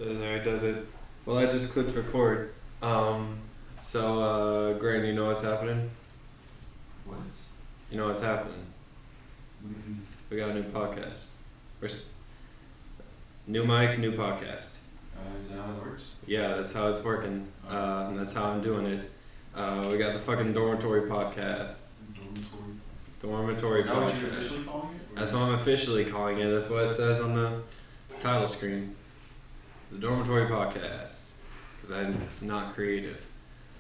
Alright, does it? Well, I just clicked record. Grant, you know what's happening? What? You know what's happening? Mm-hmm. We got a new podcast. New mic, new podcast. Is that how it works? Yeah, that's how it's working. And that's how I'm doing it. We got the fucking Dormitory Podcast. Dormitory Is that what Podcast. you're officially calling it? That's what I'm officially calling it. That's what it says on the title screen. The Dormitory Podcast. Because I'm not creative.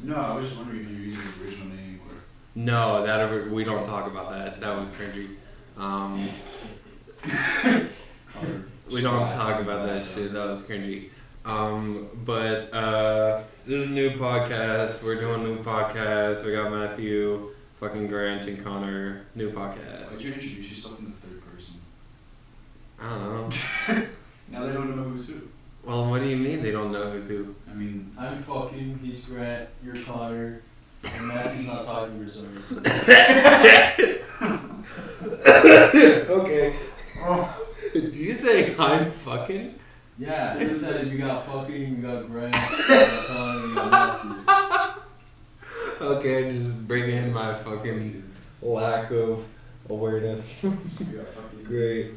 No, I was just wondering if you're using the original name or... No, we don't talk about that. That was cringy. We don't talk about that shit. That was cringy. This is a new podcast. We're doing a new podcast. We got Matthew, fucking Grant, and Connor. New podcast. Why'd you introduce yourself in the third person? I don't know. Now they don't know who's who. Well, what do you mean they don't know who's who? I mean... I'm fucking, he's Grant, you're Connor, and Matthew's not talking for some reason. Okay. Oh. Did you say I'm fucking? Yeah, you said you got fucking, you got Grant, you got Connor, you got Matthew. Okay, just bring in my fucking lack of awareness. Great.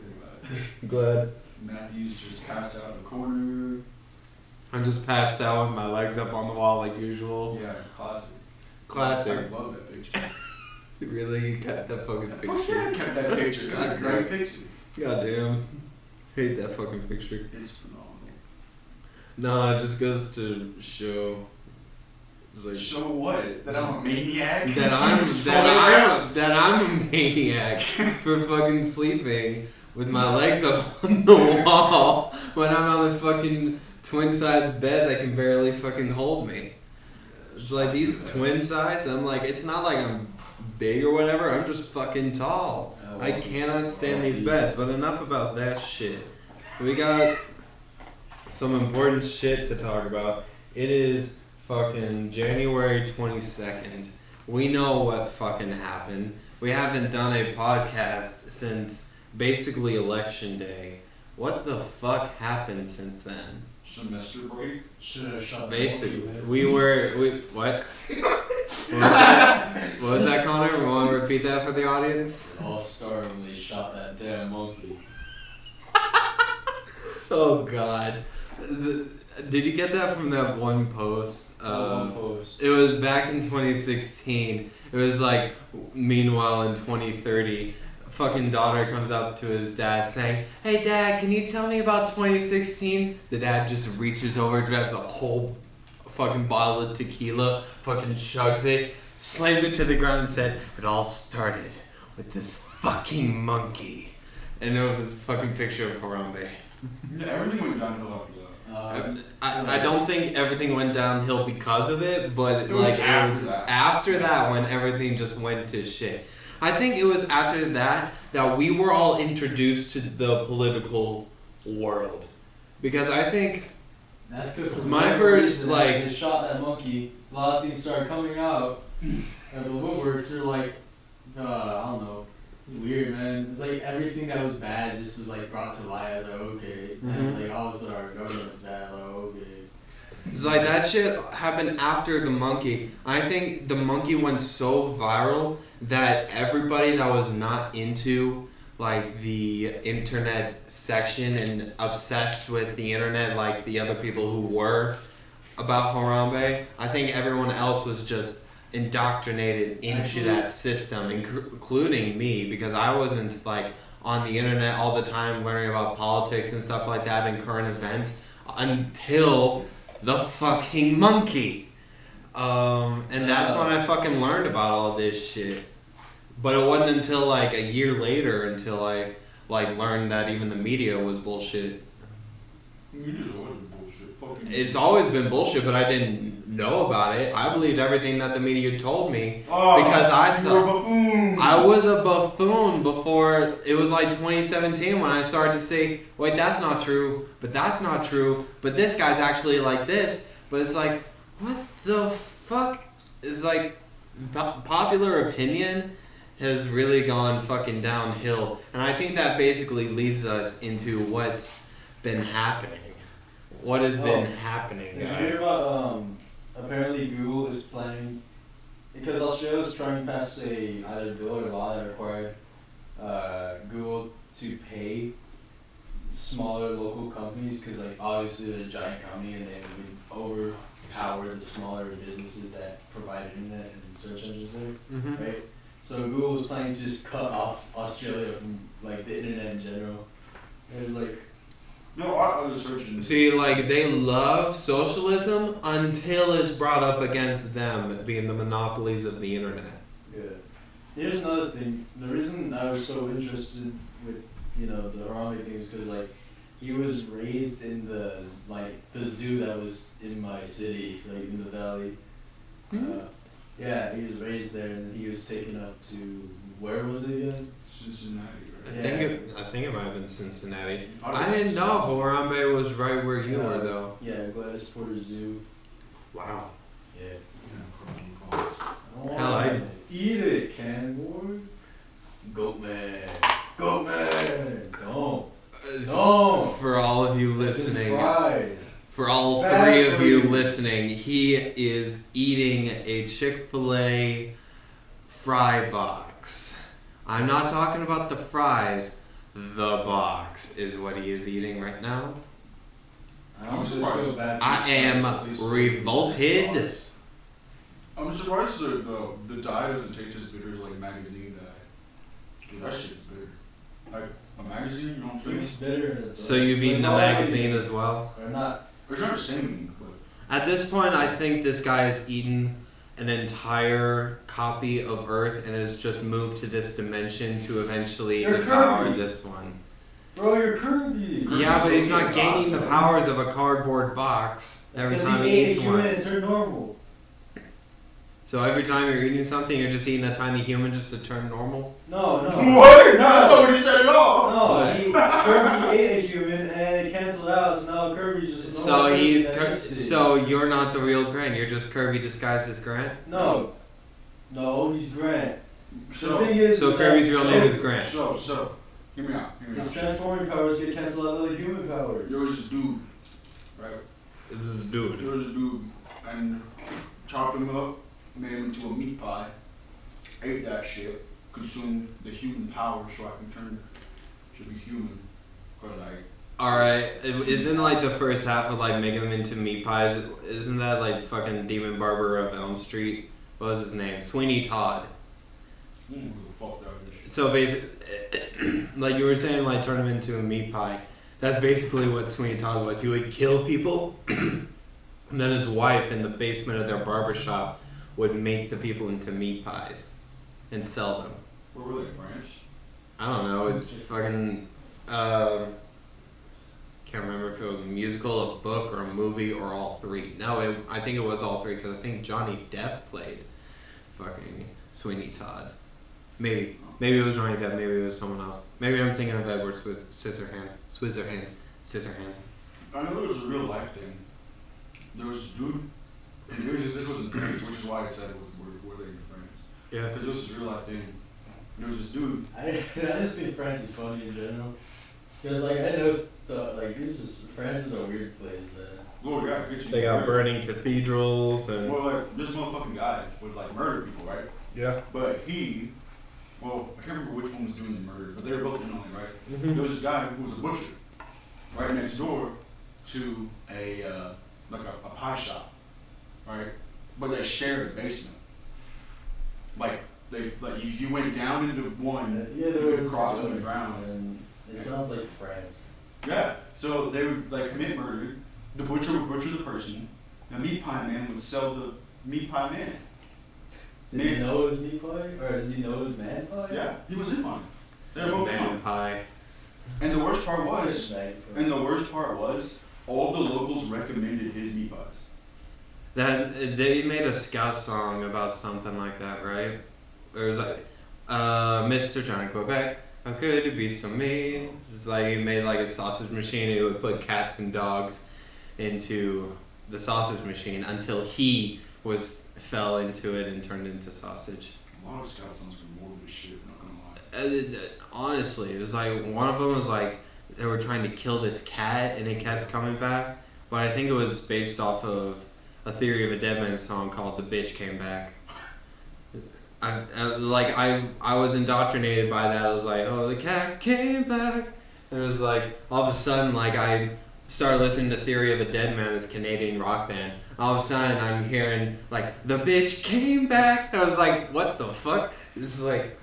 Glad. Matthew's just passed out in the corner. I'm just passed out with my legs up on the wall like usual. Yeah, classic. Classic. I love that picture. Really? You kept that fucking picture? Fuck yeah, I kept that picture. It's a great picture. Goddamn. Hate that fucking picture. It's phenomenal. No, it just goes to show. It's like, show what? That I'm a maniac? that I'm a maniac for fucking sleeping with my legs up on the wall when I'm on the fucking twin size bed that can barely fucking hold me. It's like these twin sides, I'm like, it's not like I'm big or whatever, I'm just fucking tall. I cannot stand these beds, but enough about that shit. We got some important shit to talk about. It is fucking January 22nd. We know what fucking happened. We haven't done a podcast since basically election day. What the fuck happened since then? Semester break? Should have shot Basically, the monkey, what? What was that, Connor? We want to repeat that for the audience? It all started when they shot that damn monkey. Oh God. Did you get that from that one post? One post. It was back in 2016. It was like, meanwhile in 2030, fucking daughter comes up to his dad saying, "Hey dad, can you tell me about 2016? The dad just reaches over, grabs a whole fucking bottle of tequila, fucking chugs it, slams it to the ground and said, "It all started with this fucking monkey." And it was a fucking picture of Harambe. Yeah, everything went downhill after that. I don't think everything went downhill because of it, but It was after that when everything just went to shit. I think it was after that we were all introduced to the political world. Because I think That's good. It's my first, like... They shot that monkey, a lot of things started coming out, and the woodworks are like, I don't know, it's weird, man. It's like everything that was bad just was like brought to light. I was like, okay. And it's like all of a sudden our government's bad, like, okay. it's like that shit happened after the monkey. I think the monkey went so viral that everybody that was not into like the internet section and obsessed with the internet like the other people who were about Harambe, I think everyone else was just indoctrinated into that system, including me, because I wasn't like on the internet all the time learning about politics and stuff like that and current events until the fucking monkey. And that's when I fucking learned about all this shit. But it wasn't until like a year later until I like learned that even the media was bullshit. Media's always bullshit. Fucking It's always been bullshit, but I didn't know about it. I believed everything that the media told me because I you were a thought buffoon. I was a buffoon before it was like 2017 when I started to say, wait, that's not true, but that's not true, but this guy's actually like this. But it's like, what the fuck? It's like popular opinion has really gone fucking downhill. And I think that basically leads us into what's been happening. what has been happening, Did guys? you hear about apparently Google is planning, because Australia is trying to pass either bill or law that required Google to pay smaller local companies, because like obviously they're a giant company and they would overpower the smaller businesses that provide internet and search engines there, right? So Google was planning to just cut off Australia from like the internet in general. And like, No, I was searching. See, like, they love socialism until it's brought up against them being the monopolies of the internet. yeah. Here's another thing. The reason I was so interested with, the Harambe thing is because, like, he was raised in the zoo that was in my city, like, in the valley. Yeah, he was raised there, and he was taken up to, where was it again? Cincinnati, I right? think it might have been Cincinnati. I I didn't know Harambe was right where you were, though. Yeah, Gladys Porter Zoo. Wow. Yeah. Hell, I eat it, can boy. Goat man. Goat man. Don't. No. For all of you It's been listening, fried. for all It's bad three of for you you. listening, he is eating a Chick-fil-A fry box. I'm not talking about the fries. The box is what he is eating right now. I also feel bad for I the am snacks, at least. revolted. I'm surprised the dye doesn't taste as bitter as like magazine dye. Dude, that shit's bitter. Like a magazine, you know what I'm saying? It's bitter. So you've eaten a magazine as well? Or not. It's not the same, but At this point, I think this guy has eaten an entire copy of Earth and has just moved to this dimension to eventually You're devour Kirby. this one. Bro, you're Kirby. Yeah, but he's not gaining the powers of a cardboard box every time he eats human one. and turned normal. So every time you're eating something, you're just eating a tiny human just to turn normal? No. what? No, what you said at all. No, Kirby ate a human and it canceled out, so now Kirby's just a normal person that eats it. So you're not the real Grant, you're just Kirby disguised as Grant? No, he's Grant. So, the thing is, So is Kirby's that real name is Grant. So, hear me out. his transforming powers get canceled out with human powers. There was this dude, right? This is There dude. was this dude, and chopped him up, made him into a meat pie, ate that shit, consumed the human power so I can turn to be human. Cause like, Alright, isn't like the first half of like making them into meat pies, isn't that like fucking Demon Barber of Elm Street? What was his name? Sweeney Todd. who the fuck that is? So basically, like you were saying, like turn him into a meat pie. That's basically what Sweeney Todd was. He would kill people, and then his wife in the basement of their barber shop would make the people into meat pies and sell them. Where were they, France? I don't know. It's fucking. Can't remember if it was a musical, a book, or a movie, or all three. No, I think it was all three because I think Johnny Depp played fucking Sweeney Todd. Maybe it was Johnny Depp. Maybe it was someone else. Maybe I'm thinking of Edward Scissorhands. I know there was a real life thing. There was this dude, and this was in France, which is why I said were they in France? Yeah. Because this was a real life thing. There was this dude. I just think France is funny in general. Because like I know France is a weird place, man. Lord, yeah, get you. They got burning cathedrals and. Well, like this motherfucking guy would like murder people, right? Yeah. But I can't remember which one was doing the murder, but they were both in on it, right? Mm-hmm. There was this guy who was a butcher, right next door to a pie shop, right? But they shared a basement. If you went down into one, Yeah, you there could was cross on the ground. And it sounds like France. Yeah. So they would like commit murder. The butcher would butcher the person. The meat pie man would sell the meat pie man. Did he know it was meat pie? Or does he know it was man pie? Yeah, he was in on it. They were both in on Man it. pie. And the worst part was, Was all the locals recommended his meat pies. That they made a Scout song about something like that, right? It was like, Mr. Johnny Quebec, how could it be so mean? It's like he made like a sausage machine. He would put cats and dogs into the sausage machine until he fell into it and turned into sausage. A lot of scout songs were morbid as shit, not gonna lie. Honestly, it was like one of them was like they were trying to kill this cat and it kept coming back. but I think it was based off of a Theory of a Deadman song called "The Bitch Came Back." I was indoctrinated by that. I was like, oh, the cat came back. And it was like, all of a sudden, like, I started listening to Theory of a Deadman, this Canadian rock band. All of a sudden, I'm hearing, like, the bitch came back. And I was like, what the fuck? This is like,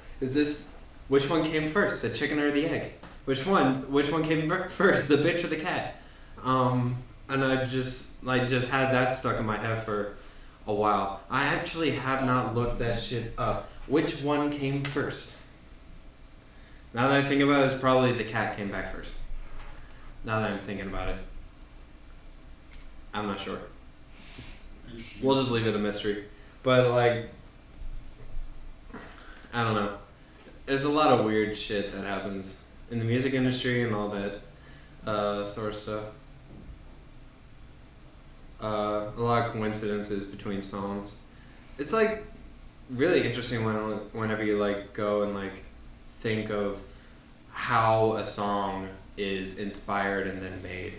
which one came first, the chicken or the egg? Which one came first, the bitch or the cat? And I just had that stuck in my head for a while. I actually have not looked that shit up. Which one came first? Now that I think about it, it's probably the cat came back first. Now that I'm thinking about it. I'm not sure. We'll just leave it a mystery. But like, I don't know. There's a lot of weird shit that happens in the music industry and all that sort of stuff. A lot of coincidences between songs. It's like really interesting whenever you like go and like think of how a song is inspired and then made.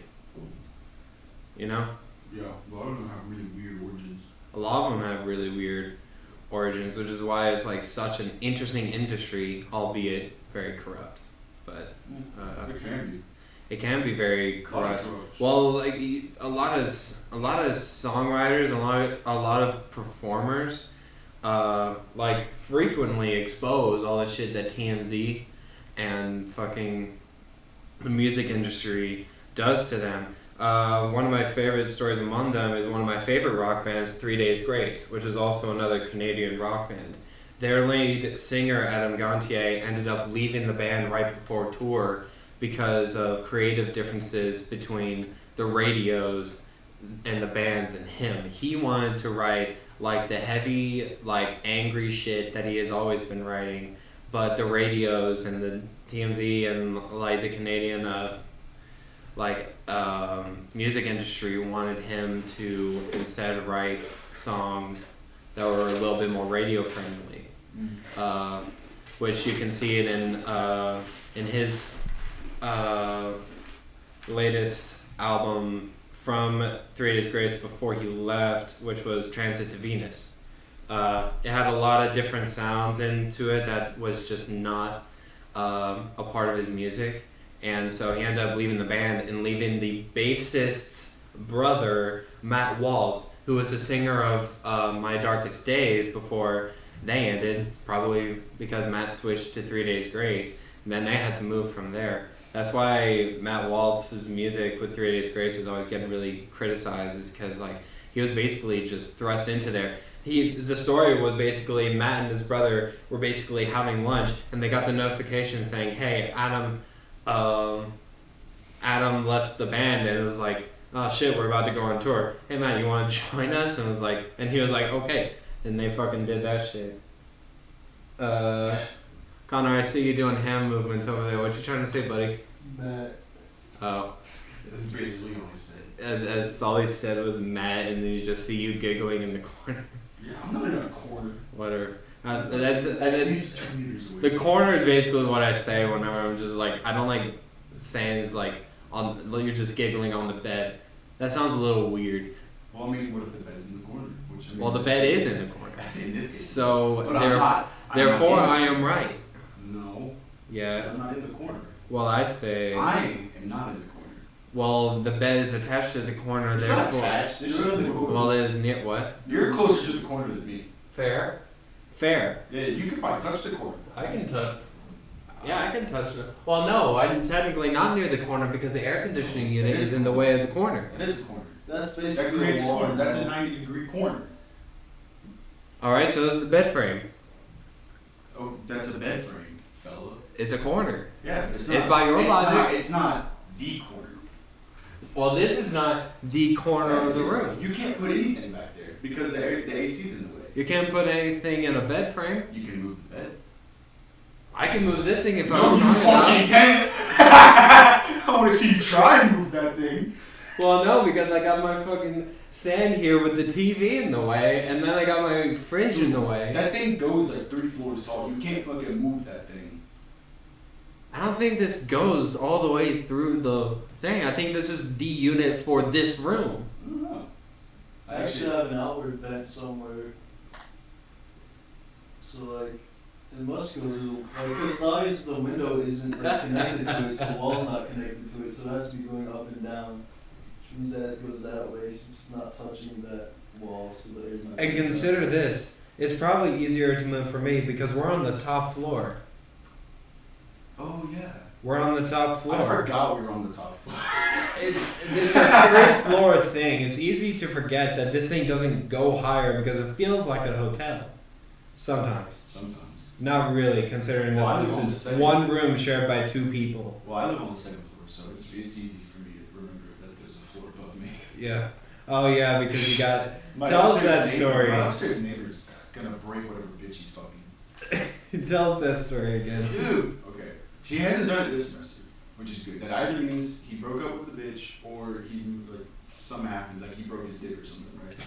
You know? Yeah, a lot of them have really weird origins. A lot of them have really weird origins, which is why it's like such an interesting industry, albeit very corrupt. But It can be. it can be very corrupt. Well, like a lot of songwriters, a lot of performers, like frequently expose all the shit that TMZ and fucking the music industry does to them. One of my favorite stories among them is one of my favorite rock bands, 3 Days Grace, which is also another Canadian rock band. Their lead singer, Adam Gontier, ended up leaving the band right before tour because of creative differences between the radios and the bands and him. He wanted to write like the heavy, like angry shit that he has always been writing, but the radios and the TMZ and like the Canadian music industry wanted him to instead write songs that were a little bit more radio friendly, which you can see it in his latest album from 3 Days Grace before he left, which was Transit to Venus. It had a lot of different sounds into it that was just not a part of his music. And so he ended up leaving the band and leaving the bassist's brother, Matt Walls, who was the singer of My Darkest Days before they ended, probably because Matt switched to 3 Days Grace. And then they had to move from there. That's why Matt Waltz's music with 3 Days Grace is always getting really criticized, is because like he was basically just thrust into there. The story was basically Matt and his brother were basically having lunch, and they got the notification saying, "Hey, Adam left the band," and it was like, "Oh shit, we're about to go on tour. Hey Matt, you want to join us?" And he was like, "Okay," and they fucking did that shit. Connor, I see you doing hand movements over there. What you trying to say, buddy? Matt. Oh. That's basically all I said. That's all he said was Matt, and then you just see you giggling in the corner. Yeah, I'm not in a corner. Whatever. He's 2 meters away. The corner is basically what I say whenever I'm just like, I don't like saying it's like, you're just giggling on the bed. That sounds a little weird. Well, I mean, what if the bed's in the corner? Well, the bed is in the corner. In this case. So, But therefore, I am right. No. Yeah. I'm not in the corner. Well, I'd say. I am not in the corner. Well, the bed is attached to the corner, It's therefore. not attached. It's just in the corner. Well, it is near what? You're closer to the corner than me. Fair. Yeah, you could probably touch the corner. I can touch. Yeah, I can touch it. Well, no, I'm technically not near the corner because the air conditioning unit is in the way of the corner. It is a corner. That's That basically creates a a wall. corner. That's a 90-degree corner. Alright, so is the bed frame. Oh, that's a bed frame, fella. It's a corner. Yeah, but it's It's not. by your logic. It's not the corner. Well, this is not the corner of the room. You can't put anything back there because the AC's in the way. You can't put anything in a bed frame. You can move the bed. I can move this thing if I No, was you strong fucking enough. can't. I want to see you try and move that thing. Well, no, because I got my fucking stand here with the TV in the way, and then I got my fridge in the way. That thing goes like 3 floors tall. You can't fucking move that thing. I don't think this goes all the way through the thing. I think this is the unit for this room. I don't know. I actually have an outward vent somewhere. So like, it must go to because obviously the window isn't like, connected to it, so the wall's not connected to it, so it has to be going up and down. Which means that it goes that way since it's not touching that wall, so the air's not. And consider this. It's probably easier to move for me because we're on the top floor. Oh yeah. We're on the top floor. I forgot we were on the top floor. It's a third floor thing. It's easy to forget that this thing doesn't go higher because it feels like a hotel. Sometimes. Not really, considering that this is one room shared by 2 people. Well, I live on the 2nd floor, so it's easy for me to remember that there's a floor above me. Yeah. Oh yeah, because you got. Tell us that story. My upstairs neighbor's gonna break whatever bitch he's fucking. Tell us that story again. Dude. Okay. He hasn't done it this semester, which is good. That either means he broke up with the bitch or he's like something happened, like he broke his dick or something, right?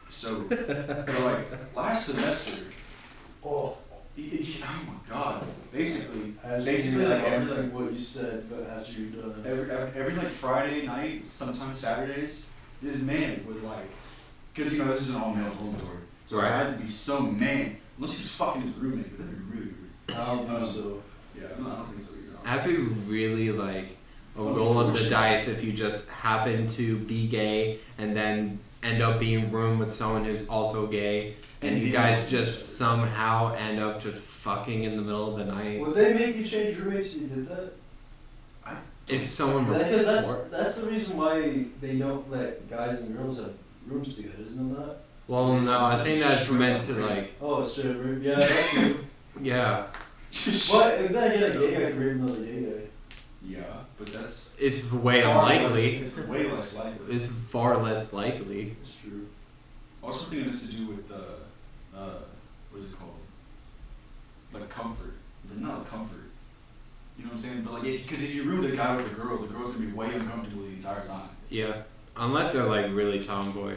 So, but like last semester, oh my god, basically like everything what you said, but after you're done. Every like Friday night, sometimes Saturdays, this man would like, because you know this is an all-male dormitory, so I had to be some man, unless he was fucking his roommate, but that'd be really weird. I don't think so. Yeah, I don't think so either. I'd be really like a roll of the dice if you just happen to be gay and then end up being room with someone who's also gay, and you guys just somehow end up just fucking in the middle of the night. Would they make you change roommates if you did that? If someone were because that's the reason why they don't let guys and girls have rooms together, isn't that? Well, no, I think that's meant to like. Oh, straight room. Yeah, that's true. Yeah. What if that get a gay guy rape another gay guy? Yeah, but that's. It's way unlikely. It's way less likely. It's far less likely. It's true. Also, something that has to do with what is it called? Like comfort. Not comfort. You know what I'm saying? But like, if you room a guy with a girl, the girl's gonna be way uncomfortable the entire time. Yeah, unless they're like really tomboy.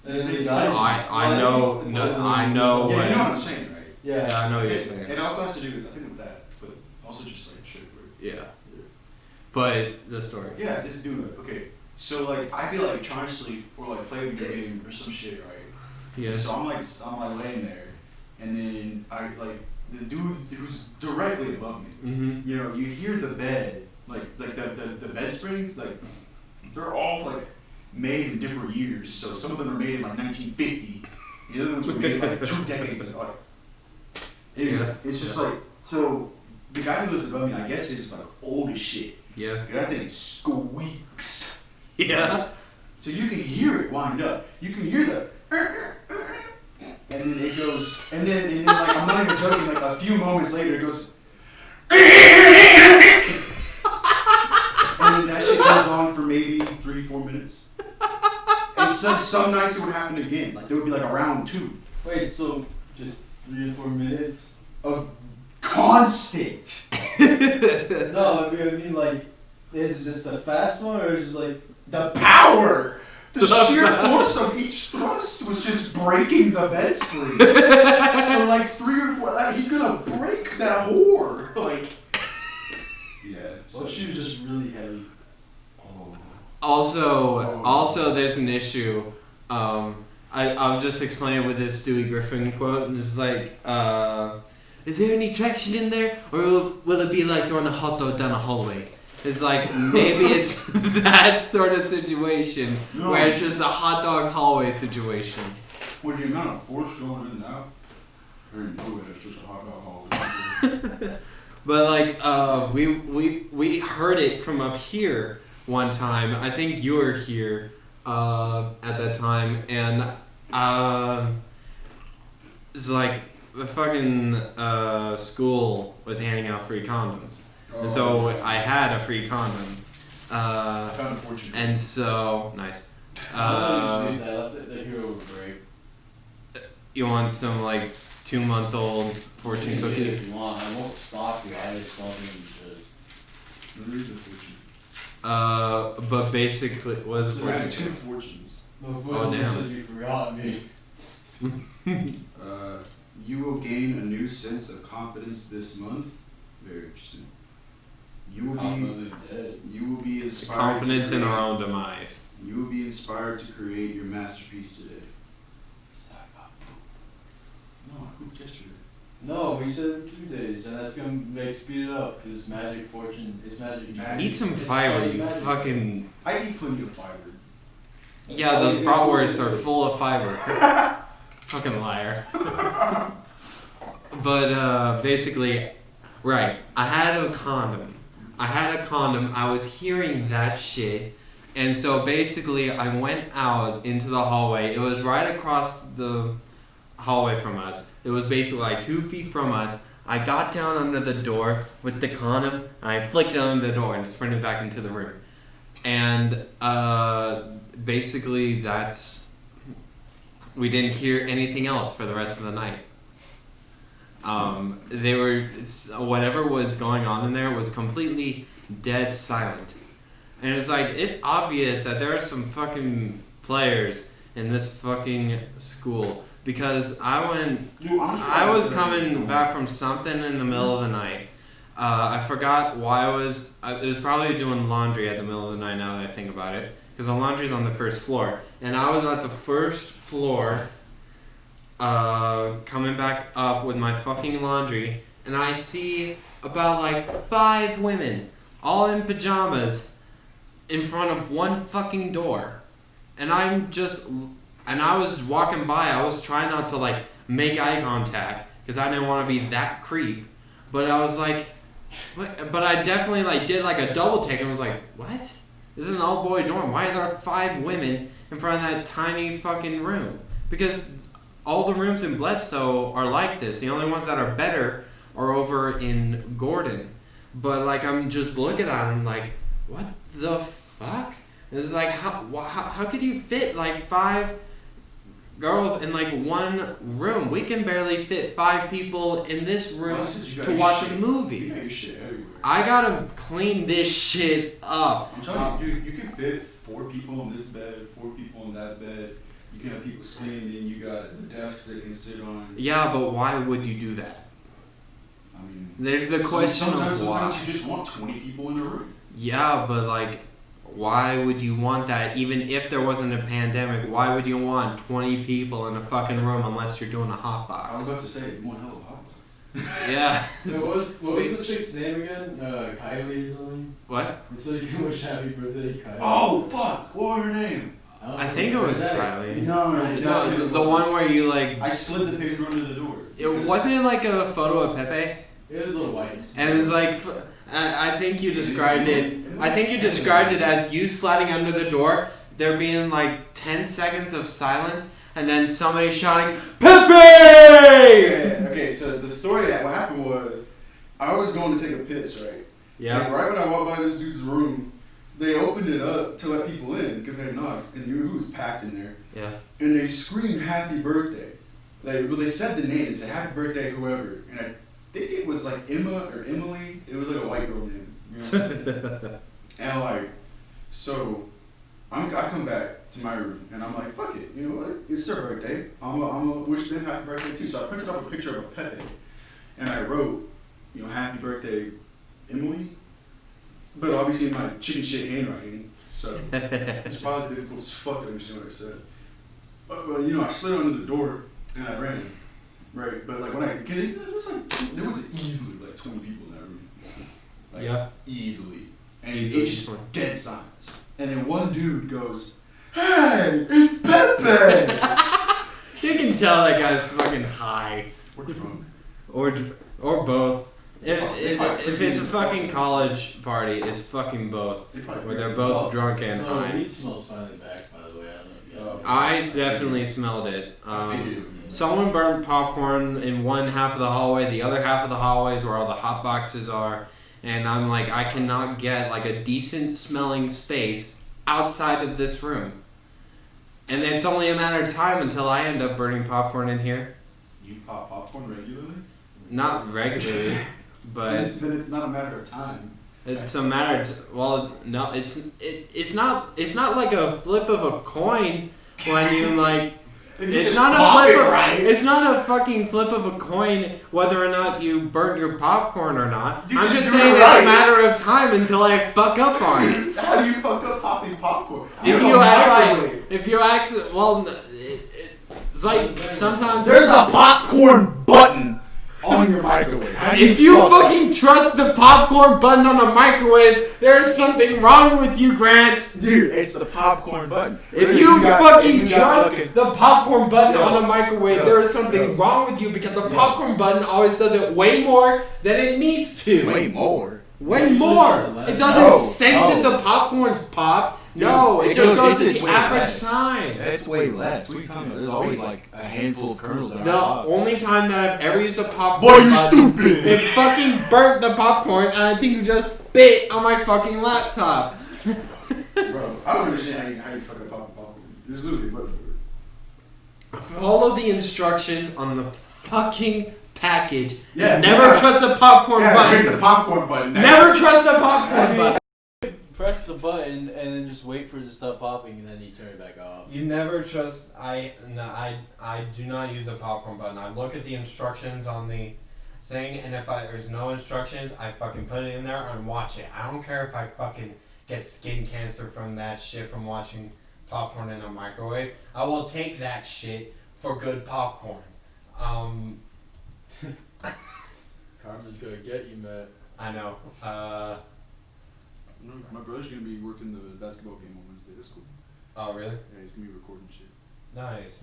I know. Yeah, what. you know what I'm saying, right? Yeah. Yeah, I know what you're saying. It also has to do with, I think, with that, but also just like shit. Yeah. But the story. Yeah, this dude. Okay, so like I'd be like trying to sleep or like play with your game or some shit, right? Yeah. So I'm like laying there, and then I like the dude who's directly above me. Mm-hmm. You know, you hear the bed, like the bed springs, like they're all like made in different years. So some of them are made in like 1950. The other ones were made like 2 decades ago. Like, anyway, it's just like so. The guy who lives above me, I guess, is just like old as shit. Yeah. That thing squeaks. Yeah. So you can hear it wind up. You can hear the. And then it goes, and then like I'm not even joking. Like a few moments later, it goes. And then that shit goes on for maybe 3-4 minutes. And some nights it would happen again. Like there would be like a round 2. Wait, so just 3 or 4 minutes of constant. No, I mean like, is it just the fast one or just like the power? The sheer force of each thrust was just breaking the bed springs for like 3 or 4. Like, he's gonna break that whore. Like, yeah. Well, she was just really heavy. Also, there's an issue. I'll just explain it with this Stewie Griffin quote, and it's like, is there any traction in there, or will it be like throwing a hot dog down a hallway? It's like, maybe it's that sort of situation, where it's just a hot dog hallway situation. When the amount of force going in and out, there ain't no way it's just a hot dog hallway. But like, we heard it from up here one time. I think you were here at that time, and it's like the fucking school was handing out free condoms. And so I had a free condom. I found a fortune. And so, nice. I left it here over break. You want some like 2-month-old fortune cookie? If you want, I won't stop you. I just don't think you should. There is a fortune. But basically, was so I had 2 fortunes. Oh damn! Says you forgot me. You will gain a new sense of confidence this month. Very interesting. You will Confidently dead. You will be inspired. Confidence in our own demise. You will be inspired to create your masterpiece today. Let's talk about poop. No, poop yesterday. No, we said 2 days, and that's gonna make speed it up because magic fortune. It's magic. Eat some It's fiber, magic you magic. fucking. I eat plenty of fiber. Yeah, those bratwursts are full of fiber. Fucking liar. But basically, right. I had a condom. I was hearing that shit. And so basically, I went out into the hallway. It was right across the hallway from us. It was basically like 2 feet from us. I got down under the door with the condom, and I flicked it under the door and sprinted back into the room. And basically, we didn't hear anything else for the rest of the night. Whatever was going on in there was completely dead silent. And it's like, it's obvious that there are some fucking players in this fucking school. Because I was coming back from something in the middle of the night. I forgot why it was probably doing laundry at the middle of the night now that I think about it. Because the laundry's on the first floor. And I was at the first floor coming back up with my fucking laundry. And I see about like 5 women all in pajamas in front of one fucking door. And I was walking by, I was trying not to like make eye contact because I didn't want to be that creep. But I was like, what? But I definitely like did like a double take and was like, what? This is an all boy dorm. Why are there 5 women in front of that tiny fucking room? Because all the rooms in Bledsoe are like this. The only ones that are better are over in Gordon. But like I'm just looking at them like, what the fuck? It's like how could you fit like 5 girls in like one room? We can barely fit 5 people in this room to watch a movie. You got your shit everywhere. I gotta clean this shit up. I'm telling you, dude, you can fit 4 people in this bed, 4 people in that bed. You can have people sleeping, then you got the desks they can sit on. Yeah, but why would you do that? I mean, there's the question of why. Sometimes you just want 20 people in a room. Yeah, but like, why would you want that? Even if there wasn't a pandemic, why would you want 20 people in a fucking room unless you're doing a hot box? I was about to say, one hell of a hot box. Yeah. What was the chick's name again? Kylie or something? What? It's like you wish happy birthday, Kylie. Oh, fuck. What was her name? I think it was Kylie. No, the one where you like. I slid the picture under the door. Wasn't it like a photo of Pepe? It was a little white. And it was like, I think you described it. I think you described it as you sliding under the door, there being like 10 seconds of silence, and then somebody shouting, Pepe! Okay, so the story that what happened was, I was going to take a piss, right? Yeah. And right when I walked by this dude's room, they opened it up to let people in because they knocked, and it was packed in there. Yeah. And they screamed "Happy Birthday!" They said the name. They said "Happy Birthday," whoever. And I think it was like Emma or Emily. It was like a white girl name. You know what I'm saying? And like, so I come back to my room and I'm like, fuck it, you know what? It's their birthday. I'm gonna wish them happy birthday too. So I printed off a picture of a Pepe, and I wrote, you know, "Happy birthday, Emily." But obviously in my chicken shit handwriting, so it's probably difficult as fuck to understand what I said. But you know, I slid under the door and I ran, right? But like when I get it, there was easily like 20 people in that room, like Yeah. easily, and Easily. it just dead silence. And then one dude goes, "Hey, it's Pepe!" You can tell that guy's fucking high. Or drunk. Or both. If it's a fucking college party, it's fucking both. Where they're both drunk and high. Weed smells finally back, by the way. I don't know if you know. I definitely smelled it. I figured. Someone burned popcorn in one half of the hallway. The other half of the hallway is where all the hot boxes are. And I'm like, I cannot get like a decent smelling space outside of this room. And it's only a matter of time until I end up burning popcorn in here. You pop popcorn regularly? Not regularly, but then it's not a matter of time. it's a matter of, well, no, it's not like a flip of a coin when you like It's not a flip of, It's not a fucking flip of a coin whether or not you burnt your popcorn or not. I'm just saying it's a matter of time until I fuck up on it. How do you fuck up popping popcorn? If you act, well, it's like sometimes there's a popcorn button on your microwave. If you fucking trust the popcorn button on a microwave, there's something wrong with you, Grant. Dude, it's the popcorn button. If you trust the popcorn button on a microwave, there is something wrong with you because the popcorn button always does it way more than it needs to. Way more. It doesn't sense if the popcorn's pop. No, it just goes its average time. It's way less. What are you talking about? There's always like a handful of kernels in our pop. The only time that I've ever used a popcorn Boy, you stupid! It fucking burnt the popcorn and I think you just spit on my fucking laptop. Bro, I don't understand how you fucking pop popcorn. There's literally what. Follow the instructions on the fucking package. Yeah. Never trust a popcorn button. Hit the popcorn button. Never trust a popcorn button. Press the button and then just wait for it to stop popping and then you turn it back off. You never trust. I do not use a popcorn button. I look at the instructions on the thing, and if there's no instructions, I fucking put it in there and watch it. I don't care if I fucking get skin cancer from that shit from watching popcorn in a microwave. I will take that shit for good popcorn. Karma's gonna get you, Matt. I know. My brother's gonna be working the basketball game on Wednesday. That's cool. Oh, really? Yeah, he's gonna be recording shit. Nice.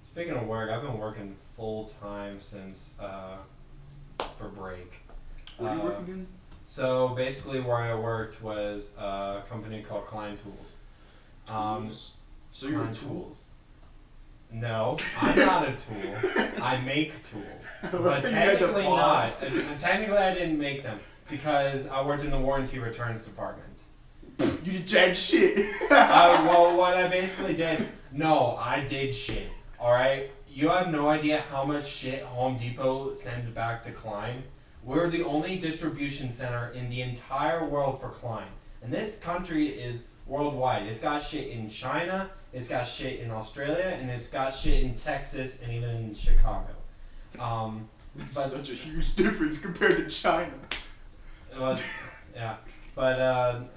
Speaking of work, I've been working full time since for break. Where do you work again? So basically, where I worked was a company called Klein Tools. So you're a tool? No, I'm not a tool. I make tools, but technically not. Technically, I didn't make them. Because I worked in the warranty returns department. You did jack shit. Well, what I basically did, I did shit. Alright? You have no idea how much shit Home Depot sends back to Klein. We're the only distribution center in the entire world for Klein. And this country is worldwide. It's got shit in China, it's got shit in Australia, and it's got shit in Texas and even in Chicago. That's such a huge difference compared to China. But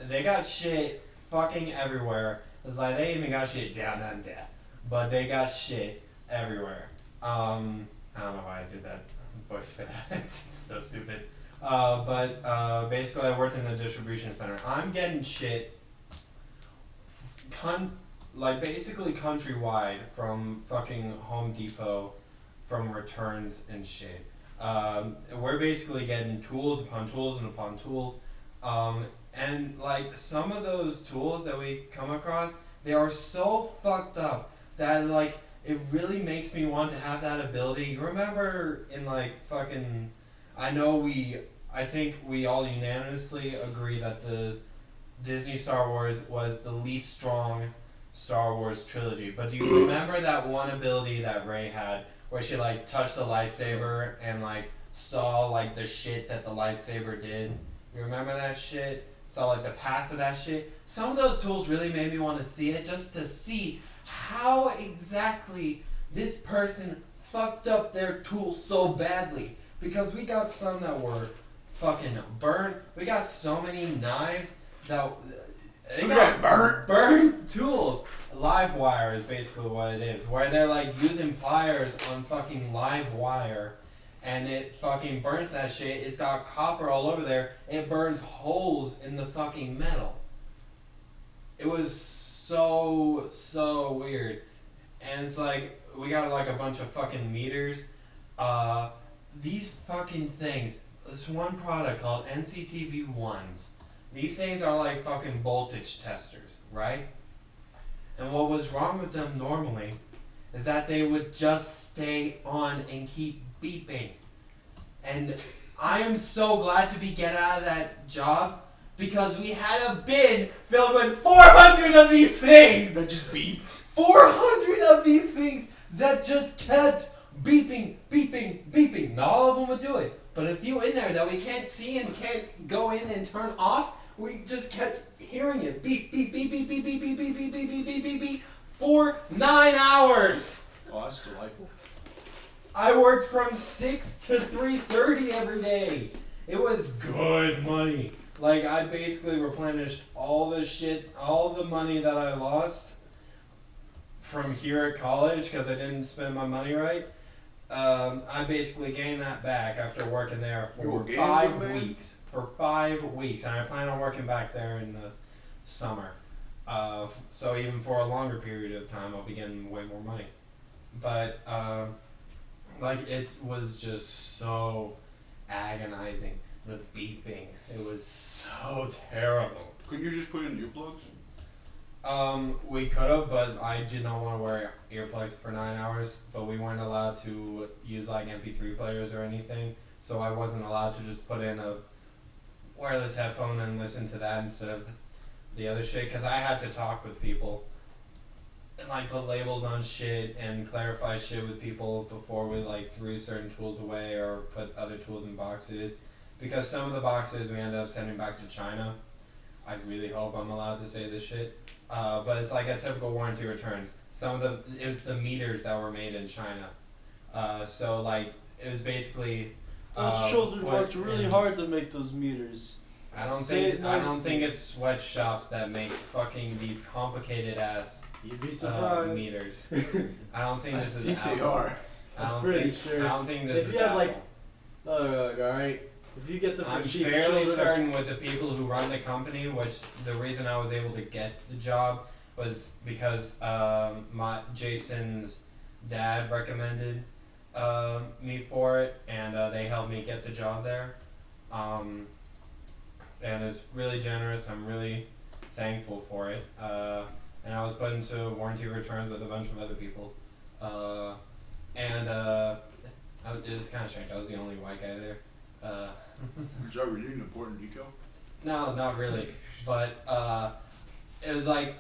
they got shit fucking everywhere. It's like they even got shit down under, but they got shit everywhere. I don't know why I did that voice for that. It's so stupid. But basically, I worked in the distribution center. I'm getting shit, basically countrywide from fucking Home Depot, from returns and shit. We're basically getting tools upon tools and upon tools. And like some of those tools that we come across, they are so fucked up that like it really makes me want to have that ability. You remember in like fucking, I think we all unanimously agree that the Disney Star Wars was the least strong Star Wars trilogy. But do you remember that one ability that Rey had where she like touched the lightsaber and like saw like the shit that the lightsaber did? You remember that shit? Saw like the past of that shit? Some of those tools really made me want to see it, just to see how exactly this person fucked up their tool so badly. Because we got some that were fucking burnt. We got so many knives that they got burnt tools. Live wire is basically what it is, where they're like using pliers on fucking live wire, and it fucking burns that shit. It's got copper all over there. It burns holes in the fucking metal. It was so weird. And it's like, we got like a bunch of fucking meters. These fucking things, this one product called NCTV1s. These things are like fucking voltage testers, right? And what was wrong with them normally is that they would just stay on and keep beeping. And I am so glad to get out of that job, because we had a bin filled with 400 of these things! That just beeps? 400 of these things that just kept beeping. Not all of them would do it, but a few in there that we can't see and can't go in and turn off, we just kept hearing it beep for 9 hours. That's delightful. I worked from 6 to 3:30 every day. It was good money. Like, I basically replenished all the money that I lost from here at college because I didn't spend my money right. I basically gained that back after working there for 5 weeks. For 5 weeks, and I plan on working back there in the summer. So even for a longer period of time, I'll be getting way more money. But like, it was just so agonizing. The beeping, it was so terrible. Couldn't you just put in earplugs? We could have, but I did not want to wear earplugs for 9 hours. But we weren't allowed to use like MP3 players or anything, so I wasn't allowed to just put in a wireless headphone and listen to that instead of the other shit. Because I had to talk with people and like put labels on shit and clarify shit with people before we like threw certain tools away or put other tools in boxes. Because some of the boxes we ended up sending back to China. I really hope I'm allowed to say this shit. But it's like a typical warranty returns. It was the meters that were made in China. So like, it was basically... Those children worked really hard to make those meters. I don't think it's sweatshops that makes fucking these complicated ass You'd be surprised. meters. I don't think this is think Apple. they are. I'm pretty sure. I don't think this If is you have, Apple. like, alright. If you get the I'm cheap fairly children- certain with the people who run the company, which the reason I was able to get the job was because Jason's dad recommended me for it, and they helped me get the job there. And it's really generous. I'm really thankful for it. And I was put into warranty returns with a bunch of other people. It was kind of strange. I was the only white guy there. Is that really an important detail? No, not really. But it was like,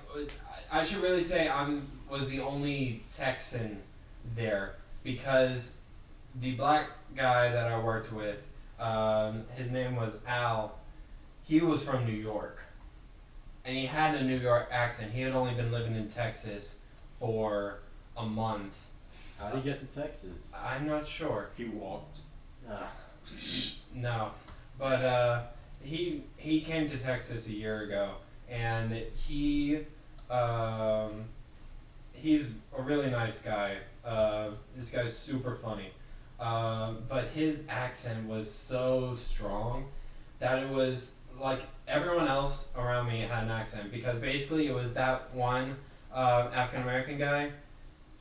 I should really say I was the only Texan there, because the black guy that I worked with, his name was Al. He was from New York, and he had a New York accent. He had only been living in Texas for a month. How did he get to Texas? I'm not sure. He walked. No, but he came to Texas a year ago, and he's a really nice guy. This guy's super funny, but his accent was so strong that it was like everyone else around me had an accent, because basically it was that one African American guy,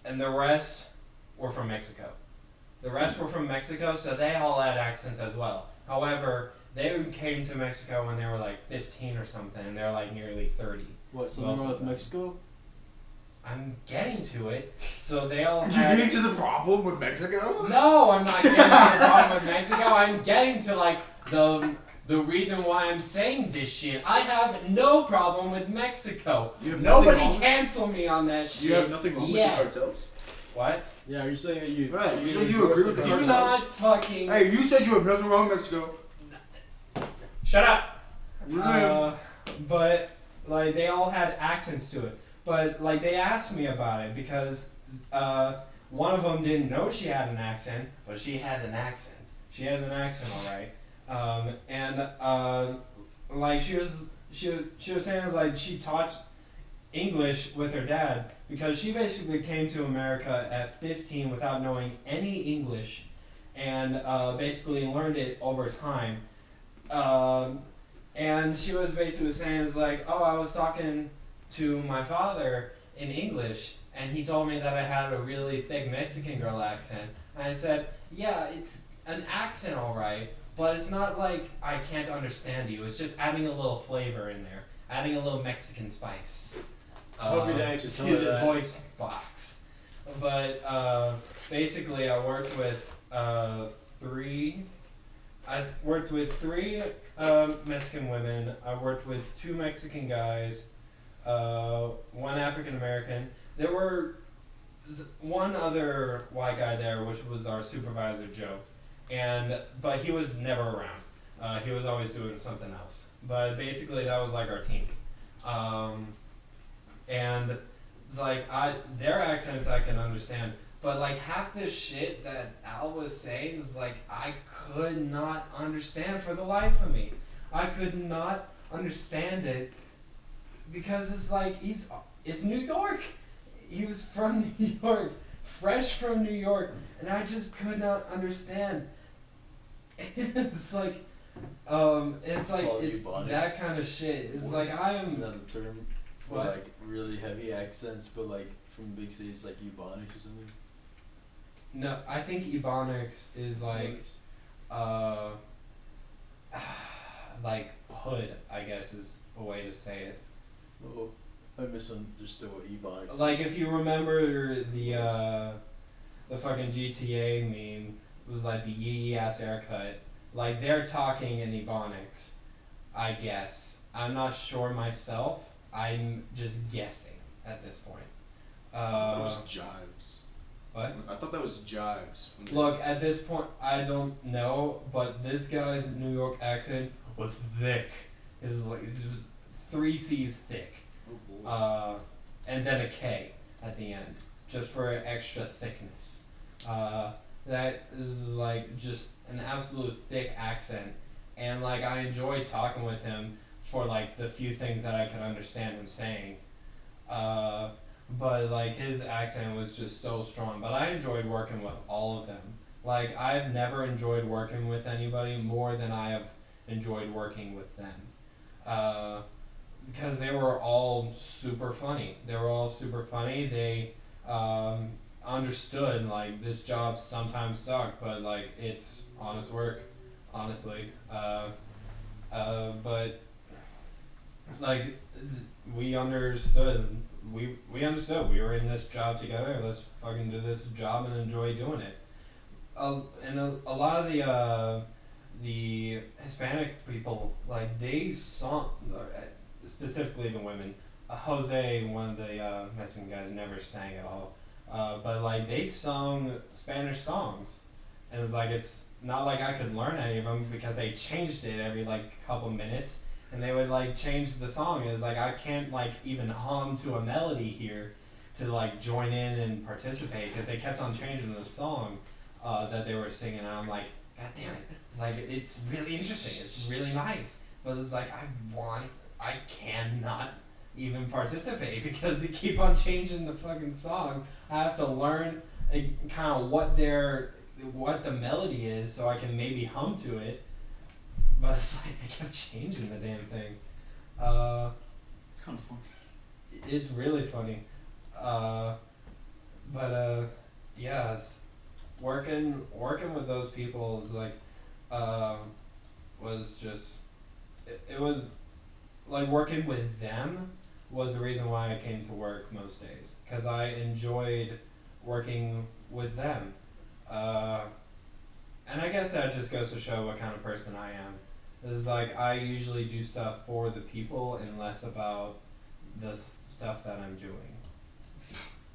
and the rest were from Mexico. The rest were from Mexico, so they all had accents as well. However, they came to Mexico when they were like 15 or something, and they're like nearly 30. What, something wrong with Mexico? I'm getting to it. So they all Are you had... getting to the problem with Mexico? No, I'm not getting to the problem with Mexico. I'm getting to like the reason why I'm saying this shit. I have no problem with Mexico. You have Nobody nothing wrong- cancel me on that shit. You have nothing wrong Yeah. with the cartels? What? Yeah, you're saying that you... Right, you you said you endorse agree with the Do cartels. not fucking... Hey, you said you have nothing wrong with Mexico. Shut up! Yeah. But like, they all had accents to it. But like, they asked me about it because one of them didn't know she had an accent, but she had an accent. She had an accent, all right. Like, she was saying like she taught English with her dad, because she basically came to America at 15 without knowing any English, and basically learned it over time. And she was basically saying, it's like, oh, I was talking to my father in English, and he told me that I had a really thick Mexican girl accent. And I said, yeah, it's an accent, all right, but it's not like I can't understand you. It's just adding a little flavor in there, adding a little Mexican spice I'll be anxious to to the that. voice box. But basically, I worked with three Mexican women. I worked with 2 Mexican guys, 1 African American. There were one other white guy there, which was our supervisor, Joe, but he was never around. He was always doing something else. But basically, that was like our team. And it's like, their accents I can understand, But like half the shit that Al was saying is like I could not understand for the life of me. I could not understand it because it's like it's New York. He was from New York, fresh from New York, and I just could not understand. It's like it's Ebonics. that kind of shit. It's like I am. Isn't that the term for What? like really heavy accents, but like from big cities like Ebonics or something? No, I think Ebonics is like like hood, I guess is a way to say it. Oh, I misunderstood what Ebonics Like is. if you remember the fucking GTA meme, it was like the yee ass haircut. Like they're talking in Ebonics, I guess. I'm not sure myself. I'm just guessing at this point. I thought that was jives. What? I thought that was jives. Look, at this point, I don't know, but this guy's New York accent was thick. It was 3 C's thick. Oh, boy. And then a K at the end, just for extra thickness. That is like just an absolute thick accent, and like I enjoyed talking with him for like the few things that I could understand him saying. But like his accent was just so strong. But I enjoyed working with all of them. Like I've never enjoyed working with anybody more than I have enjoyed working with them. Because they were all super funny. They understood like this job sometimes sucked, but like it's honest work, honestly. But like we understood. We understood. We were in this job together. Let's fucking do this job and enjoy doing it. And a lot of the Hispanic people, like they sung, specifically the women. Jose, one of the Mexican guys, never sang at all. But like they sung Spanish songs, and it's like it's not like I could learn any of them because they changed it every like couple minutes, and they would like change the song. It's like I can't like even hum to a melody here to like join in and participate because they kept on changing the song that they were singing, and I'm like, God damn it! It's like it's really interesting. It's really nice, but it's like I cannot even participate because they keep on changing the fucking song. I have to learn kind of what the melody is so I can maybe hum to it. But it's like they kept changing the damn thing. It's kind of funny. It's really funny. Yeah, it's working with those people is like was just it was like working with them was the reason why I came to work most days, because I enjoyed working with them. And I guess that just goes to show what kind of person I am. It's like I usually do stuff for the people and less about the stuff that I'm doing.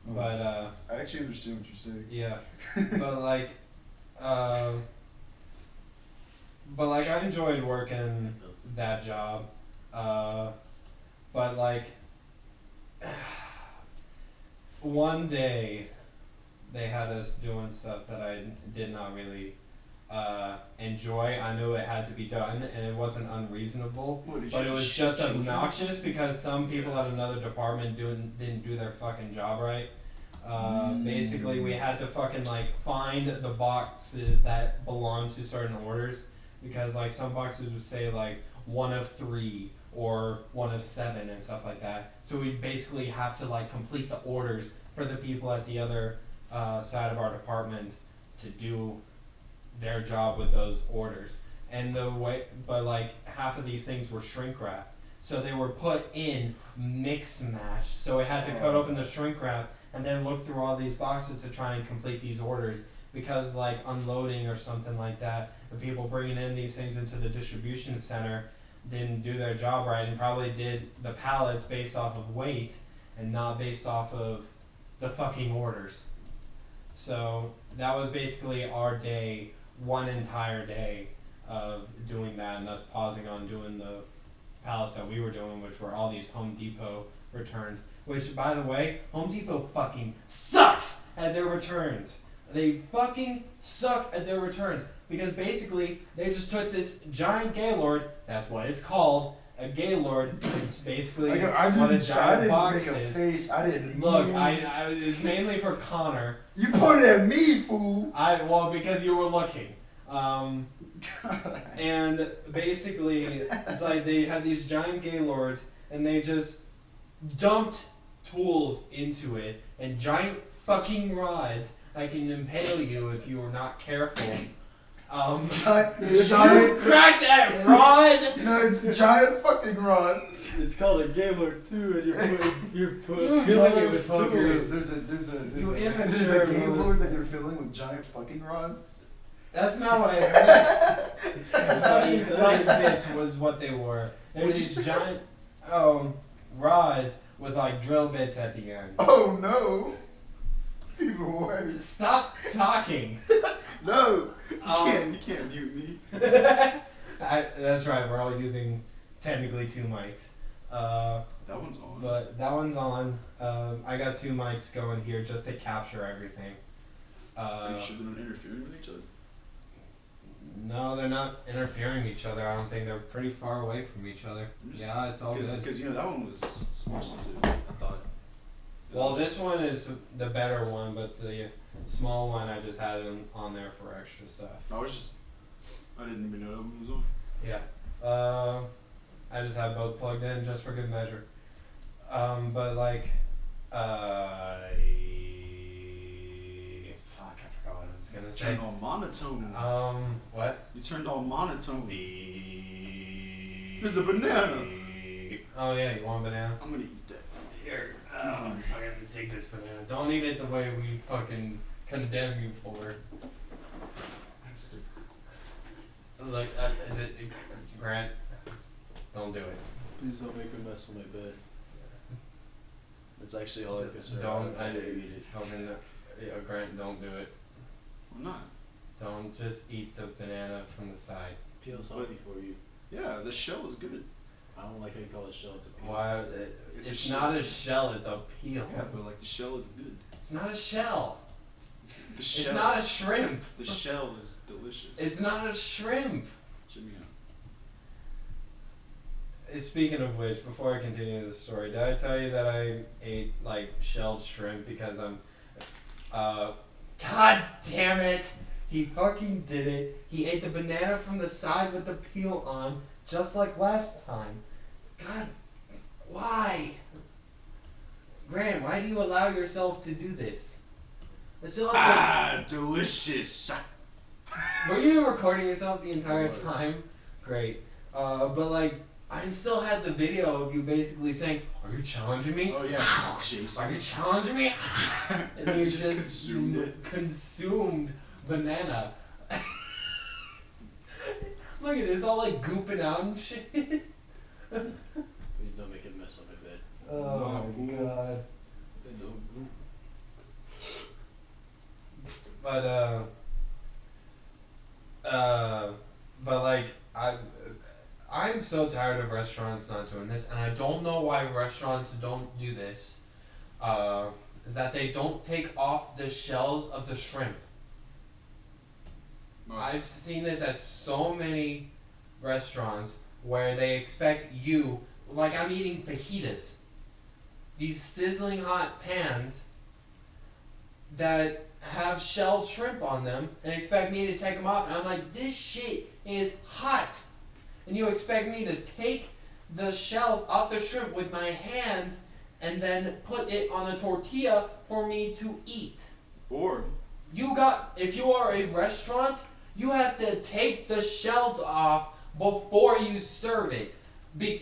But I actually understand what you're saying. yeah, but like I enjoyed working that job. But like one day they had us doing stuff that I did not really enjoy. I knew it had to be done and it wasn't unreasonable, but it was just obnoxious because some people at another department didn't do their fucking job right. Basically we had to fucking like find the boxes that belong to certain orders, because like some boxes would say like 1 of 3 or 1 of 7 and stuff like that. So we basically have to like complete the orders for the people at the other side of our department to do their job with those orders. And but like half of these things were shrink wrapped, so they were put in mix match. So we had to cut open the shrink wrap and then look through all these boxes to try and complete these orders, because like unloading or something like that, the people bringing in these things into the distribution center didn't do their job right and probably did the pallets based off of weight and not based off of the fucking orders. So that was basically our day, one entire day of doing that, and us pausing on doing the pallets that we were doing, which were all these Home Depot returns. which, by the way, Home Depot fucking sucks at their returns. They fucking suck at their returns. Because basically, they just took this giant Gaylord, that's what it's called, a Gaylord. It's basically what a giant box make a is. face. I didn't Look, move. it's mainly for Connor. You pointed at me, fool. Well, because you were looking. And basically, it's like they had these giant Gaylords, and they just dumped tools into it, and giant fucking rods that can impale you if you are not careful. It's You giant. cracked that rod! No, it's giant fucking rods. It's called a Gaylord too, and you're You filling it with motherfucker. tools. There's You a immature Gaylord that you're filling with giant fucking rods. That's not what I meant. Fucking flex bits was what they were. They were these giant rods with like drill bits at the end. Oh no. It's even worse. Stop talking. No. You can't mute me. That's right. We're all using technically 2 mics. That one's on. But that one's on. I got 2 mics going here just to capture everything. Are you sure they're not interfering with each other? No, they're not interfering with each other. I don't think they're pretty far away from each other. Yeah, it's all good. Because that one was more sensitive, I thought. Well, this one is the better one, but the small one I just had on there for extra stuff. I didn't even know that one was on. Yeah. I just have both plugged in just for good measure. But like, fuck, I forgot what I was gonna say. Turned on monotone. What? You turned on monotone. There's a banana. Oh yeah, you want a banana? I'm gonna eat that. Here. Oh, I have to take this banana. Don't eat it the way we fucking condemn you for. Like, Grant, don't do it. Please don't make a mess on my bed. That's actually all I can say. Don't. I eat it. Fucking, Grant, don't do it. I'm not. Don't just eat the banana from the side. Peel's healthy for you. Yeah, the shell is good. I don't like how you call it shell. It's a peel. Why? It's not a shell. It's a peel. Yeah, but like the shell is good. It's not a shell. The shell. It's not a shrimp. The shell is delicious. It's not a shrimp. Jimmy. Speaking of which, before I continue the story, did I tell you that I ate like shelled shrimp because I'm God damn it! He fucking did it. He ate the banana from the side with the peel on, just like last time. God, why? Grant, why do you allow yourself to do this? It's just Delicious. Were you recording yourself the entire I was. time? Great. But like, I still had the video of you basically saying, "Are you challenging me? Oh yeah, Jason. Are you challenging me?" And you Just consumed it. Consumed banana. Look at this, all like gooping out and shit. Please don't make a mess on my bed. Oh my god. But like I'm so tired of restaurants not doing this, and I don't know why restaurants don't do this. Is that they don't take off the shells of the shrimp. I've seen this at so many restaurants where they expect you, like I'm eating fajitas, these sizzling hot pans that have shelled shrimp on them and expect me to take them off, and I'm like, this shit is hot, and you expect me to take the shells off the shrimp with my hands and then put it on a tortilla for me to eat. Or If you are a restaurant, you have to take the shells off before you serve it.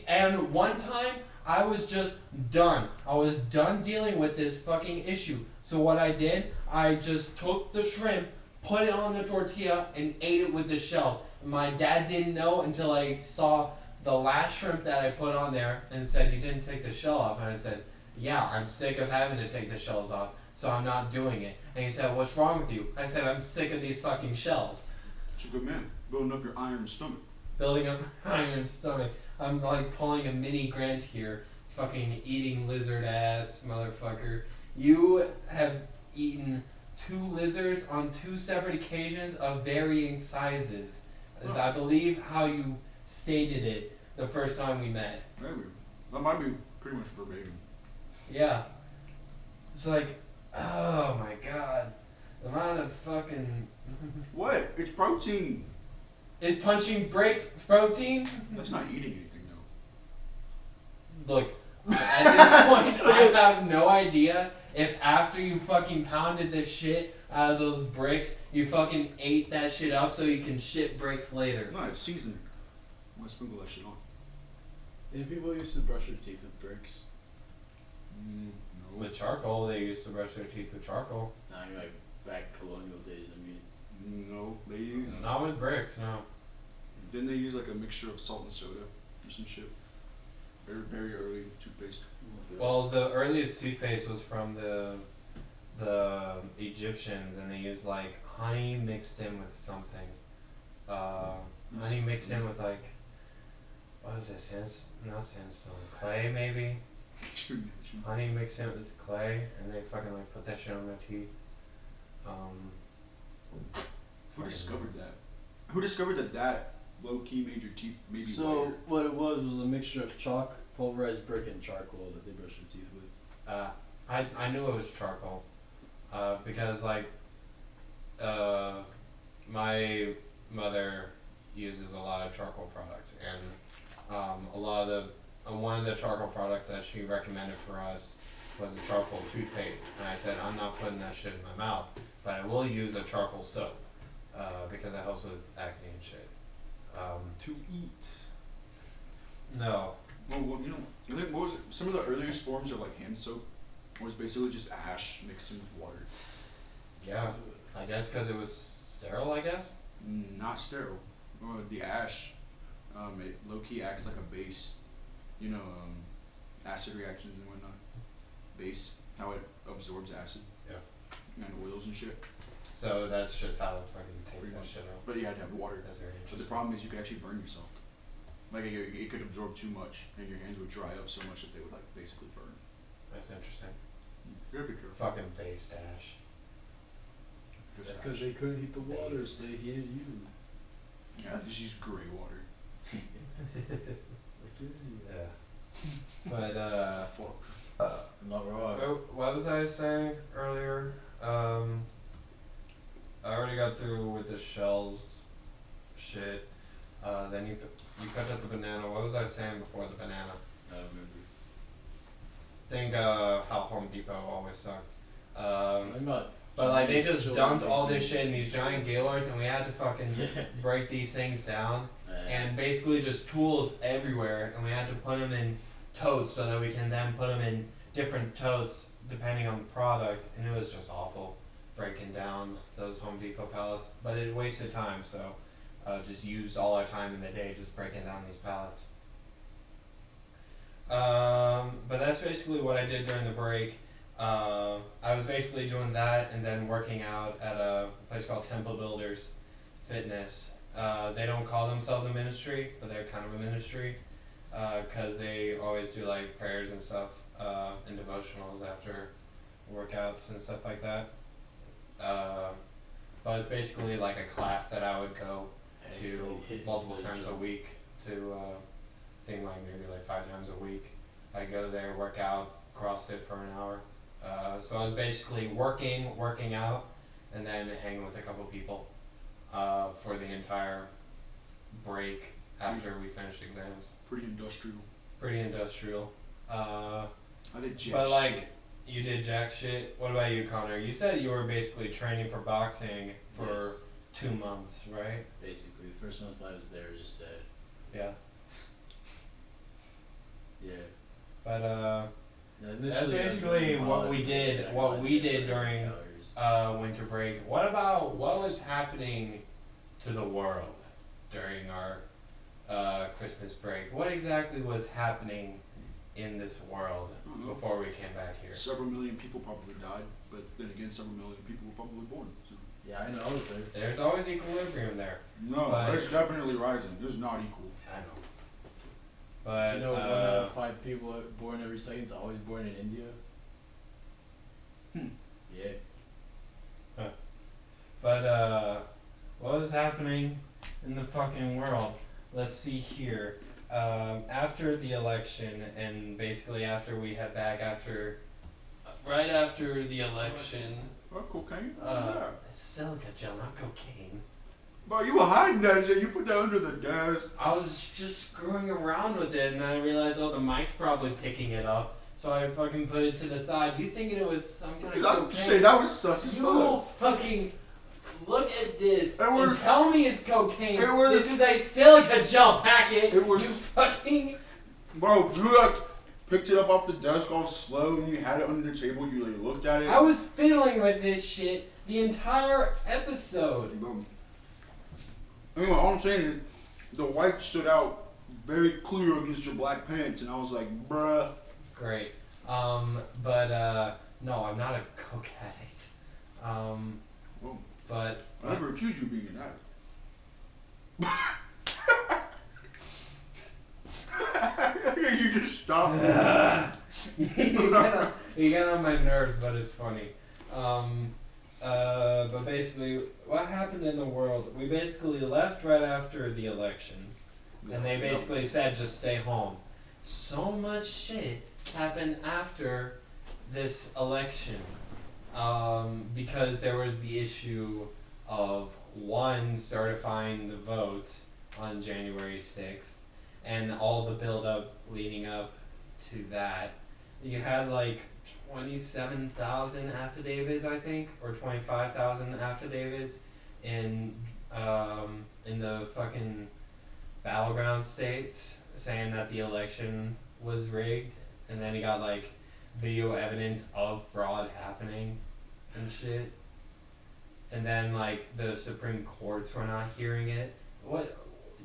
And one time, I was just done. I was done dealing with this fucking issue. So what I did, I just took the shrimp, put it on the tortilla, and ate it with the shells. My dad didn't know until I saw the last shrimp that I put on there and said, "You didn't take the shell off." And I said, "Yeah, I'm sick of having to take the shells off, so I'm not doing it." And he said, "What's wrong with you?" I said, "I'm sick of these fucking shells." it's a good man, building up your iron stomach. Building up my iron stomach. I'm like pulling a mini Grant here, fucking eating lizard ass motherfucker. You have eaten 2 lizards on 2 separate occasions of varying sizes. Is I believe how you stated it the first time we met. Maybe. That might be pretty much verbatim. Yeah. It's like, oh my god. The amount of fucking... What? It's protein. Is punching bricks protein? That's not eating anything, though. Look, at this point, I have no idea if after you fucking pounded the shit out of those bricks, you fucking ate that shit up so you can shit bricks later. No, it's seasoned. I'm gonna sprinkle that shit on. Did people used to brush their teeth with bricks? No. With charcoal, they used to brush their teeth with charcoal. Nah, I mean, like back colonial days. I mean, No, they use. Not with bricks, no. Didn't they use like a mixture of salt and soda or some shit? Very, very early toothpaste. Well, the earliest toothpaste was from the Egyptians, and they used like honey mixed in with something. Honey mixed in with like, what was it? Not sandstone, clay maybe. Could you imagine? Honey mixed in with clay, and they fucking like put that shit on their teeth. Who discovered that? Who discovered that low key made your teeth maybe so whiter? what it was a mixture of chalk, pulverized brick, and charcoal that they brushed their teeth with. I knew it was charcoal, because like, my mother uses a lot of charcoal products, and a lot of the one of the charcoal products that she recommended for us was a charcoal toothpaste, and I said I'm not putting that shit in my mouth, but I will use a charcoal soap, because it helps with acne and shit. To eat. No. Well, you know, I think what was it? Some of the earliest forms of like hand soap was basically just ash mixed in with water. Yeah, I guess because it was sterile. I guess. Not sterile. The ash, it low key acts like a base. You know, acid reactions and whatnot. Base, how it absorbs acid. Yeah. And oils and shit. So that's just how it fucking takes Pretty that much. shit out. But you had to have water. That's very But the interesting. problem is you could actually burn yourself. Like it could absorb too much, and your hands would dry up so much that they would like basically burn. That's interesting. You gotta be careful. Fucking base dash. Just That's ash. because they couldn't heat the water, Base. so they heated you. Yeah, just use gray water. Yeah. But Fuck. I'm not wrong. what was I saying earlier? I already got through with the shells shit. Then you cut out the banana. What was I saying before the banana? I don't remember. Think how Home Depot always sucked. Something about But like they Chinese just dumped children all this drinking- shit in these giant gaylords, and we had to fucking break these things down, and basically just tools everywhere, and we had to put them in totes so that we can then put them in different totes depending on the product, and it was just awful breaking down those Home Depot pallets, but it wasted time, so just used all our time in the day just breaking down these pallets. But that's basically what I did during the break. I was basically doing that and then working out at a place called Temple Builders Fitness. They don't call themselves a ministry, but they're kind of a ministry, because they always do like prayers and stuff, and devotionals after workouts and stuff like that. But it's basically like a class that I would go to multiple times a week to, I think like maybe like 5 times a week. I go there, work out, CrossFit for an hour. So I was basically working out, and then hanging with a couple people for the entire break after we finished exams. Pretty industrial. Pretty industrial. I did jack But like, shit. you did jack shit. What about you, Connor? You said you were basically training for boxing for 2 months, right? Basically, the first month I was there just said, Yeah. yeah. But that's Initially, I was basically doing what mileage, we but did. then I What realized we I did didn't burn during calories. winter break. What was happening to the world during our Christmas break? What exactly was happening in this world I don't know. before we came back here? Several million people probably died, but then again, several million people were probably born. So. Yeah, I know, I was there. There's always equilibrium there. No, But- it's definitely rising. It's not equal. I know. But Do you know 1 out of 5 people born every second is always born in India? Yeah. But what was happening in the fucking world? Let's see here. After the election, and basically after we head back right after the election. What, cocaine? It's silica gel, not cocaine. Bro, you were hiding that shit. You put that under the desk. I was just screwing around with it, and then I realized, oh, the mic's probably picking it up. So I fucking put it to the side. You thinking it was some kind of cocaine? Say that was sus as You fuck. will fucking look at this It and was- tell me it's cocaine. it was- This is a silica gel packet. It was- You fucking. Bro, you like picked it up off the desk all slow and you had it under the table. You like looked at it. I was fiddling with this shit the entire episode. Boom. Anyway, all I'm saying is the white stood out very clear against your black pants, and I was like, bruh. Great. But no, I'm not a coke addict. Well, But I never accused you of being an addict. You just stopped. you get on my nerves, but it's funny. But basically, what happened in the world? We basically left right after the election, and they basically said just stay home. So much shit happened after this election, because there was the issue of one certifying the votes on January 6th, and all the build-up leading up to that. You had like 27,000 affidavits, I think, or 25,000 affidavits in the fucking battleground states saying that the election was rigged, and then you got like video evidence of fraud happening and shit. And then like the Supreme Courts were not hearing it. What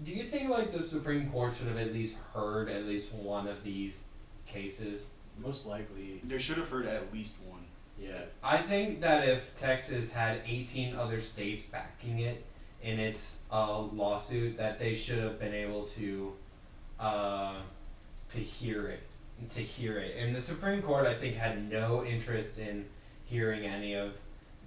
do you think? Like the Supreme Court should have at least heard at least one of these cases? Most likely. They should have heard at least one. Yeah. I think that if Texas had 18 other states backing it in its lawsuit, that they should have been able to hear it. And the Supreme Court, I think, had no interest in hearing any of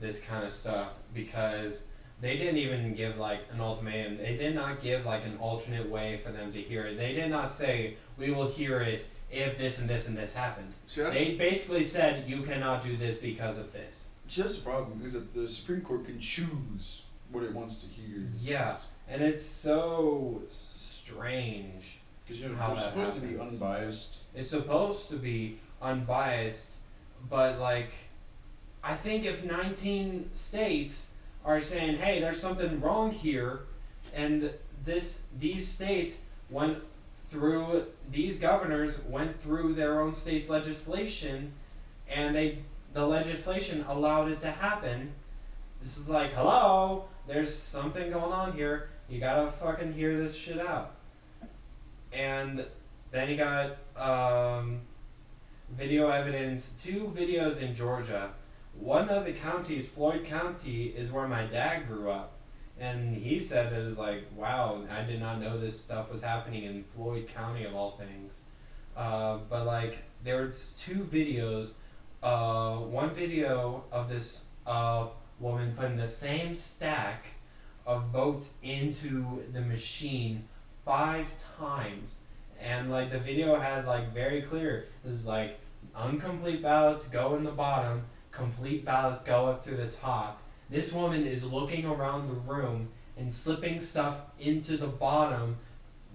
this kind of stuff because they didn't even give like an ultimatum. They did not give like an alternate way for them to hear it. They did not say we will hear it if this and this and this happened. See, They basically said you cannot do this because of this. that's the problem, is that the Supreme Court can choose what it wants to hear. Yeah, and it's so strange. Because you know, How they're that supposed to be happens. unbiased. It's supposed to be unbiased, but like, I think if 19 states are saying, hey, there's something wrong here, and these states went through, these governors went through their own state's legislation, and the legislation allowed it to happen. This is like, hello, there's something going on here. You gotta fucking hear this shit out. And then you got video evidence, 2 videos in Georgia. One of the counties, Floyd County, is where my dad grew up. And he said that it was like, wow, I did not know this stuff was happening in Floyd County of all things. But like, there's 2 videos. One video of this woman putting the same stack of votes into the machine 5 times. And like the video had like very clear, this is like incomplete ballots go in the bottom, complete ballots go up through the top. This woman is looking around the room and slipping stuff into the bottom,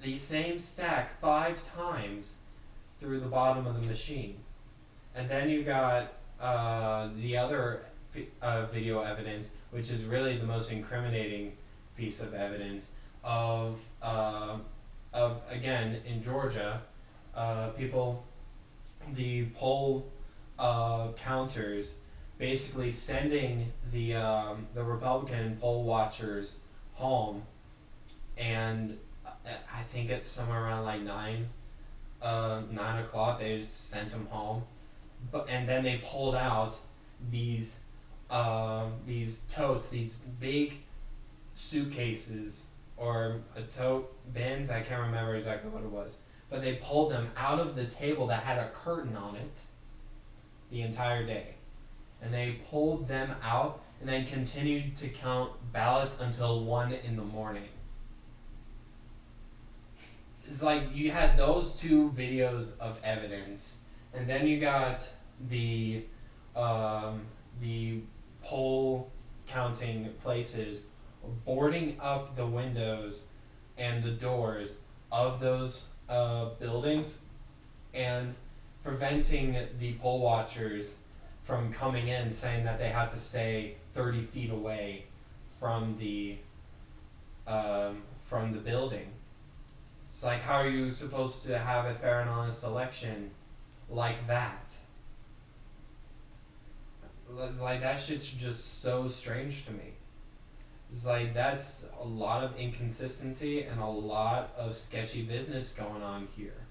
the same stack 5 times through the bottom of the machine. And then you got the other video evidence, which is really the most incriminating piece of evidence of again in Georgia, the poll counters basically sending the Republican poll watchers home, and I think it's somewhere around like 9 o'clock. They just sent them home, and then they pulled out these totes, these big suitcases or a tote bins. I can't remember exactly what it was, but they pulled them out of the table that had a curtain on it the entire day. And they pulled them out and then continued to count ballots until 1 in the morning. It's like you had those two videos of evidence, and then you got the poll counting places boarding up the windows and the doors of those buildings and preventing the poll watchers from coming in, saying that they had to stay 30 feet away from the building. It's like, how are you supposed to have a fair and honest election like that? Like, that shit's just so strange to me. It's like, that's a lot of inconsistency and a lot of sketchy business going on here.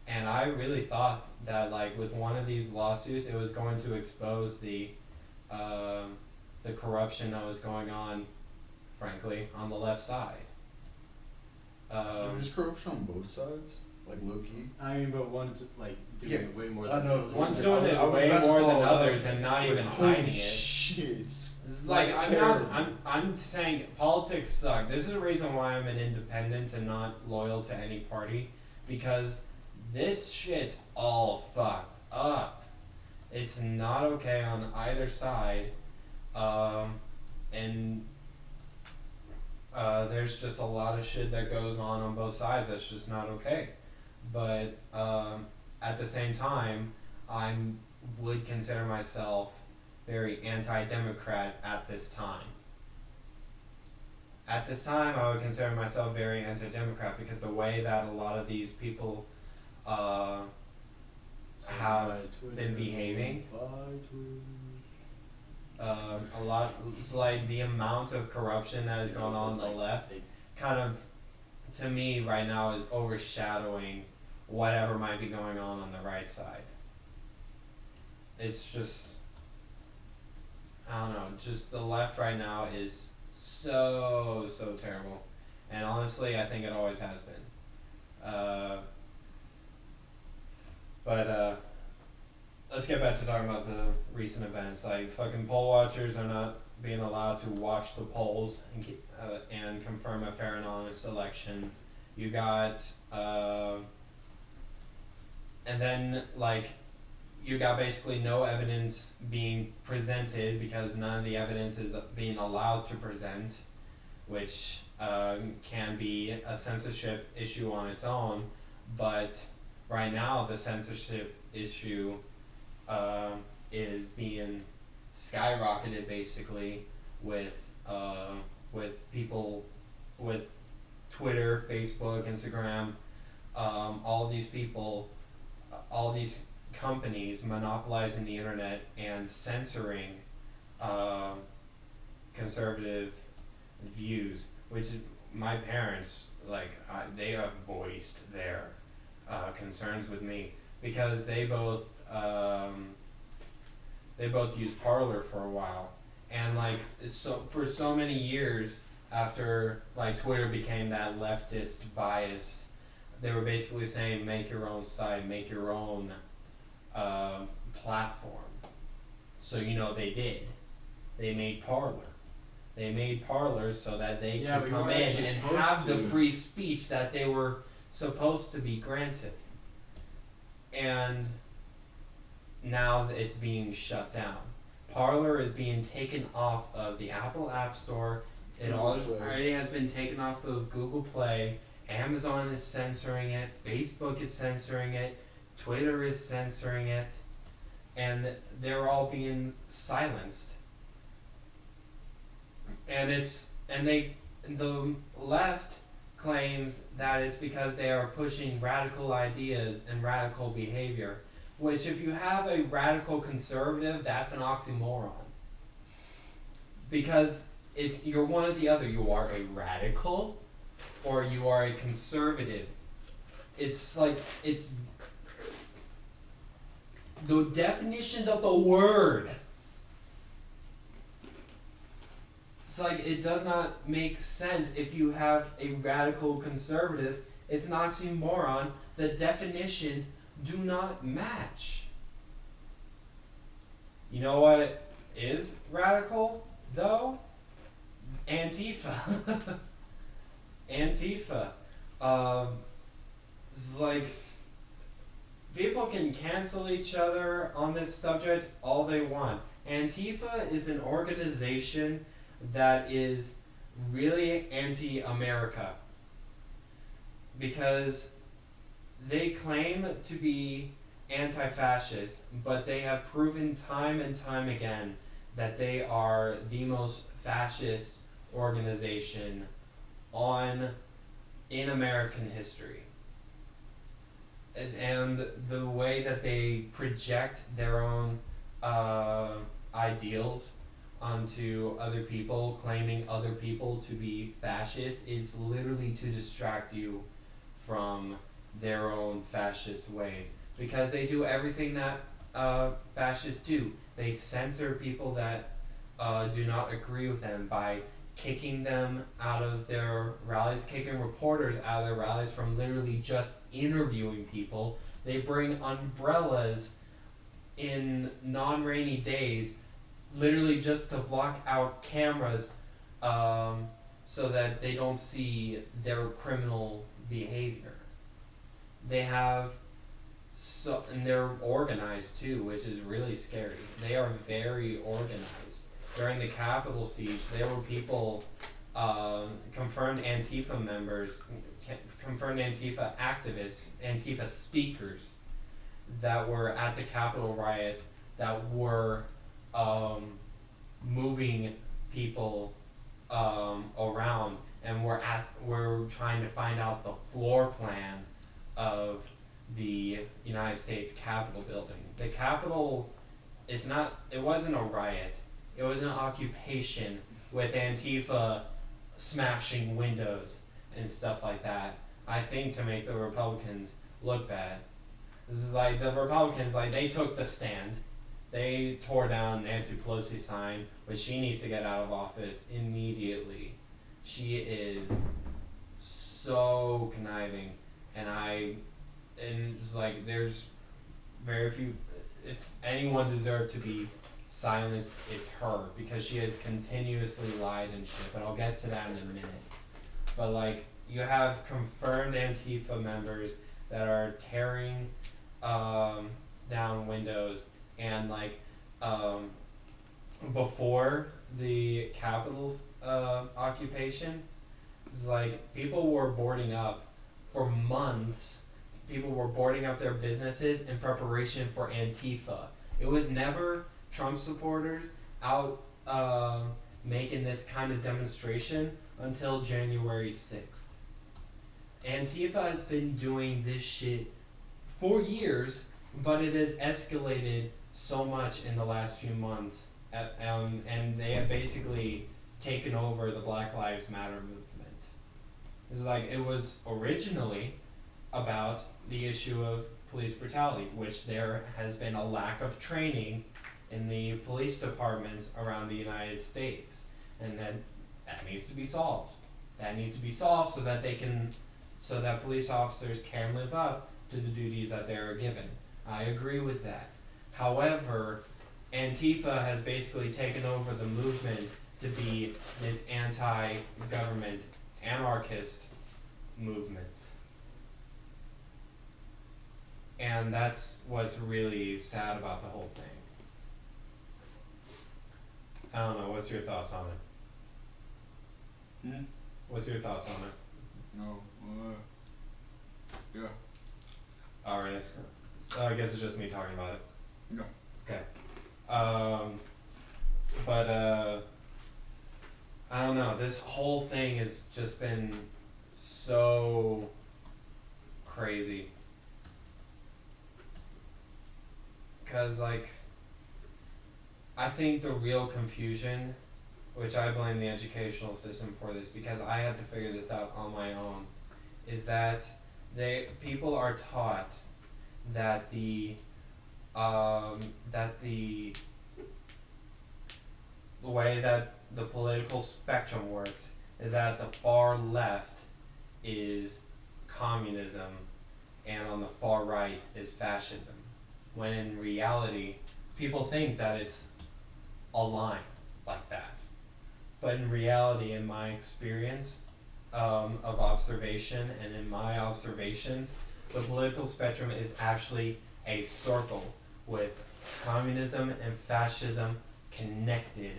And I really thought that, like, with one of these lawsuits, it was going to expose the corruption that was going on, frankly, on the left side. There's corruption on both sides, like low key. I mean, but one's like doing Yeah, it way more I than know. the other. One's doing it I was way about to more than follow up others and not even Holy hiding it. shit! It's like, I'm saying politics suck. This is the reason why I'm an independent and not loyal to any party, because this shit's all fucked up. It's not okay on either side, and there's just a lot of shit that goes on both sides that's just not okay. But at the same time, I would consider myself very anti-democrat at this time. At this time, I would consider myself very anti-democrat because the way that a lot of these people have been behaving, a lot, it's like the amount of corruption that is going on the left kind of, to me right now, is overshadowing whatever might be going on the right side. It's just, I don't know, just the left right now is so terrible. And honestly, I think it always has been. But let's get back to talking about the recent events. Like, fucking poll watchers are not being allowed to watch the polls and confirm a fair and honest election. You got, and then, like, you got basically no evidence being presented because none of the evidence is being allowed to present, which can be a censorship issue on its own. But right now, the censorship issue is being skyrocketed basically with people, with Twitter, Facebook, Instagram, all these people, all these companies monopolizing the internet and censoring conservative views, which my parents, like, they have voiced their concerns with me because they both used Parler for a while, and like, so for so many years after, like, Twitter became that leftist bias, they were basically saying make your own site, make your own platform. So, you know, they did. They made Parler. They made Parler so that they could come in and have the free speech that they were supposed to be granted. And now it's being shut down. Parler is being taken off of the Apple App Store. It already has been taken off of Google Play. Amazon is censoring it. Facebook is censoring it. Twitter is censoring it. And they're all being silenced. And the left claims that it's because they are pushing radical ideas and radical behavior, which, if you have a radical conservative, that's an oxymoron. Because you're one or the other. You are a radical or you are a conservative. It's like, it's the definitions of the word. It's like, it does not make sense if you have a radical conservative It's an oxymoron. The definitions do not match. You know what is radical, though? Antifa. Antifa. It's like, people can cancel each other on this subject all they want. Antifa is an organization that is really anti-America because they claim to be anti-fascist, but they have proven time and time again that they are the most fascist organization in American history. And the way that they project their own ideals onto other people, claiming other people to be fascist, is literally to distract you from their own fascist ways. Because they do everything that fascists do. They censor people that do not agree with them by kicking them out of their rallies, kicking reporters out of their rallies from literally just interviewing people. They bring umbrellas in non-rainy days, literally just to block out cameras so that they don't see their criminal behavior. They have and they're organized too, which is really scary. They are very organized. During the Capitol siege, there were people, confirmed Antifa members, confirmed Antifa activists, Antifa speakers that were at the Capitol riot that were moving people around, and were trying to find out the floor plan of the United States Capitol building. The Capitol it wasn't a riot. It was an occupation with Antifa smashing windows and stuff like that. I think to make the Republicans look bad. This is like the Republicans, like they took the stand. They tore down Nancy Pelosi's sign, but she needs to get out of office immediately. She is so conniving, and it's like there's very few. If anyone deserved to be silenced, it's her, because she has continuously lied and shit. But I'll get to that in a minute. But like, you have confirmed Antifa members that are tearing down windows, and like before the Capitol's occupation, it's like people were boarding up for months. People were boarding up their businesses in preparation for Antifa. It was never Trump supporters out making this kind of demonstration until January 6th. Antifa has been doing this shit for years, but it has escalated so much in the last few months, and they have basically taken over the Black Lives Matter movement. It's like, it was originally about the issue of police brutality, which there has been a lack of training in the police departments around the United States, and that needs to be solved. That needs to be solved so that police officers can live up to the duties that they are given. I agree with that. However, Antifa has basically taken over the movement to be this anti-government, anarchist movement. And that's what's really sad about the whole thing. I don't know, what's your thoughts on it? What's your thoughts on it? No. Yeah. Alright. So I guess it's just me talking about it. No. Okay. But I don't know, this whole thing has just been so crazy. Because, like, I think the real confusion, which I blame the educational system for this, because I had to figure this out on my own, is that people are taught that the way that the political spectrum works is that the far left is communism, and on the far right is fascism. When in reality, people think that it's a line like that. But in reality, in my experience of observation and in my observations, the political spectrum is actually a circle with communism and fascism connected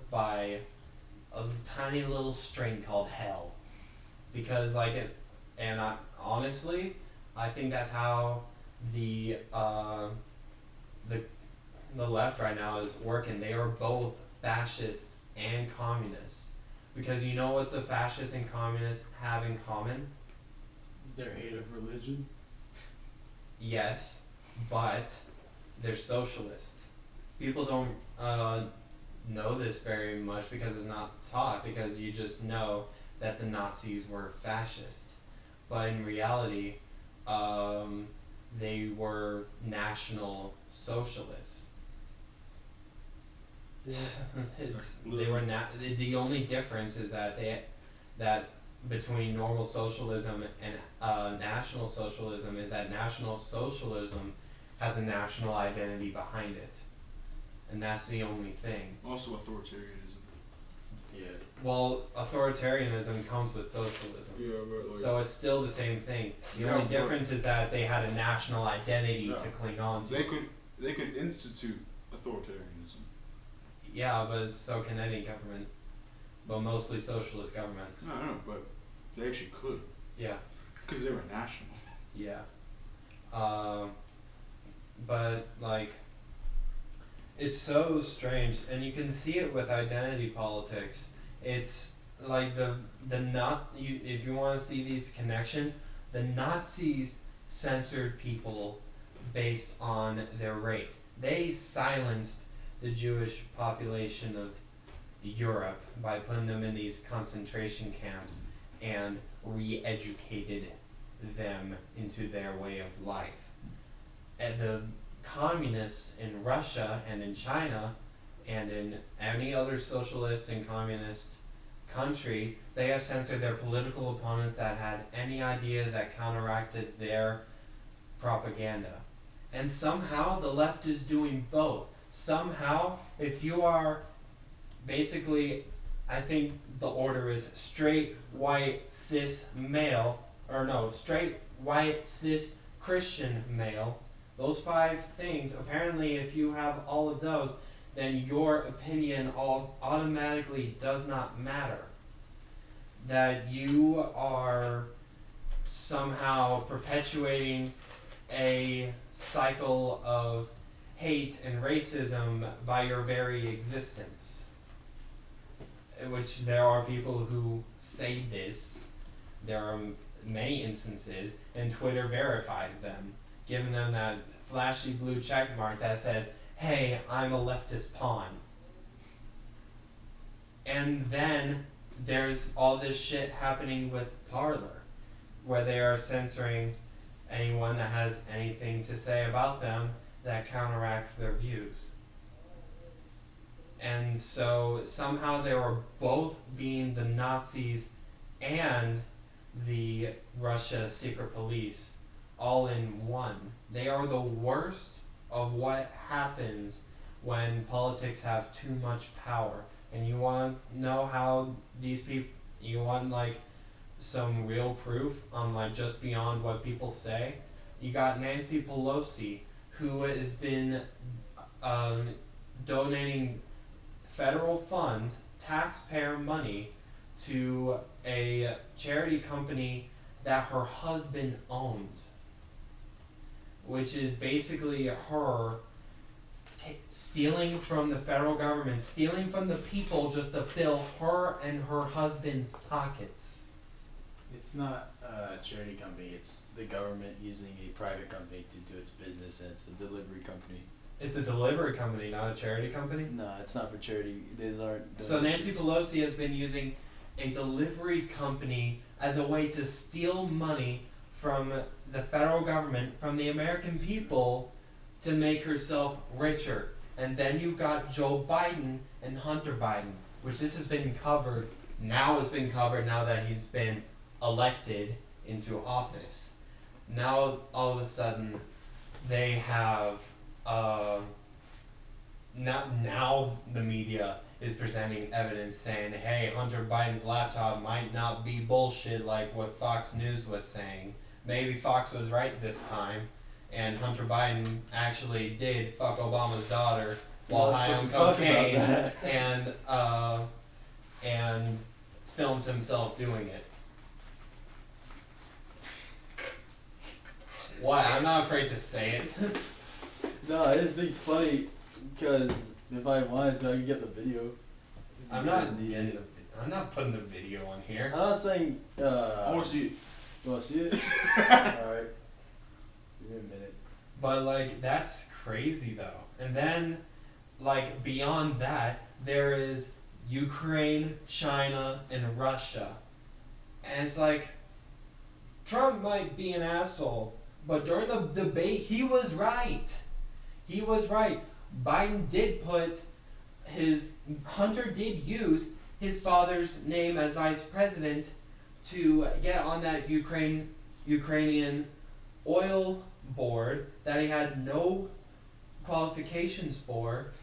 by a tiny little string called hell. Because honestly, I think that's how the left right now is working. They are both fascist and communist. Because you know what the fascists and communists have in common? Their hate of religion. Yes, but they're socialists. People don't know this very much because it's not taught, because you just know that the Nazis were fascists. But in reality, they were National Socialists. The only difference is that between normal socialism and National Socialism is that National Socialism has a national identity behind it, and that's the only thing. Also authoritarianism. Yeah. Well, authoritarianism comes with socialism. Yeah, but So it's still the same thing. The Yeah, only but- difference is that they had a national identity Yeah. to cling on to. they could institute authoritarianism. Yeah, but so can any government. But mostly socialist governments. No, I know, but they actually could Yeah. because they were national. Yeah. But like, it's so strange, and you can see it with identity politics. It's like if you want to see these connections, the Nazis censored people based on their race. They silenced the Jewish population of Europe by putting them in these concentration camps and re-educated them into their way of life. And the communists in Russia and in China and in any other socialist and communist country, they have censored their political opponents that had any idea that counteracted their propaganda. And somehow the left is doing both. Somehow, if you are basically, I think the order is straight, white, cis male, straight, white, cis Christian male, those 5 things, apparently if you have all of those, then your opinion automatically does not matter. That you are somehow perpetuating a cycle of hate and racism by your very existence. Which there are people who say this. There are many instances, and Twitter verifies them, giving them that flashy blue check mark that says, hey, I'm a leftist pawn. And then there's all this shit happening with Parler, where they are censoring anyone that has anything to say about them that counteracts their views. And so somehow they were both being the Nazis and the Russia secret police all in one. They are the worst of what happens when politics have too much power. And you want to know how these people, you want like some real proof on like just beyond what people say? You got Nancy Pelosi, who has been donating federal funds, taxpayer money, to a charity company that her husband owns, which is basically her stealing from the federal government, stealing from the people just to fill her and her husband's pockets. It's not a charity company, it's the government using a private company to do its business, and it's a delivery company. It's a delivery company, not a charity company? No, it's not for charity. These aren't So Nancy donations. Pelosi has been using a delivery company as a way to steal money from the federal government, from the American people, to make herself richer. And then you got Joe Biden and Hunter Biden, which this has been covered, now that he's been elected into office. Now all of a sudden, they have now the media is presenting evidence saying, hey, Hunter Biden's laptop might not be bullshit like what Fox News was saying. Maybe Fox was right this time, and Hunter Biden actually did fuck Obama's daughter while high on cocaine and filmed himself doing it. What? I'm not afraid to say it. No, I just think it's funny because if I wanted to, I could get the video. I'm not putting the video on here. I'm not saying. I want to see it. You want to see it? Alright. Give me a minute. But like that's crazy though. And then like beyond that, there is Ukraine, China, and Russia. And it's like Trump might be an asshole, but during the debate he was right. He was right. Biden did Hunter did use his father's name as vice president to get on that Ukrainian oil board that he had no qualifications for,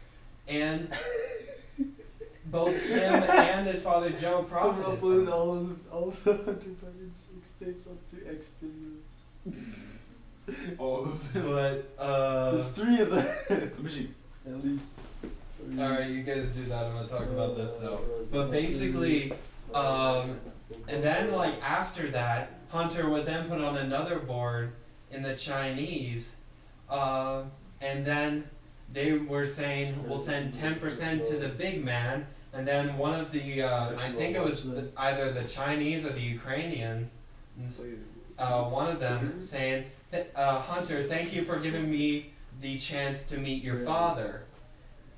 and both him and his father Joe profited Someone from uploaded it. all the Hunter Biden sex tapes up to X videos. All of them. But There's 3 of them. Let me see. At least. alright, you guys do that. I'm gonna talk about this though. But basically, and then like after that, Hunter was then put on another board in the Chinese, and then they were saying we'll send 10% to the big man, and then one of the I think it was either the Chinese or the Ukrainians, one of them saying, Hunter, thank you for giving me the chance to meet your father.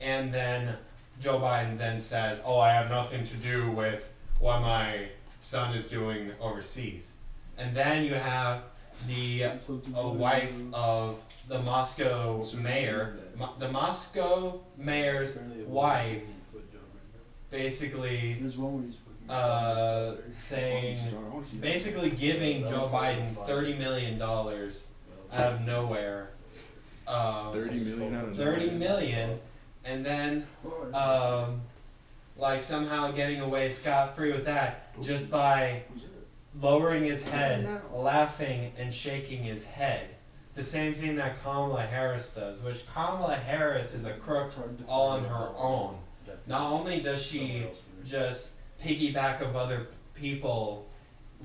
And then Joe Biden then says, oh, I have nothing to do with what my son is doing overseas. And then you have the wife of the Moscow mayor, the Moscow mayor's wife, basically saying, basically giving Joe Biden $30 million out of nowhere. 30 million out of 30 million, and then like somehow getting away scot-free with that just by lowering his head, laughing, and shaking his head. The same thing that Kamala Harris does, which Kamala Harris is a crook all on her own. Not only does she just piggyback of other people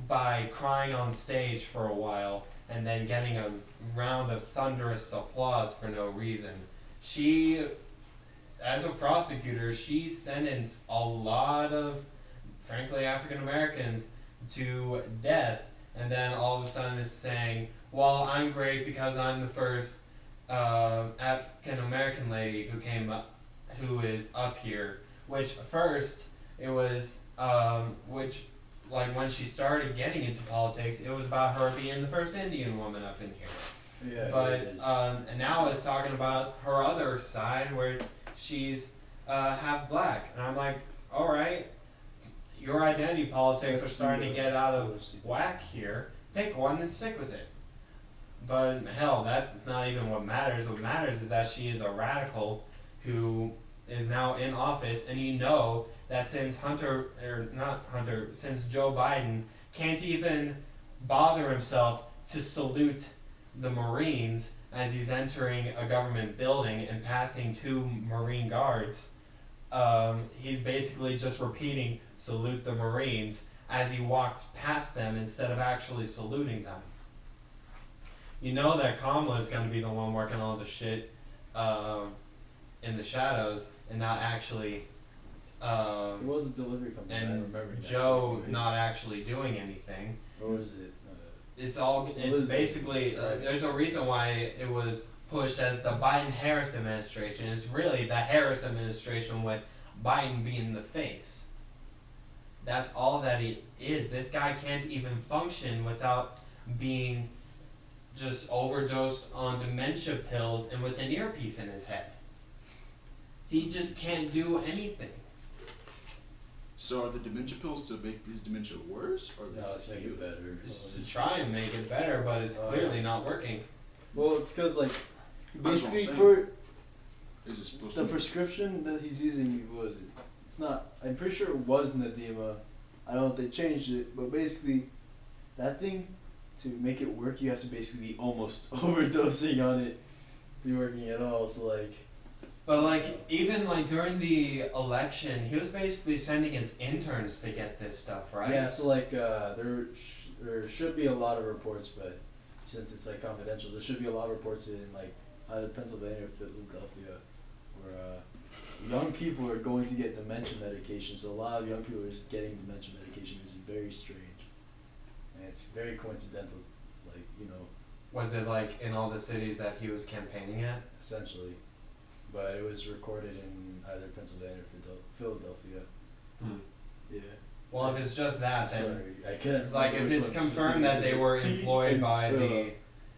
by crying on stage for a while and then getting a round of thunderous applause for no reason. She, as a prosecutor, she sentenced a lot of, frankly, African Americans to death, and then all of a sudden is saying, well, I'm great because I'm the first African American lady who is up here. Which first it was, which like when she started getting into politics, it was about her being the first Indian woman up in here. Yeah, but it is. and now it's talking about her other side where she's half black, and I'm like, all right, your identity politics are starting to get out of whack here. Pick one and stick with it. But hell, that's not even what matters. What matters is that she is a radical who is now in office, and you know that since since Joe Biden can't even bother himself to salute the Marines as he's entering a government building and passing 2 Marine guards, he's basically just repeating salute the Marines as he walks past them instead of actually saluting them. You know that Kamala is going to be the one working all the shit in the shadows and not actually It was a delivery company. I and remember that. Joe not actually doing anything. Or was it? It's basically there's a reason why it was pushed as the Biden-Harris administration. It's really the Harris administration with Biden being the face. That's all that it is. This guy can't even function without being just overdosed on dementia pills and with an earpiece in his head. He just can't do anything. So are the dementia pills to make his dementia worse, or No, it's make it better. Just to try and make it better, but it's clearly not working. Well, it's because like That's what I'm basically saying. for Is it supposed the to? prescription that he's using was it's not. I'm pretty sure it was Nadima. I don't know if they changed it, but basically, that thing to make it work, you have to basically be almost overdosing on it to be working at all. So like, But like even like during the election, he was basically sending his interns to get this stuff, right? yeah. So like, there should be a lot of reports, but since it's like confidential, there should be a lot of reports in like either Pennsylvania or Philadelphia, where young people are going to get dementia medication. So a lot of young people are just getting dementia medication, which is very strange, and it's very coincidental. Like, you know, Was it like in all the cities that he was campaigning at? essentially, but it was recorded in either Pennsylvania or Philadelphia. Yeah. Well, if it's just that, then Sorry, I can't. it's like if remember it's which one confirmed that they specifically. were It's P employed and by L. the,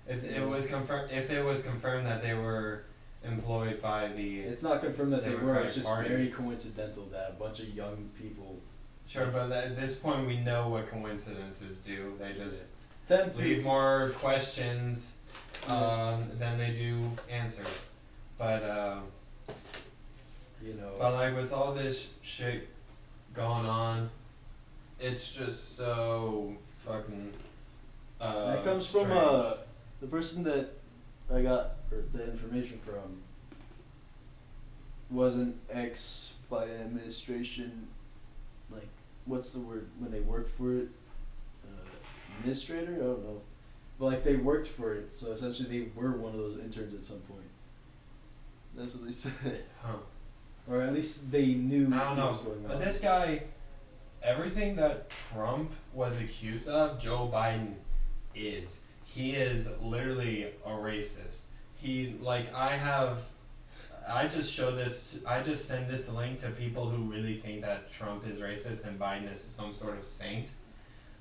if it was confirmed that they were employed by the. It's not confirmed that they were. Democratic It's just Party. very coincidental that a bunch of young people Sure, but at this point we know what coincidences do. They just tend to. leave more questions than they do answers. But You know. but like with all this shit going on, it's just so fucking. That comes from strange. the person that I got the information from was an ex-Biden administration, like, what's the word, when they worked for it? Administrator? I don't know. But, like, they worked for it, so essentially they were one of those interns at some point. That's what they said. Huh. Or at least they knew I don't what was know. going on. But this guy, everything that Trump was accused of, Joe Biden is. He is literally a racist. I just send this link to people who really think that Trump is racist and Biden is some sort of saint.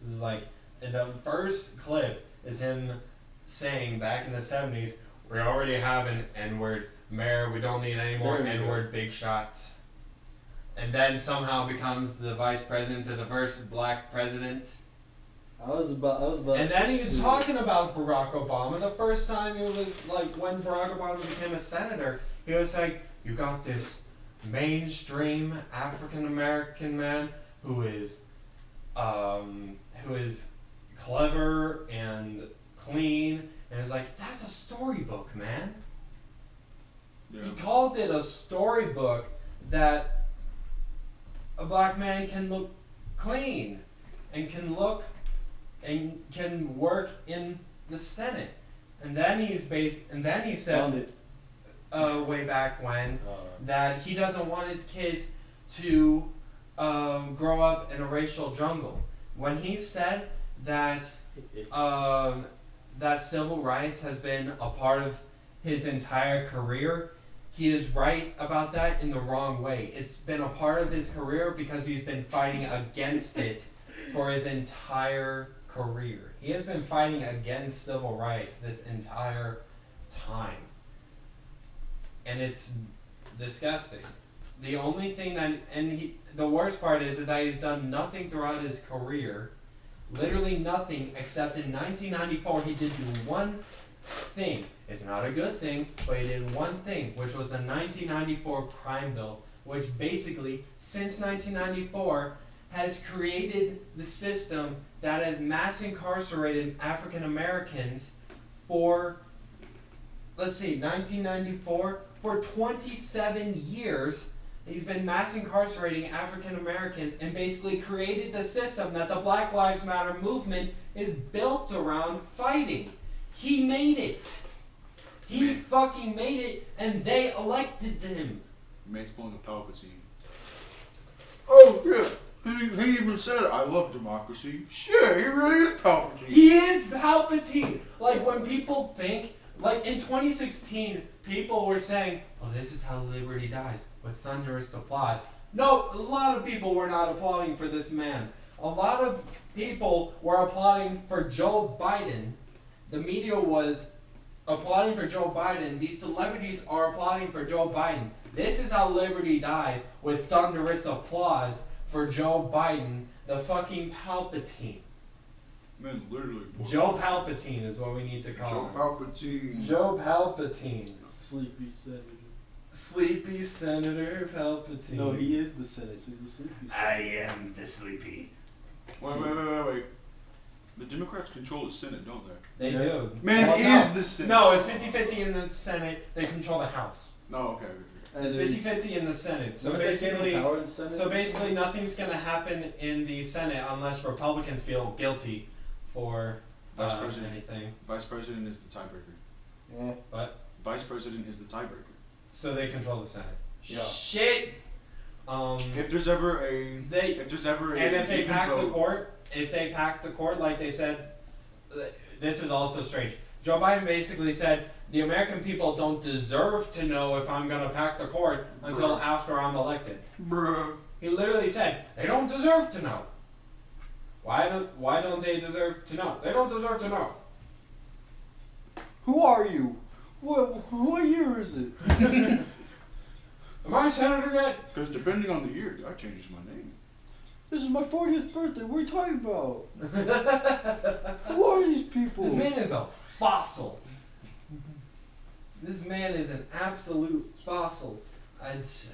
This is like, in the first clip is him saying back in the 70s, we already have an N-word. Mayor, we don't need any more There we go. N-word big shots. And then somehow becomes the vice president to the first black president. I was about. And then he's talking about Barack Obama. The first time it was like when Barack Obama became a senator, he was like, you got this mainstream African American man who is clever and clean, and it's like, that's a storybook, man. Yeah. He calls it a storybook that a black man can look clean and can work in the Senate. And then he said Found it. way back when that he doesn't want his kids to grow up in a racial jungle. When he said that that civil rights has been a part of his entire career, he is right about that in the wrong way. It's been a part of his career because he's been fighting against it for his entire career. He has been fighting against civil rights this entire time. And it's disgusting. The only thing the worst part is that he's done nothing throughout his career, literally nothing, except in 1994 he did do one thing. It's not a good thing, but he did one thing, which was the 1994 crime bill, which basically, since 1994, has created the system that has mass incarcerated African Americans for, 1994, for 27 years. He's been mass incarcerating African Americans and basically created the system that the Black Lives Matter movement is built around fighting. He made it. He fucking made it, and they elected him. Man's pulling a Palpatine. Oh yeah, he even said, "I love democracy." Sure, he really is Palpatine. He is Palpatine. Like when people think, like in 2016, people were saying, "Oh, this is how liberty dies," with thunderous applause. No, a lot of people were not applauding for this man. A lot of people were applauding for Joe Biden. The media was applauding for Joe Biden. These celebrities are applauding for Joe Biden. This is how liberty dies, with thunderous applause for Joe Biden, the fucking Palpatine. Man, literally. Boy. Joe Palpatine is what we need to call Joe him. Palpatine. Joe Palpatine. Sleepy senator. Sleepy Senator Palpatine. No, he is the Senate, so he's the sleepy senator. I am the sleepy. Wait. The Democrats control the Senate, don't they? They do. Man, Well, is no. the Senate. No, it's 50-50 in the Senate. They control the House. No, okay. And It's then- 50-50 in the Senate. So Wouldn't they give him basically, power in the Senate or something? nothing's gonna happen in the Senate unless Republicans feel guilty for Vice President. anything. Vice President is the tiebreaker. Yeah. But Vice President is the tiebreaker. so they control the Senate. Yeah. Shit. If there's ever a, and if they even pack the vote- court, like they said, this is also strange. Joe Biden basically said the American people don't deserve to know if I'm gonna pack the court until Bruh. after I'm elected. Bruh. He literally said they don't deserve to know. Why don't they deserve to know? They don't deserve to know. Who are you? What year is it? Am I a senator yet? Because depending on the year, I changes my name. This is my 40th birthday. What are you talking about? Who are these people? This man is a fossil. This man is an absolute fossil. It's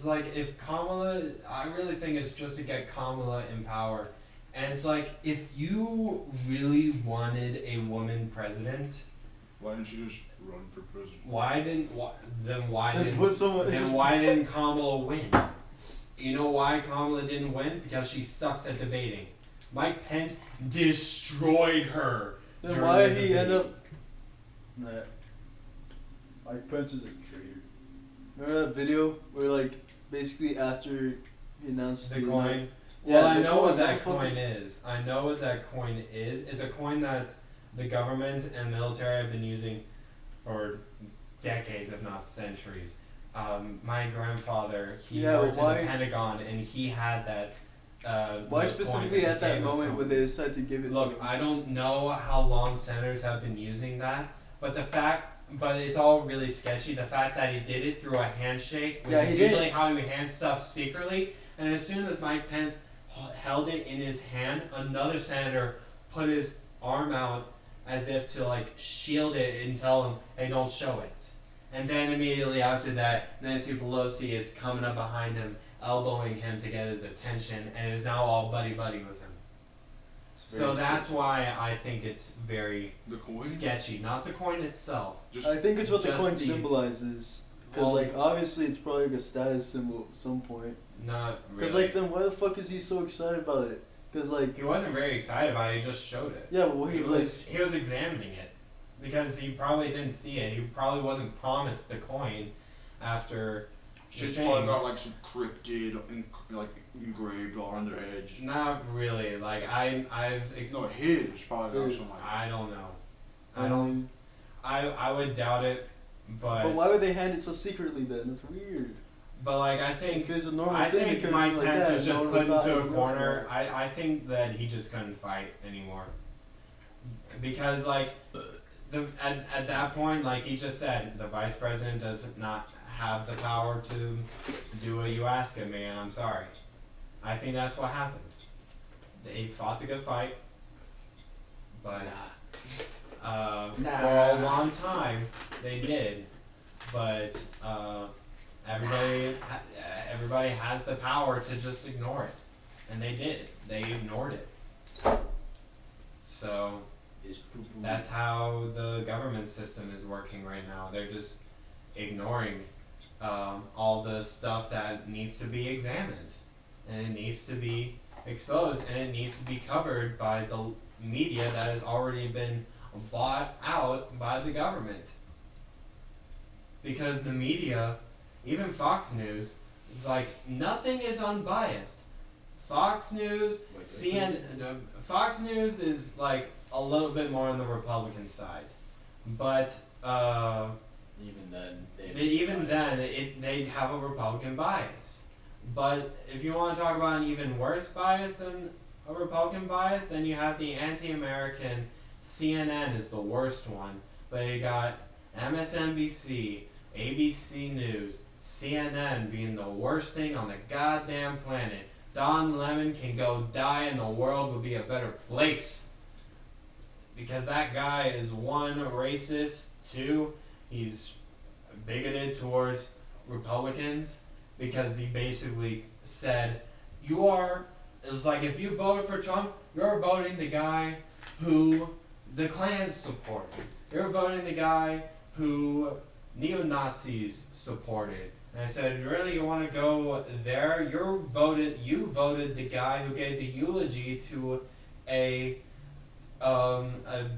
like if Kamala, I really think it's just to get Kamala in power. And it's like if you really wanted a woman president, Why didn't you just run for president? why Just put someone- didn't Kamala win? You know why Kamala didn't win? Because she sucks at debating. Mike Pence destroyed her. Then during why the did he end debate. up? Nah. Mike Pence is a traitor. Remember that video where like basically after he announced The the coin. Yeah, Well, I the know coin, what that what the fuck coin is. I know what that coin is. It's a coin that the government and military have been using for decades, if not centuries. My grandfather, he Yeah, worked in why the is- Pentagon, and he had that. Why the specifically coin at that gave us moment would they decide to give it Look, to him? I don't know how long senators have been using that, but it's all really sketchy. The fact that he did it through a handshake, which Yeah, is he did. usually how he hands stuff secretly, and as soon as Mike Pence held it in his hand, another senator put his arm out as if to like shield it and tell him, hey, don't show it. And then immediately after that, Nancy Pelosi is coming up behind him, elbowing him to get his attention, and is now all buddy-buddy with him. So that's why I think it's very The coin? sketchy. Not the coin itself. Just I think it's what the just coin these. symbolizes. Because Well- like obviously it's probably like a status symbol at some point. Not really. Because like then why the fuck is he so excited about it? Because like He wasn't very excited about it, he just showed it. yeah, well He he was examining it. Because he probably didn't see it. He probably wasn't promised the coin after the shit's thing. probably got like some cryptid, like engraved all on their edge. Not really. Like I've No, his probably got some like. I don't know. mean, I would doubt it, but why would they hand it so secretly then? It's weird. But like I think If it's a normal I thing, it think could've Mike been like Pence that, was no just one put would've thought into a anything else corner. about it. I think that he just couldn't fight anymore. Because like at that point, like he just said, the vice president does not have the power to do what you ask of me, and I'm sorry. I think that's what happened. They fought the good fight, but for a long time they did. But everybody has the power to just ignore it, and they did. They ignored it. So that's how the government system is working right now. They're just ignoring all the stuff that needs to be examined, and it needs to be exposed, and it needs to be covered by the media that has already been bought out by the government. Because the media, even Fox News, is like nothing is unbiased. Fox News, Fox News is like a little bit more on the Republican side, but Even then, they have a Republican bias. But if you want to talk about an even worse bias than a Republican bias, then you have the anti-American. CNN is the worst one, but you got MSNBC, ABC News, CNN being the worst thing on the goddamn planet. Don Lemon can go die and the world will be a better place. Because that guy is one, racist, two, he's bigoted towards Republicans because he basically said, it was like if you voted for Trump, you're voting the guy who the Klans supported. You're voting the guy who neo-Nazis supported. And I said, really, you want to go there? You voted the guy who gave the eulogy to a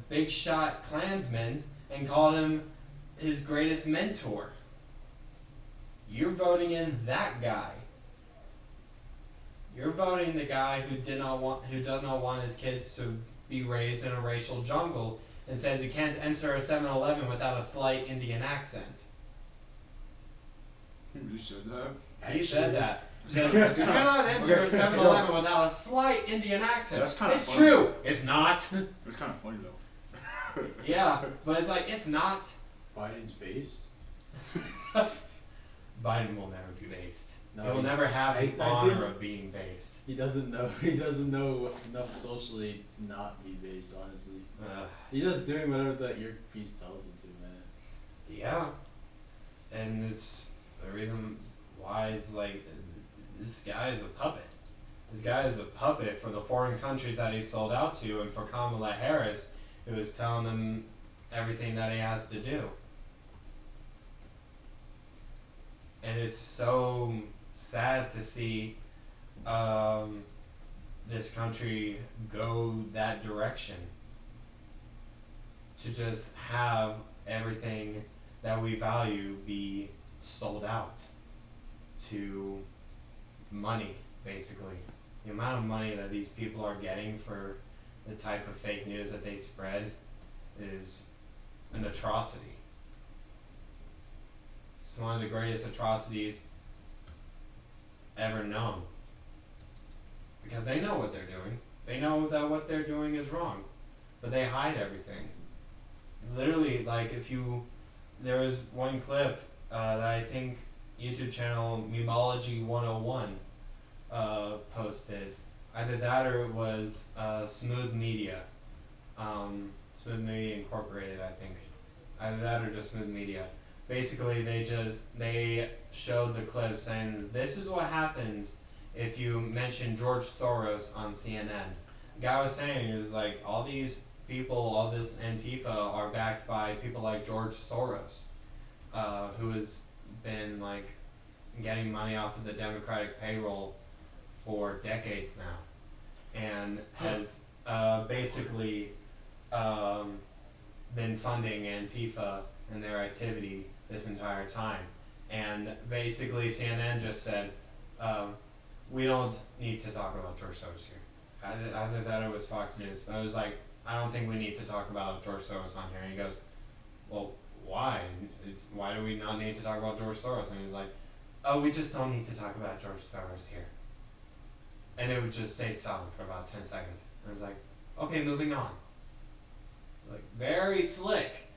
big shot Klansman and called him his greatest mentor. You're voting in that guy. You're voting the guy who does not want his kids to be raised in a racial jungle and says you can't enter a 7-Eleven without a slight Indian accent. He really said that? He said that. He said, you cannot enter a 7-Eleven without a slight Indian accent. That's kind of It's funny. true. It's not. It's kind of funny though. Yeah, but it's like, it's not. Biden's based. Biden will never be based. No, He'll he's- never have I the honor think- of being based. He doesn't know. He doesn't know enough socially to not be based. Honestly, he's just doing whatever that earpiece tells him to, man. Yeah. And it's the reason why it's like, this guy is a puppet. This guy is a puppet for the foreign countries that he sold out to, and for Kamala Harris, who is telling them everything that he has to do. And it's so sad to see this country go that direction. To just have everything that we value be sold out to money, basically. The amount of money that these people are getting for the type of fake news that they spread is an atrocity. It's one of the greatest atrocities ever known. Because they know what they're doing. They know that what they're doing is wrong. But they hide everything. Literally, like there was one clip that I think YouTube channel Memology 101 posted. Either that or it was Smooth Media. Smooth Media Incorporated, I think. Either that or just Smooth Media. Basically, they showed the clip saying, this is what happens if you mention George Soros on CNN. The guy was saying, it was like, all these people, all this Antifa are backed by people like George Soros, who has been like getting money off of the Democratic payroll for decades now, and has basically been funding Antifa and their activity this entire time. And basically CNN just said, we don't need to talk about George Soros here. Either that or it was Fox News. But I was like, I don't think we need to talk about George Soros on here. And he goes, well, why? Why do we not need to talk about George Soros? And he's like, oh, we just don't need to talk about George Soros here. And it would just stay silent for about 10 seconds. And I was like, okay, moving on. It's like, very slick.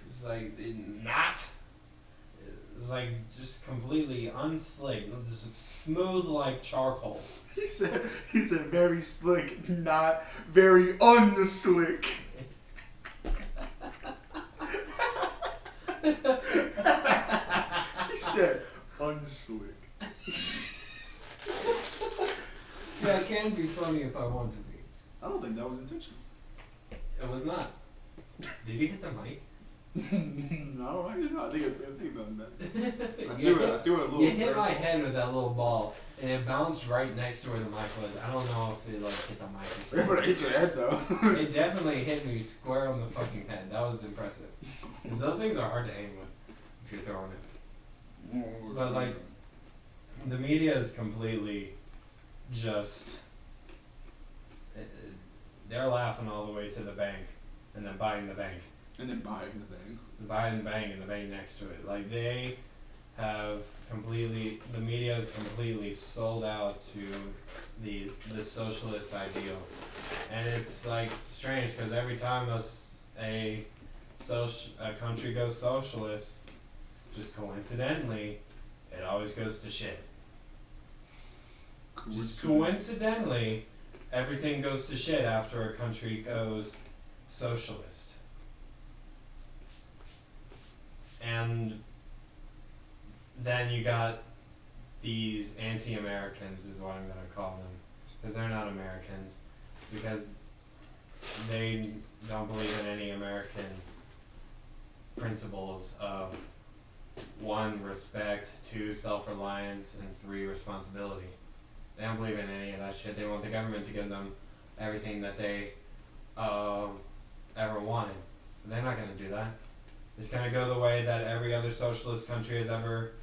It's like, not. It's like, just completely unslick. Just smooth like charcoal. He said very slick, not very unslick. He said unslick. See, I can be funny if I want to be. I don't think that was intentional. It was not. Did you hit the mic? No, I did not. I think about that. I You threw it a little. You hit my head with that little ball, and it bounced right next to where the mic was. I don't know if it like hit the mic. But it hit your head though. It definitely hit me square on the fucking head. That was impressive. 'Cause those things are hard to aim with if you're throwing it. But like, the media is completely just. They're laughing all the way to the bank, and then buying the bank. And then buying the bank. Buying the bank and the bank next to it. Like, they have completely, the media is completely sold out to the socialist ideal. And it's like strange because every time a country goes socialist, just coincidentally, it always goes to shit. Just coincidentally, everything goes to shit after a country goes socialist. And then you got these anti-Americans is what I'm going to call them. Because they're not Americans. Because they don't believe in any American principles of 1, respect, 2, self-reliance, and 3, responsibility. They don't believe in any of that shit. They want the government to give them everything that they ever wanted. But they're not going to do that. It's going to go the way that every other socialist country has ever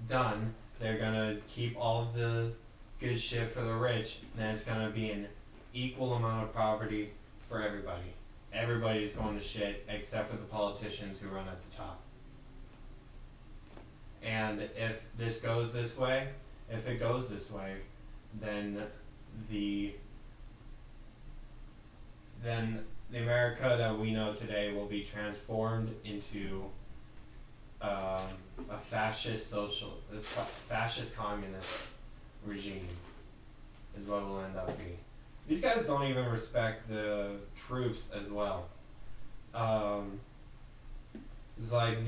done. They're going to keep all of the good shit for the rich, and then it's going to be an equal amount of poverty for everybody. Everybody's going to shit except for the politicians who run at the top. And if this goes this way, then the America that we know today will be transformed into a fascist communist regime is what it will end up being. These guys don't even respect the troops as well. It's like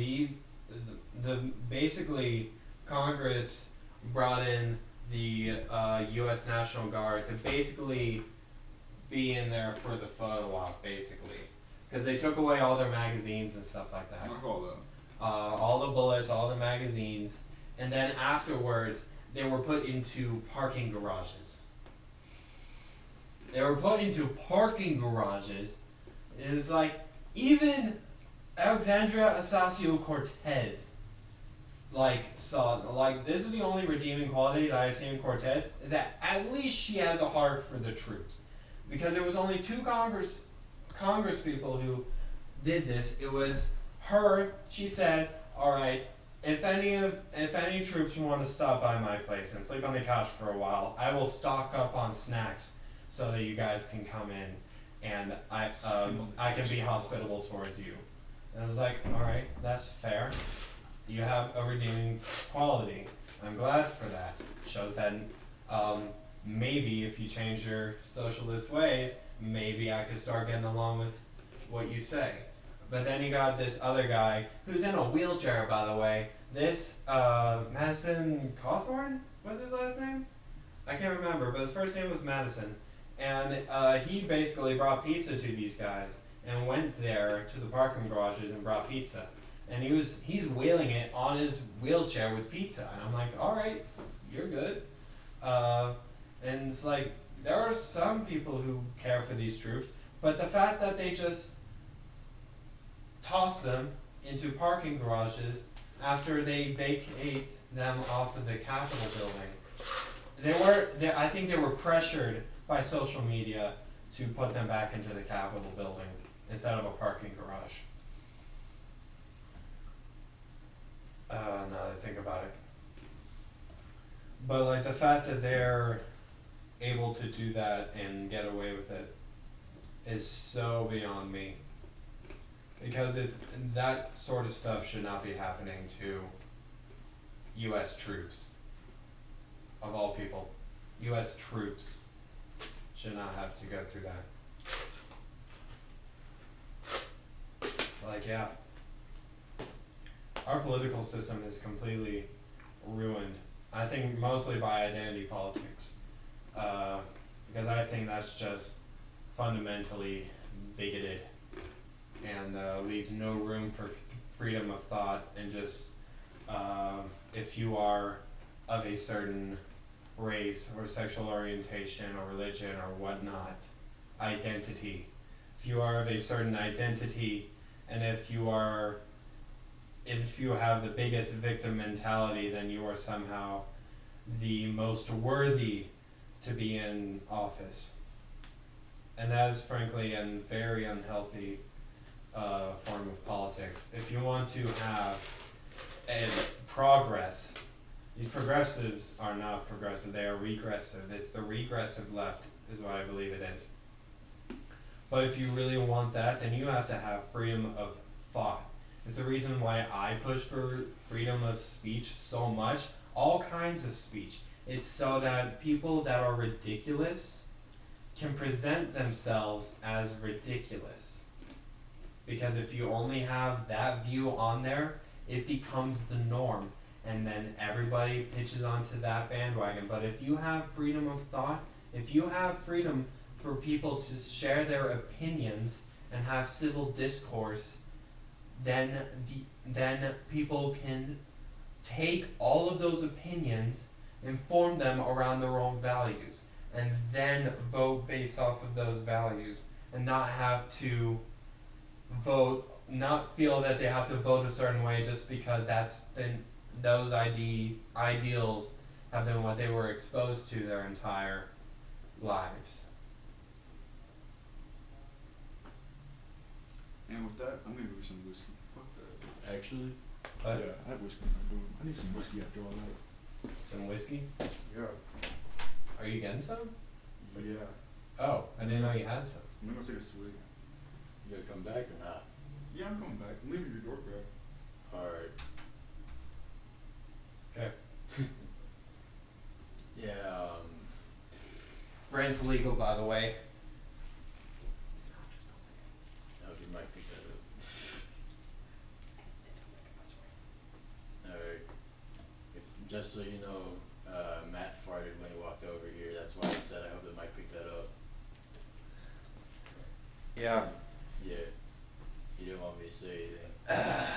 basically Congress brought in the U.S. National Guard to basically be in there for the photo op, basically, because they took away all their magazines and stuff like that. All the bullets, all the magazines, and then afterwards they were put into parking garages. It's like even Alexandria Ocasio-Cortez this is the only redeeming quality that I see in Cortez, is that at least she has a heart for the troops. Because there was only 2 Congress people who did this. It was her. She said, all right, if any troops want to stop by my place and sleep on the couch for a while, I will stock up on snacks so that you guys can come in and I can be hospitable towards you. And I was like, all right, that's fair. You have a redeeming quality. I'm glad for that. Shows that maybe if you change your socialist ways, maybe I could start getting along with what you say. But then you got this other guy who's in a wheelchair, by the way. This Madison Cawthorn was his last name? I can't remember, but his first name was Madison. And he basically brought pizza to these guys and went there to the parking garages and brought pizza. And he's wheeling it on his wheelchair with pizza. And I'm like, all right, you're good. And it's like, there are some people who care for these troops, but the fact that they just toss them into parking garages after they vacate them off of the Capitol building, I think they were pressured by social media to put them back into the Capitol building instead of a parking garage. Now that I think about it. But the fact that they're able to do that and get away with it is so beyond me. Because that sort of stuff should not be happening to U.S. troops. Of all people. U.S. troops should not have to go through that. Yeah. Our political system is completely ruined. I think mostly by identity politics. Because I think that's just fundamentally bigoted and leaves no room for freedom of thought and just if you are of a certain race or sexual orientation or religion or whatnot, identity. If you are of a certain identity and if you have the biggest victim mentality, then you are somehow the most worthy to be in office. And that is frankly a very unhealthy form of politics. If you want to have a progress, these progressives are not progressive, they are regressive. It's the regressive left is what I believe it is. But if you really want that, then you have to have freedom of thought. It's the reason why I push for freedom of speech so much. All kinds of speech. It's so that people that are ridiculous can present themselves as ridiculous. Because if you only have that view on there, it becomes the norm. And then everybody pitches onto that bandwagon. But if you have freedom of thought, if you have freedom for people to share their opinions and have civil discourse, then people can take all of those opinions and form them around their own values, and then vote based off of those values, and not have to vote, not feel that they have to vote a certain way just because that's been those ideals have been what they were exposed to their entire lives. And with that, I'm gonna go get some whiskey. Fuck that. Actually, But Yeah, I had whiskey in my room. I need some whiskey after all that. some whiskey? Yeah. Are you getting some? But yeah, Oh, I didn't know you had some. I'm gonna go take a swig. you gonna come back or not? Yeah, I'm coming back. I'm leaving your door crack. Alright. Okay. Yeah, Rent's legal, by the way. I hope you might pick that up. Alright. If, just so you know, Matt farted when he walked over here, that's why I said I hope the mic picked that up. Yeah. Yeah. You didn't want me to say anything.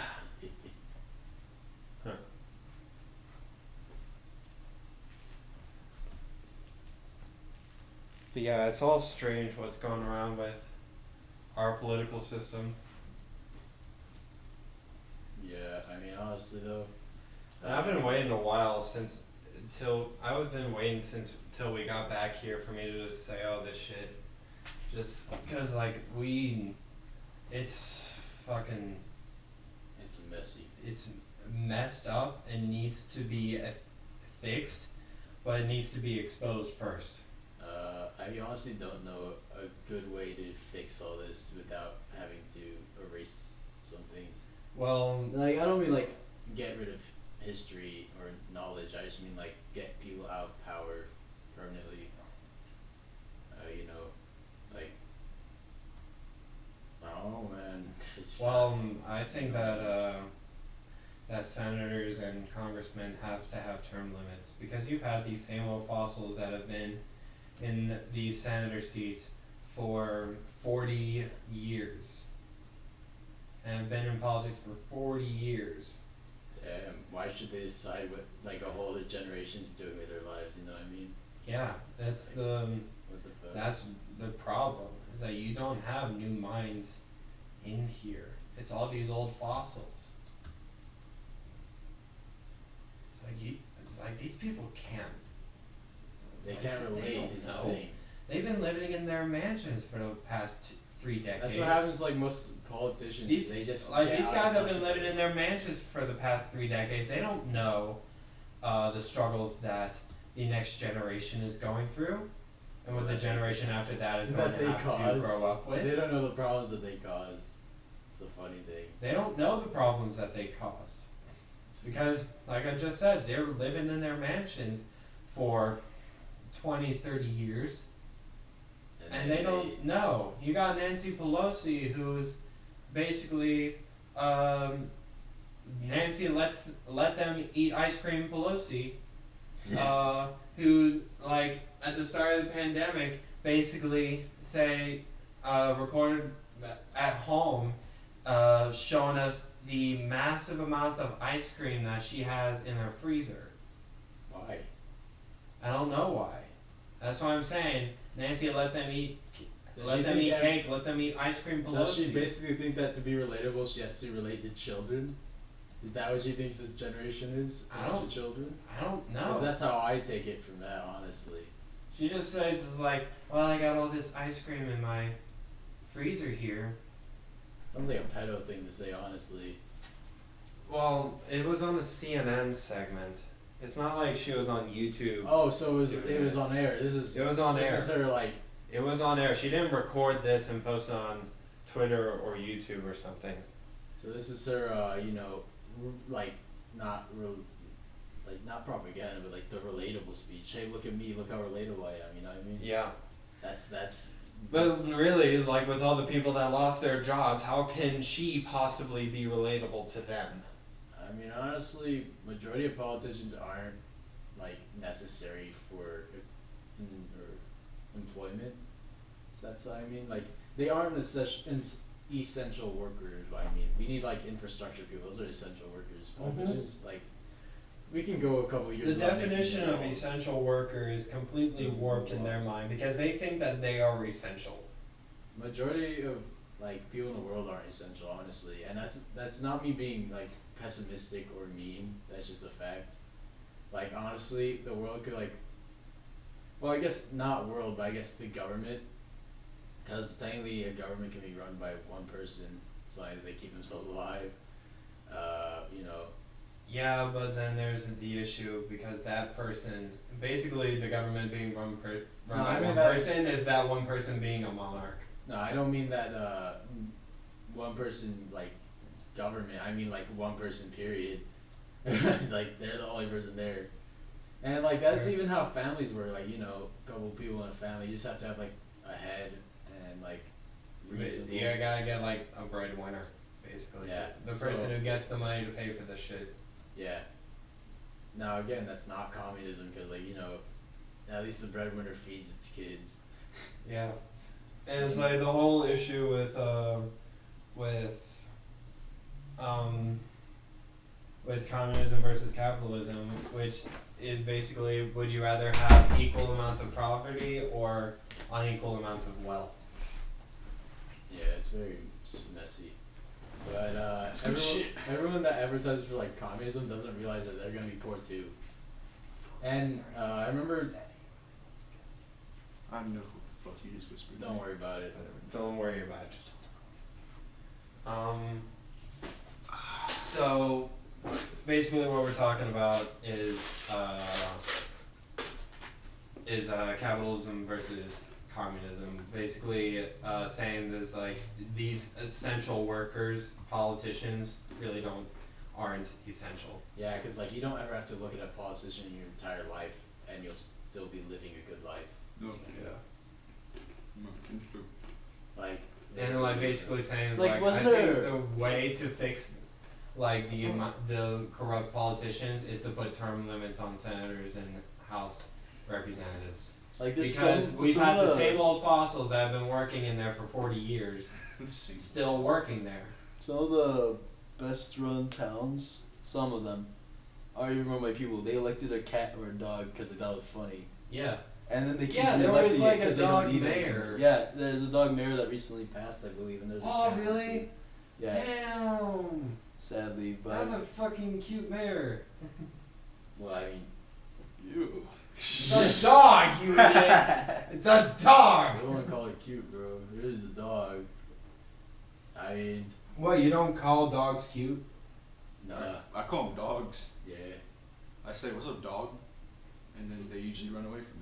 But yeah, it's all strange what's going around with our political system. Yeah, I mean, honestly though. And I've been waiting a while since till we got back here for me to just say all this shit. Just because it's fucking, It's messy. it's messed up and needs to be fixed, but it needs to be exposed first. I honestly don't know a good way to fix all this without having to erase some things. Well, Like, I don't mean like get rid of history or knowledge. I just mean like get people out of power permanently. You know, like I don't know, man. I think that senators and congressmen have to have term limits, because you've had these same old fossils that have been in these senator seats for 40 years and have been in politics for 40 years. Damn, why should they decide what like a whole other generation's doing with their lives? You know what I mean? Yeah, that's What the fuck? that's the problem, is that you don't have new minds in here. It's all these old fossils. It's like these people can't. They can't relate. don't Is the know. thing. They've been living in their mansions for the past 3 decades. That's what happens to like most politicians. These they just these get out guys of have touch been with living it. in their mansions for the past 3 decades. They don't know the struggles that the next generation is going through, and what the generation after that is going That to they have to caused. grow up with. They don't know the problems that they caused. It's the funny thing. They don't know the problems that they caused. It's because, like I just said, they're living in their mansions for 20, 30 years, and they don't know. You got Nancy Pelosi, who's basically, Nancy let them eat ice cream Pelosi, who's like at the start of the pandemic basically recorded at home, showing us the massive amounts of ice cream that she has in her freezer. Why? I don't know why. That's why I'm saying Nancy let them eat. Does Let she them think eat that- cake. Let them eat ice cream Pelosi. Does she basically think that to be relatable, she has to relate to children? Is that what she thinks this generation is? I A bunch don't- of children? I don't know. Because that's how I take it from that, honestly. She just says it's like, well, I got all this ice cream in my freezer here. Sounds like a pedo thing to say, honestly. Well, it was on the CNN segment. It's not like she was on YouTube. Oh, so it was Doing this. on air. This is It was on this air. is her like It was on air. She didn't record this and post it on Twitter or YouTube or something. So this is her, like not propaganda, but like the relatable speech. Hey, look at me, look how relatable I am. You know what I mean? Yeah. That's. But really, like with all the people that lost their jobs, how can she possibly be relatable to them? I mean, honestly, majority of politicians aren't like necessary for employment. So that's what I mean. Like they aren't essential workers. But I mean, we need like infrastructure people. Those are essential workers. Politicians, like we can go a couple years. The without definition making of laws. essential worker is completely warped in their mind because they think that they are essential. Majority of like people in the world aren't essential, honestly, and that's not me being like pessimistic or mean. That's just a fact. Like honestly, the world could like, well, I guess not world, but I guess the government, because technically a government can be run by one person as long as they keep themselves alive. Yeah, but then there's the issue because that person, basically the government being run No, by I mean one that- person is that one person being a monarch. No, I don't mean that one person like government. I mean like one person period. Like they're the only person there. And like that's even how families work. Like a couple people in a family, you just have to have like a head and like reasonable. You gotta get like a breadwinner, basically. Yeah, The so- person who gets the money to pay for the shit. Yeah. Now again, that's not communism because at least the breadwinner feeds its kids. Yeah. And it's like the whole issue with communism versus capitalism, which is basically, would you rather have equal amounts of property or unequal amounts of wealth? Yeah, it's very messy. But That's good shit. everyone that advertises for like communism doesn't realize that they're gonna be poor too. And I remember. I don't know what the fuck you just whispered. Don't worry about it. Don't worry about it. So basically what we're talking about is capitalism versus communism. Basically saying this like these essential workers, politicians really aren't essential. Yeah, because like you don't ever have to look at a politician in your entire life, and you'll still be living a good life. No. Yeah. No, it's true. Like. And like basically saying is Like, like I wasn't think there- the way to fix like the corrupt politicians is to put term limits on senators and House representatives. Like there's Because we've had the same old fossils that have been working in there for 40 years, still working there. Some of the best run towns, some of them, are even run by people. They elected a cat or a dog because they thought it was funny. Yeah. And then they keep Yeah, there reelecting was, like, it 'cause a they don't dog need it mayor. anymore. Yeah, there's a dog mayor that recently passed, I believe, and there's a Oh, cat one really? too. Yeah, Damn. sadly, but That's a fucking cute mayor. Well, I mean, you. It's a dog, you idiot. It's a I dog. don't want to call it cute, bro. It is a dog. I mean, What, you don't call dogs cute? nah. I call them dogs. Yeah. I say, "What's up, dog?" And then they usually run away from me.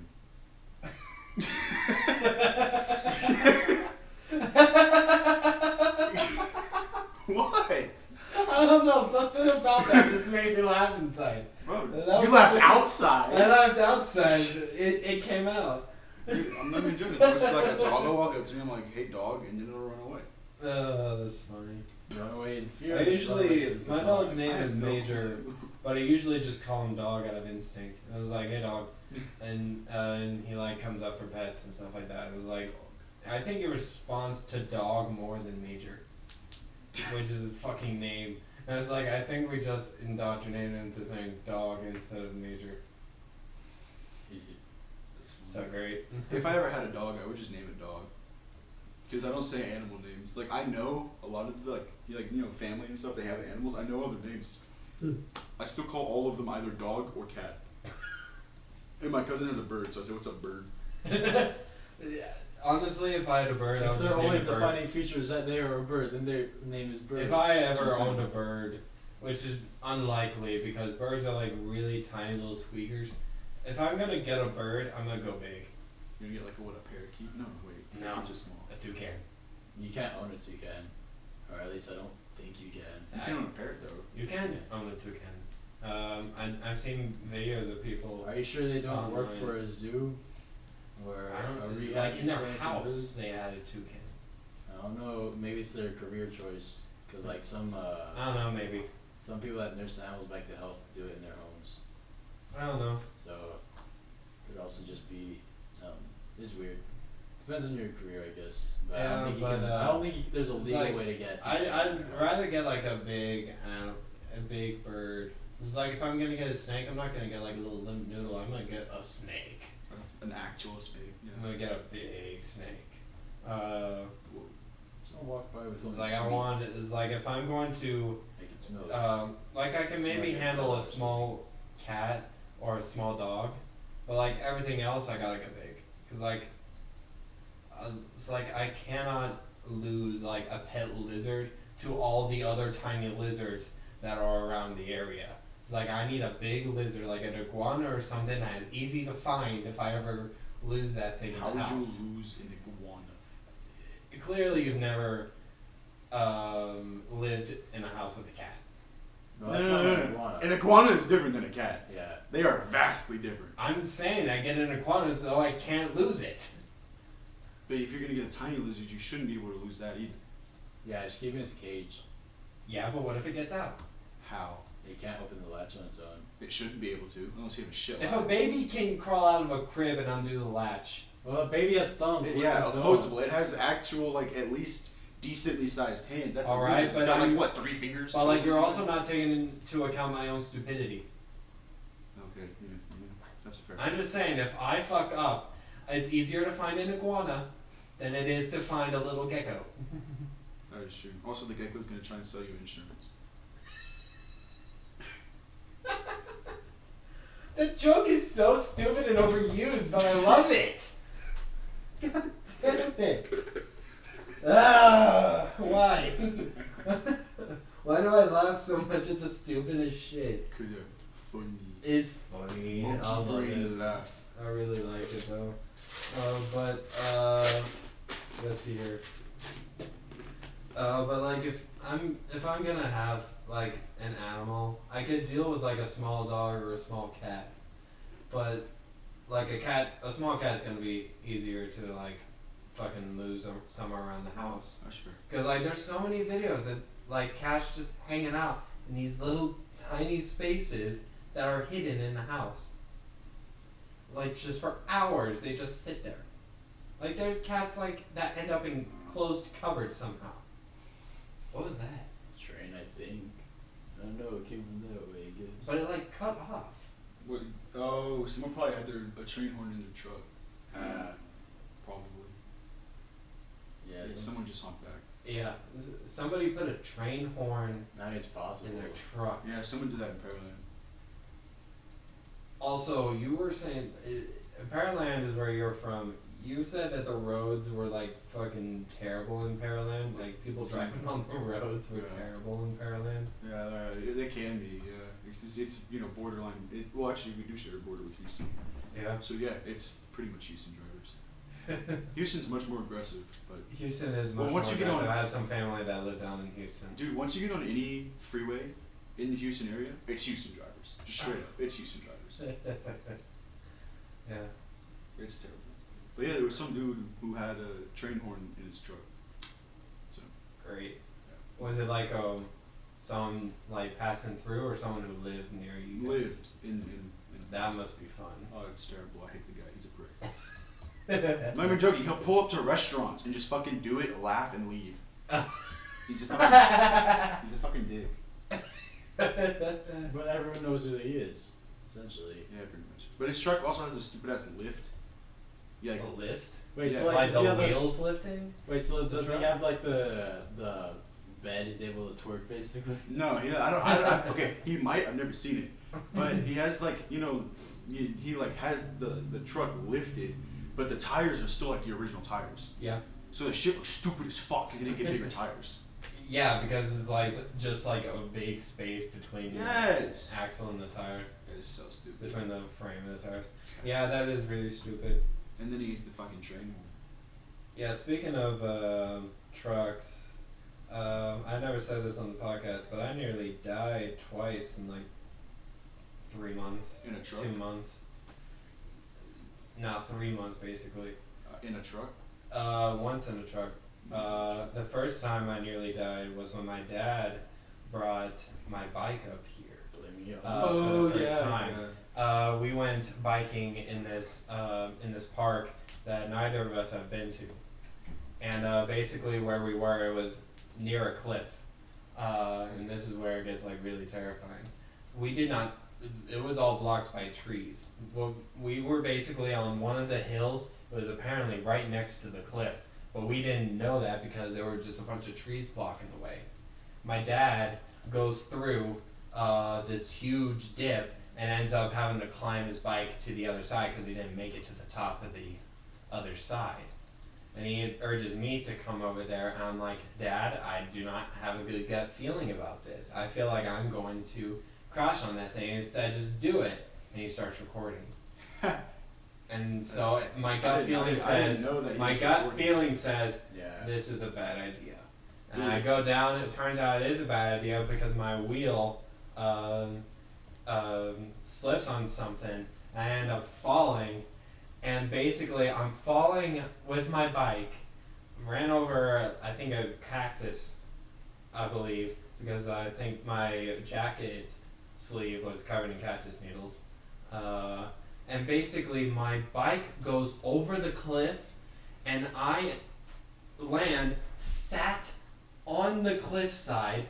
What? I don't know, something about that just made me laugh inside. Bro, That you was laughed something- outside. I laughed outside. It came out. I'm not even joking. It's like a dog will walk up to me. I'm like, "Hey, dog," and then it'll run away. Oh, that's funny. Run away in fear. I usually, It's a my dog. dog's name I have is no Major, clue. but I usually just call him Dog out of instinct. I was like, hey dog, and he like comes up for pets and stuff like that. It was like, I think it responds to Dog more than Major, which is his fucking name. And it's like, I think we just indoctrinated him to saying Dog instead of Major. So great. If I ever had a dog, I would just name it dog. Because I don't say animal names. Like, I know a lot of the, family and stuff, they have animals. I know other names. I still call all of them either dog or cat. And my cousin has a bird, so I say, "What's up, bird?" Yeah, honestly, if I had a bird, I If would their just name only it bird. defining feature is that they are a bird, then their name is bird. If I That's ever what I'm owned a saying. bird, which is unlikely because birds are like really tiny little squeakers. If I'm gonna get a bird, I'm gonna go big. You're gonna get like a parakeet? No, wait. No. Parakeets are small. A toucan. You can't own a toucan, or at least I don't think you can. You can own a parrot though. You can own a toucan. I've seen videos of people. Are you sure they don't work online. for a zoo? Or I don't a know, rehab like in their facility for house birds? they had a toucan. I don't know. Maybe it's their career choice. Cause like I don't know, maybe. some people that nurse animals back to health do it in their homes. I don't know. So could also just be it's weird. Depends on your career, I guess. But I Yeah, don't think you but, can. I don't think there's a it's legal like- way to get. I'd rather get like a big bird. It's like if I'm gonna get a snake, I'm not gonna get like a little limp noodle. I'm gonna get a snake. An actual snake. I'm Yeah. gonna get a big snake. Just don't walk by with It's something like I sweet. want. It's like if I'm going to, Make it smell. like I can So maybe like a handle a dog. small cat or a small dog, but like everything else, I gotta get big. Cause like, it's like I cannot lose like a pet lizard to all the other tiny lizards that are around the area. It's like I need a big lizard, like an iguana or something that is easy to find if I ever lose that thing How in the would house. you lose an iguana? Clearly, you've never lived in a house with a cat. No, that's not an iguana. An iguana is different than a cat. Yeah. They are vastly different. I'm saying I get an iguana so I can't lose it. But if you're gonna get a tiny lizard, you shouldn't be able to lose that either. Yeah, just keep it in its cage. Yeah, but what if it gets out? How? It can't open the latch on its own. It shouldn't be able to, unless you have a shit. If a baby can crawl out of a crib and undo the latch, Well, a baby has thumbs. what Yeah, is it doing? opposable. It has actual, like, at least decently sized hands. That's All a right, lizard. It's but got, I'm- like, what, 3 fingers? but like toes? you're also not taking into account my own stupidity. Okay, yeah, that's a fair I'm just saying if I fuck up, it's easier to find an iguana than it is to find a little gecko. That is true. Also, the gecko's gonna try and sell you insurance. The joke is so stupid and overused, but I love it. God damn it. Why? Why do I laugh so much at the stupidest shit? 'Cause they're funny. It's funny. I love Monkey it. brain laugh. I really like it though. Let's see here. But like if I'm gonna have like an animal, I could deal with like a small dog or a small cat. But like a small cat's gonna be easier to like fucking lose somewhere around the house. That's fair. Cause like there's so many videos that like cats just hanging out in these little tiny spaces that are hidden in the house. Like just for hours they just sit there. Like there's cats like that end up in closed cupboards somehow. What was that? Train, I think. I don't know. It came from that way, I guess. But it like cut off. What? Oh, someone probably had a train horn in their truck. Probably. Yeah, Yeah, someone just honked back. Yeah, somebody put a train horn I mean, it's possible. in their truck. Yeah, someone did that in Pearland. Also, you were saying Pearland is where you're from. You said that the roads were like fucking terrible in Pearland. Like people driving on the roads were Yeah. terrible in Pearland. Yeah, they can be. Yeah, it's borderline. Well, actually, we do share a border with Houston. Yeah. So yeah, it's pretty much Houston drivers. Houston's much more aggressive, but Houston is Well, much once more you get aggressive. on- I had some family that lived down in Houston. dude, once you get on any freeway in the Houston area, it's Houston drivers. Just straight up, it's Houston drivers. Yeah. It's terrible. But yeah, there was some dude who had a train horn in his truck. So Great. yeah. Was it like someone like passing through or someone who lived near you? guys? lived in That must be fun. Oh, it's terrible. I hate the guy. He's a prick. I'm not even joking. He'll pull up to restaurants and just fucking do it, laugh, and leave. He's a fucking dick. But everyone knows who he is, essentially. Yeah, pretty much. But his truck also has a stupid ass lift. Yeah, like, A lift? Wait, Yeah. so Like like, does he the have wheels lifting? Wait, so The does he truck? have like the bed he's able to twerk basically? no, I don't. Okay, he might. I've never seen it, but he has like he like has the truck lifted, but the tires are still like the original tires. Yeah. So the shit looks stupid as fuck because he didn't get bigger tires. Yeah, because it's like just like a big space between Yes. the axle and the tire, It's so stupid. between the frame and the tires. Yeah, that is really stupid. And then he used the fucking train horn. Yeah, speaking of trucks, I never said this on the podcast, but I nearly died twice in like 3 months. In a truck? 2 months. No, 3 months basically. In a truck? Once in a truck. The first time I nearly died was when my dad brought my bike up here. Blame me. For the first time. We went biking in this park that neither of us have been to, and basically where we were, it was near a cliff, and this is where it gets like really terrifying. We did not. It was all blocked by trees. Well, we were basically on one of the hills. It was apparently right next to the cliff, but we didn't know that because there were just a bunch of trees blocking the way. My dad goes through this huge dip and ends up having to climb his bike to the other side because he didn't make it to the top of the other side. And he urges me to come over there, and I'm like, Dad, I do not have a good gut feeling about this. I feel like I'm going to crash on this, and instead just do it. And he starts recording. And so my gut feeling says, Yeah. this is a bad idea. And I go down, it turns out it is a bad idea because my wheel slips on something, and I end up falling. And basically, I'm falling with my bike, ran over, I think, a cactus, I believe, because I think my jacket sleeve was covered in cactus needles. And basically, my bike goes over the cliff, and I sat on the cliffside,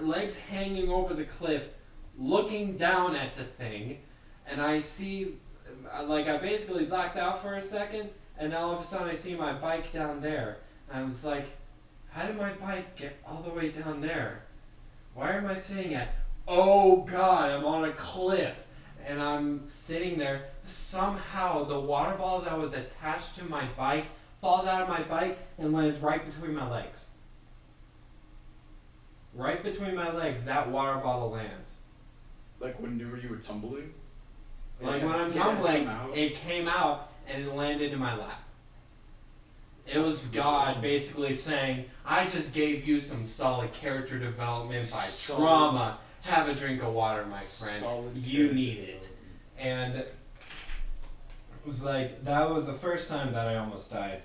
legs hanging over the cliff, looking down at the thing, and I see, like, I basically blacked out for a second, and all of a sudden I see my bike down there. And I was like, how did my bike get all the way down there? Why am I sitting at, oh God, I'm on a cliff, and I'm sitting there. Somehow the water bottle that was attached to my bike falls out of my bike and lands right between my legs. Right between my legs, that water bottle lands. Like whenever you were tumbling? Like when I'm tumbling, it came out and it landed in my lap. It was God basically saying, I just gave you some solid character development by trauma. Have a drink of water, my friend. You need it. And it was like, that was the first time that I almost died.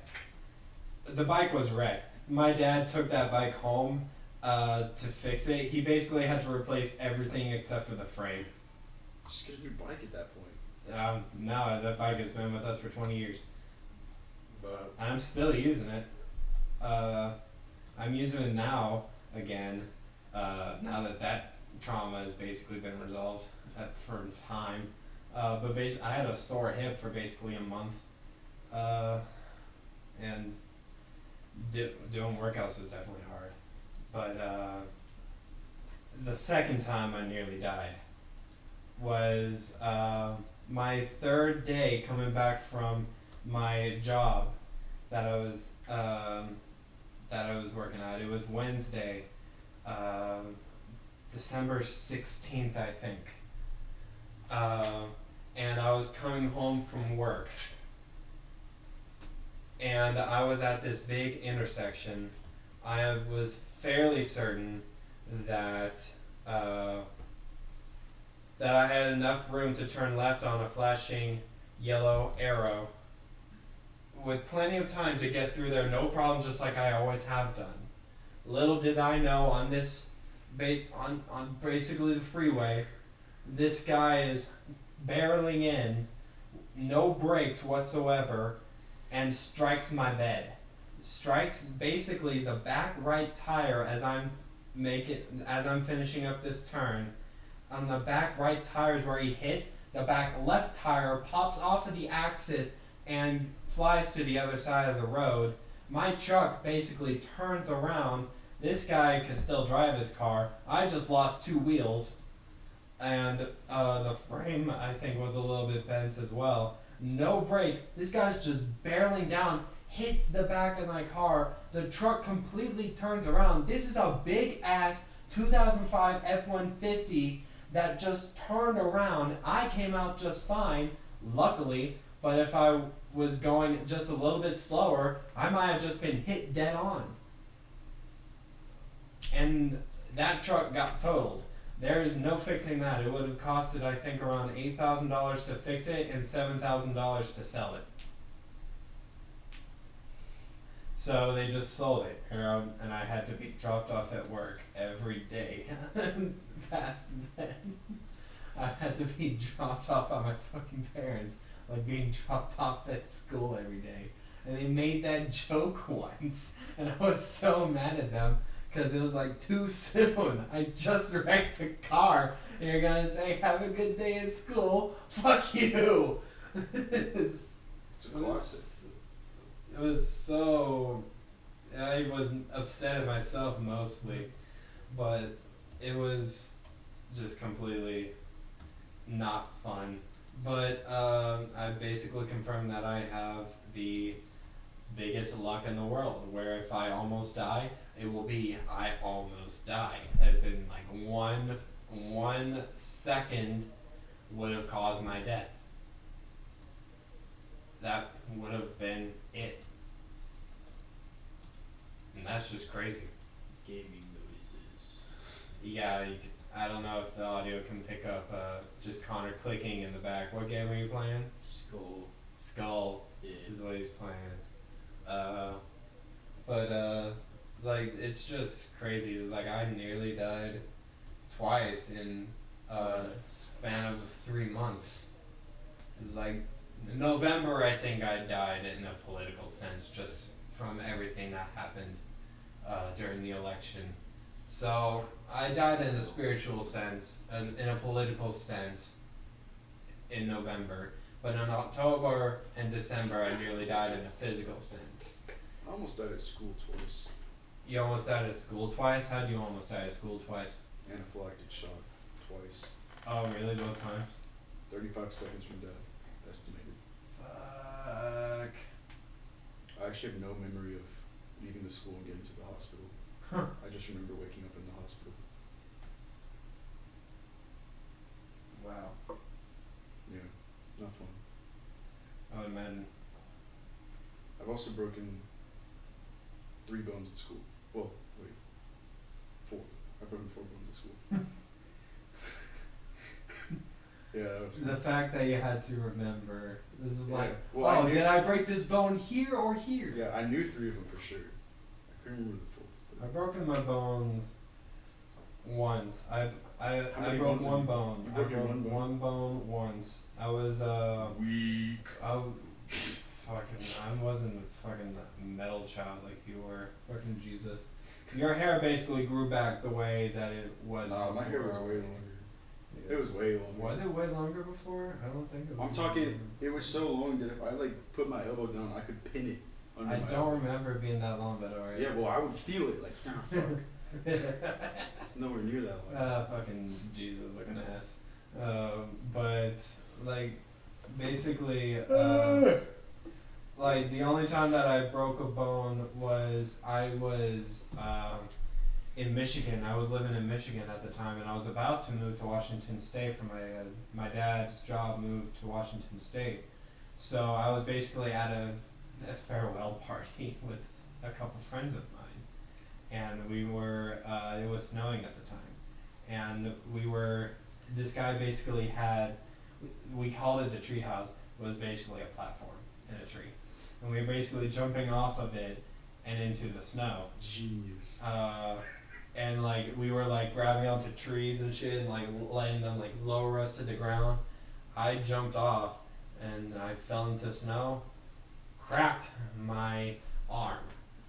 The bike was wrecked. My dad took that bike home to fix it. He basically had to replace everything except for the frame. Just get a new bike at that point. No, that bike has been with us for 20 years. But I'm still using it. I'm using it now again. Now that trauma has basically been resolved for time. But I had a sore hip for basically a month. And doing workouts was definitely hard. But the second time I nearly died was my third day coming back from my job that I was working at. It was Wednesday, December 16th, I think. And I was coming home from work. And I was at this big intersection. I was fairly certain that I had enough room to turn left on a flashing yellow arrow with plenty of time to get through there, no problem, just like I always have done. Little did I know on this on basically the freeway, this guy is barreling in, no brakes whatsoever, and strikes my bed. Strikes basically the back right tire as I'm finishing up this turn. On the back right tires where he hits, the back left tire pops off of the axis and flies to the other side of the road. My truck basically turns around. This guy can still drive his car. I just lost 2 wheels. And the frame, I think, was a little bit bent as well. No brakes. This guy's just barreling down, hits the back of my car. The truck completely turns around. This is a big-ass 2005 F-150 that just turned around. I came out just fine, luckily, but if I was going just a little bit slower, I might have just been hit dead on. and that truck got totaled. There is no fixing that. It would have costed, I think, around $8,000 to fix it and $7,000 to sell it. So they just sold it, and I had to be dropped off at work every day. Past then, I had to be dropped off by my fucking parents, like being dropped off at school every day. And they made that joke once, and I was so mad at them because it was like too soon. I just wrecked the car, and you're gonna say, "Have a good day at school." Fuck you. It's a classic. It was so. I was upset at myself mostly, but it was just completely not fun. But I basically confirmed that I have the biggest luck in the world, where if I almost die, it will be I almost die, as in like one second would have caused my death. That would have been it. And that's just crazy. Gaming noises. Yeah, I don't know if the audio can pick up just Connor clicking in the back. What game are you playing? Skull Yeah. is what he's playing. Like, it's just crazy. It's like I nearly died twice in a span of 3 months. It's like in November, I think I died in a political sense, just from everything that happened during the election. So I died in a spiritual sense, in a political sense, in November. But in October and December, I nearly died in a physical sense. I almost died at school twice. You almost died at school twice? How do you almost die at school twice? Anaphylactic shock twice. Oh, really? Both times? 35 seconds from death, estimated. Fuck. I actually have no memory of leaving the school and getting to the hospital. Huh. I just remember waking up in the hospital. Wow. Yeah, not fun. I would imagine. I've also broken 3 bones at school. Well, wait. 4. I've broken 4 bones at school. Yeah, that was The fact that you had to remember. This is Yeah. like, Well, I oh, knew- did I break this bone here or here? Yeah, I knew 3 of them for sure. I couldn't remember the 4th. I've broken my bones once. I many broke bones have one you- bone. you I broke broke your one bone? one bone once. I was Weak. I wasn't a fucking metal child like you were. Fucking Jesus. Your hair basically grew back the way that it was. Nah, my hair was before. way longer. It was way longer. Was it way longer before? I don't think it was. I'm talking, it was so long that if I like put my elbow down, I could pin it under I my don't elbow. remember it being that long, but alright. Yeah, well, I would feel it like, ah, fuck. It's nowhere near that long. Fucking Jesus looking ass. But like, basically, like the only time that I broke a bone was I was in Michigan. I was living in Michigan at the time, and I was about to move to Washington State for my dad's job. Moved to Washington State, so I was basically at a farewell party with a couple friends of mine, and we were. It was snowing at the time, and we were. This guy basically had. We called it the treehouse. It was basically a platform in a tree, and we were basically jumping off of it and into the snow. Genius. And like we were like grabbing onto trees and shit and like letting them like lower us to the ground. I jumped off and I fell into snow, cracked my arm.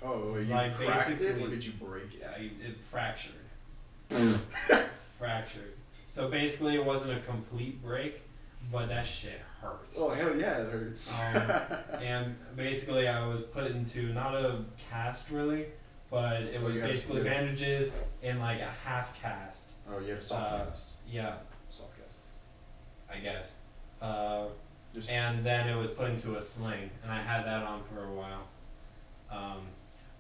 Oh, It's you like cracked it, basically- or did you break it? It fractured. Fractured. So basically it wasn't a complete break, but that shit hurts. Oh, hell yeah, it hurts. And basically I was put into not a cast really, but it was you had a basically slip. bandages in like a half cast. Oh, you had a soft cast. Yeah, Soft cast. I guess. Just And then it was put into a sling, and I had that on for a while.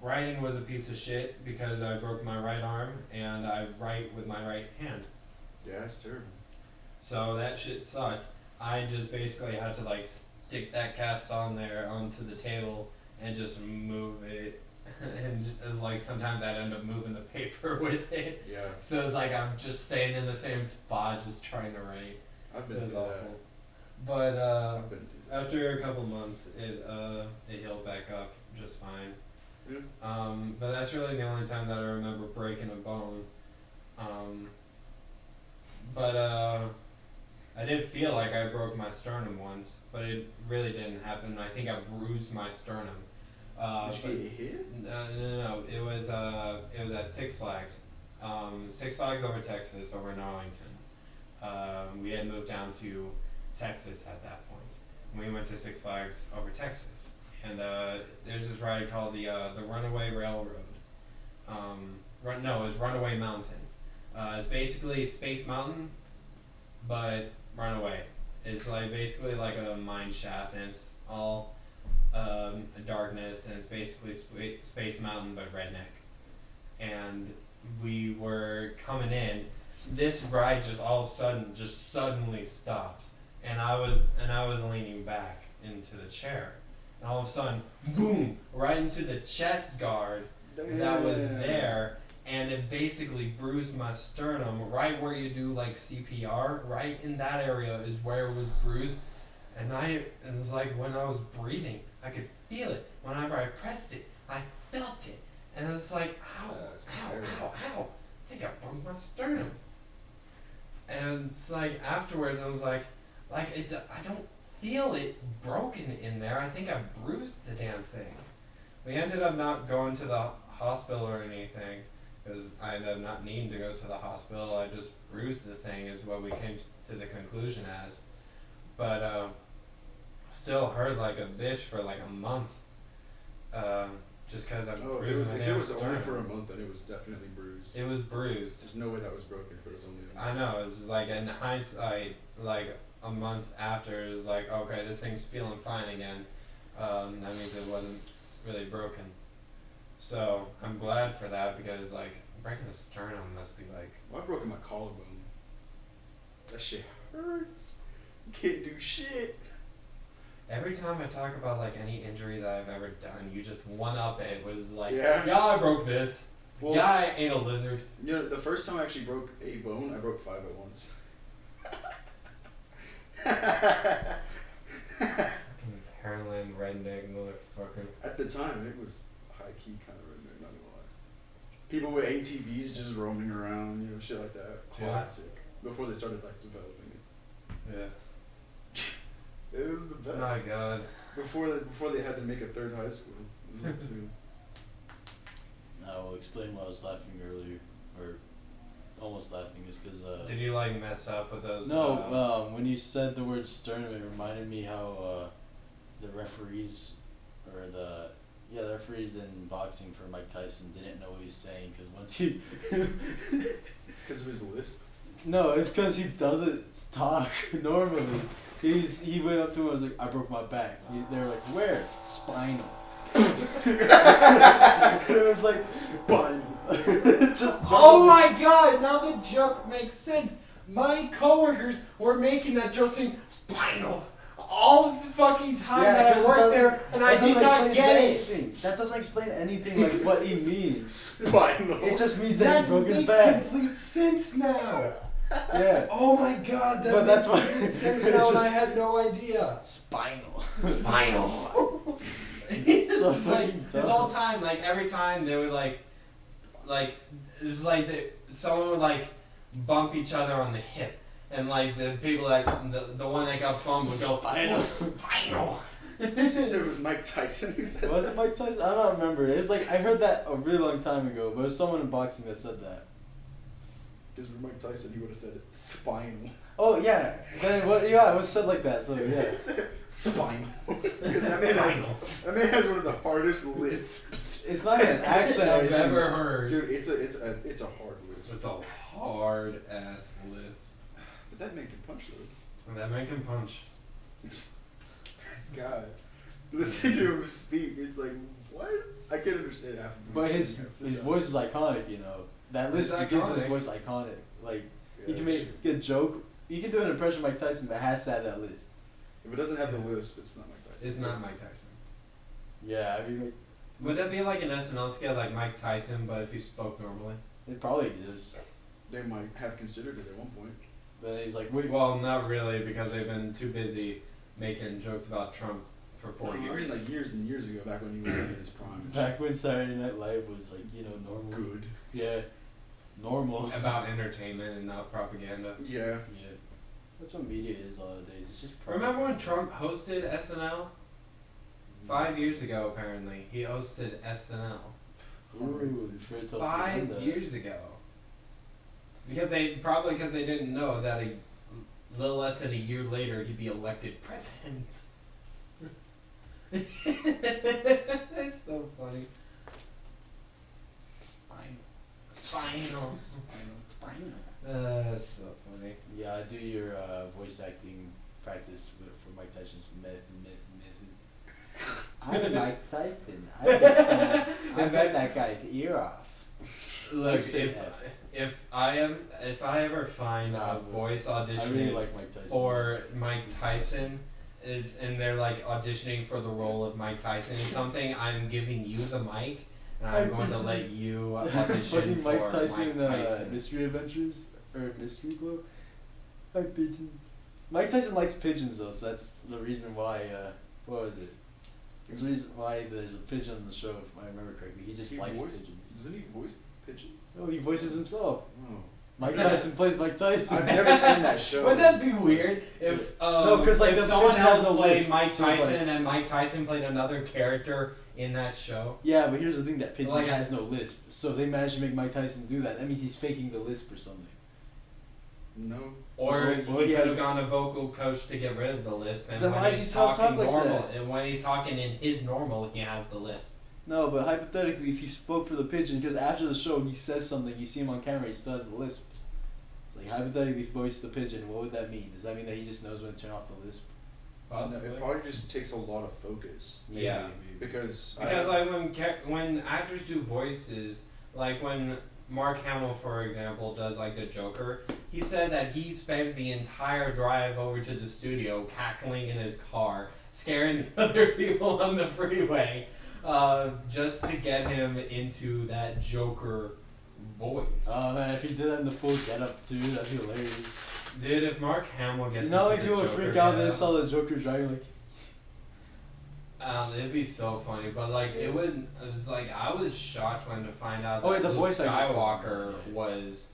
Writing was a piece of shit because I broke my right arm, and I write with my right hand. yeah, it's terrible. So that shit sucked. I just basically had to like stick that cast on there onto the table and just move it and like sometimes I'd end up moving the paper with it. Yeah. So it's like I'm just staying in the same spot, just trying to write. I've It been was through awful. that. But I've been through after a couple months, it healed back up just fine. Yeah. But that's really the only time that I remember breaking a bone. But I did feel like I broke my sternum once, but it really didn't happen. I think I bruised my sternum. Did you get hit? No. It was at Six Flags. Six Flags over Texas, over in Arlington. We had moved down to Texas at that point. We went to Six Flags over Texas, and there's this ride called the Runaway Railroad. It was Runaway Mountain. It's basically Space Mountain, but Runaway. It's like basically like a mine shaft, and it's all darkness, and it's basically Space Mountain but redneck. And we were coming in. This ride just all of a sudden just suddenly stops, and I was leaning back into the chair, and all of a sudden, boom, right into the chest guard that was there, and it basically bruised my sternum right where you do like CPR. Right in that area is where it was bruised, and it's like when I was breathing, I could feel it. Whenever I pressed it, I felt it, and it was like, ow, ow. I think I broke my sternum. And it's like afterwards, I was like I don't feel it broken in there. I think I bruised the damn thing. We ended up not going to the hospital or anything, because I ended up not needing to go to the hospital. I just bruised the thing, is what we came to the conclusion as. But still hurt like a bitch for like a month. Just because I'm bruised. If it was only for a month, then it was definitely bruised. It was bruised. There's no way that was broken if it was only a month. I know, it's just like in hindsight, like a month after, it's like, okay, this thing's feeling fine again. That means it wasn't really broken. So I'm glad for that, because like breaking a sternum must be like. Well, I broke my collarbone. That shit hurts. You can't do shit. Every time I talk about like any injury that I've ever done, you just one up it. Was like, Yeah. I broke this. Well, yeah, I ate a lizard. You know, the first time I actually broke a bone, I broke 5 at once. Fucking Pearland redneck motherfucker. At the time, it was high key kind of redneck, not gonna lie. People with ATVs just roaming around, you know, shit like that. Yeah. Classic. Before they started like developing it. Yeah. It was the best. My God. Before they had to make a third high school. It was like two. I will explain why I was laughing earlier, or almost laughing, is because Did you like mess up with those? no, when you said the word sternum, it reminded me how the referees, or the referees in boxing for Mike Tyson didn't know what he was saying, because once he Because of his lisp. no, it's because he doesn't talk normally. He went up to him and was like, I broke my back. They were like, where? Spinal. It was like Spinal. just Oh my God! Now the joke makes sense. My coworkers were making that joke saying spinal all the fucking time that I worked there, and I did not get it. That doesn't explain anything like what he means. Spinal. It just means that he That broke his makes back. complete sense now. Yeah. Oh my God, that But makes that's why- complete sense it's now, and I just- had no idea. Spinal. Spinal. It's So just like fucking this dumb. whole time, like every time they would like it's like someone would like bump each other on the hip, and like the people that the one that got bumped would go Spinal. spinal. You said it was Mike Tyson who said Was it Mike Tyson? I don't remember. It was like I heard that a really long time ago, but it was someone in boxing that said that. Because with Mike Tyson, he would have said it. Spinal. Oh yeah. Then what? Yeah, it was said like that. So yeah. Spinal. Because that man has one of the hardest lisps. It's not even an accent. or I've anything. ever heard. Dude, it's a hard lisp. It's a hard ass list. But that man can punch though. That man can punch. God, listening to him speak, it's like what? I can't understand half of him. But saying his half the his time. voice is iconic. You know that It's list gives his iconic. voice iconic. Like Yeah, you can that's make true. a joke. You can do an impression of Mike Tyson that has to have that list. If it doesn't have the lisp, it's not Mike Tyson. It's not Mike Tyson. Yeah, I mean, Would that be like an SNL skit like Mike Tyson, but if he spoke normally? It probably exists. They might have considered it at one point. But he's like, wait. Well, not really, because they've been too busy making jokes about Trump for 4 I mean, years. like years and years ago, back when he was like in his prime. and Back when Saturday Night Live was like, normal. shit. Good. Yeah. Normal. About entertainment and not propaganda. Yeah. Yeah. That's what media is nowadays. It's just. Remember when Trump hosted SNL? 5 years ago, apparently. He hosted SNL. Ooh, Fred tells 5 Linda. years ago. Because they didn't know that a little less than a year later he'd be elected president. It's so funny. Spinal. That's so funny. Yeah, I do your voice acting practice for Mike Tyson's method. I'm Mike Tyson. I bet that guy's ear off. Look, Let's say if I ever find a voice audition I really like Mike Tyson. for Mike Tyson, and they're like auditioning for the role of Mike Tyson or something, I'm giving you the mic, and I'm going to let you audition fucking for Mike Tyson, Mike Tyson. Mystery Adventures or Mystery Club. Hi, pigeon. Mike Tyson likes pigeons though, so that's the reason why. What was it? That's the reason why there's a pigeon on the show, if I remember correctly. He just likes pigeons. Doesn't he voice pigeon? Oh, he voices himself. Oh. Mike Tyson plays Mike Tyson. I've never seen that show. Wouldn't that be weird if No, 'cause, like, if the someone pigeon has else no played lisp, Mike so it's Tyson like- and Mike Tyson played another character in that show? Yeah, but here's the thing: that pigeon Like- has no lisp. So if they managed to make Mike Tyson do that, that means he's faking the lisp or something. No. Or Well, he he could have has- gone to vocal coach to get rid of the lisp, and Then when why is he's he still talking talk like normal, that? and when he's talking in his normal, he has the lisp. No, but hypothetically, if he spoke for the pigeon, because after the show he says something, you see him on camera, he still has the lisp. It's like hypothetically, if he voiced the pigeon, what would that mean? Does that mean that he just knows when to turn off the lisp? Possibly. It probably just takes a lot of focus. Maybe, Yeah. maybe. Because Like when actors do voices, like when Mark Hamill, for example, does like the Joker, he said that he spends the entire drive over to the studio cackling in his car, scaring the other people on the freeway, just to get him into that Joker voice. Oh man, if he did that in the full getup too, that'd be hilarious. Dude, if Mark Hamill gets You know, into like the people would Joker freak out when they getup, saw the Joker driving like. it'd be so funny, but like it was like I was shocked when to find out that Oh, wait, the Luke voice actor. Skywalker Yeah. was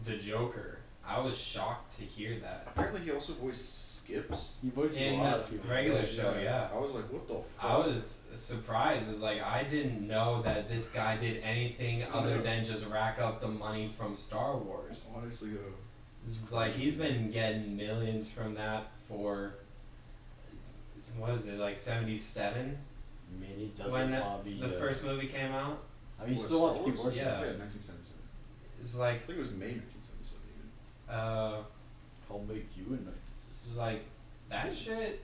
the Joker. I was shocked to hear that apparently he also voiced Skips. He voices in a lot the of people. regular show. Yeah, I was like, what the fuck? I was surprised. It's like I didn't know that this guy did anything other than just rack up the money from Star Wars. Honestly though. It's like he's been getting millions from that for. What is it, like 77? I mean, he doesn't When want to be. the first movie came out? I mean, he What, still wants to Star keep Wars? working. Yeah. 1977. It's I like, think it was May 1977 even. I'll make you a knight. this is like, that shit?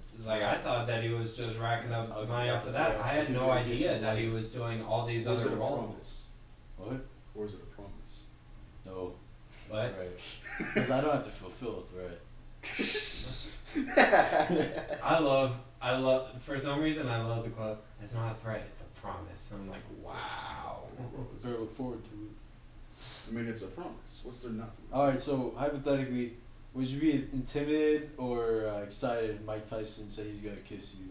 It's like, I thought that he was just racking up money That's off of a that. real- I had dude, no a idea gift that of he life. was doing all these Or is other it a roles. promise? What? Or is it a promise? No. What? Right. Because I don't have to fulfill a threat. I love, for some reason, I love the quote, it's not a threat, it's a promise. And I'm like, wow. Better look forward to it. I mean, it's a promise. What's there not to? Alright, so hypothetically, would you be intimidated or excited if Mike Tyson said he's gonna kiss you?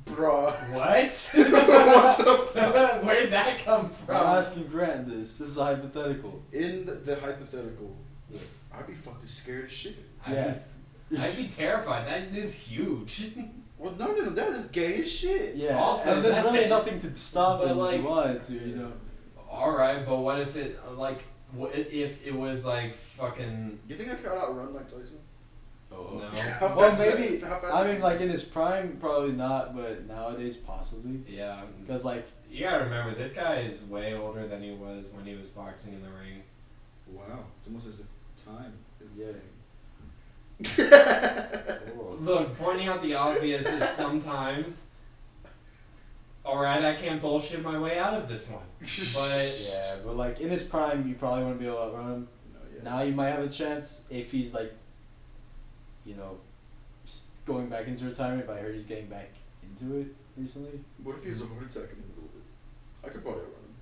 Bruh. What? What the fuck? Where'd that come from? I'm asking Grant this. This is a hypothetical. In the hypothetical, I'd be fucking scared as shit. I'd be terrified. That is huge. Well, no, that is gay as shit. Yeah. Also, and there's that- really nothing to stop but him if like- he wanted to, you know. Alright, but what if it, like, what if it was like fucking. You think I could outrun Mike Tyson? Oh. No. How Well, fast is that- maybe. how fast I is mean, he? like in his prime, probably not, but nowadays possibly. Yeah. Because like, You gotta remember, this guy is way older than he was when he was boxing in the ring. Wow, it's almost as if time is yeah. Look, pointing out the obvious is sometimes. Alright, I can't bullshit my way out of this one. But. Yeah, but like in his prime, you probably wouldn't be able to outrun him. No, yeah. Now you might have a chance if he's like, going back into retirement. But I heard he's getting back into it recently. What if he has a heart attack in the middle of it? I could probably outrun him.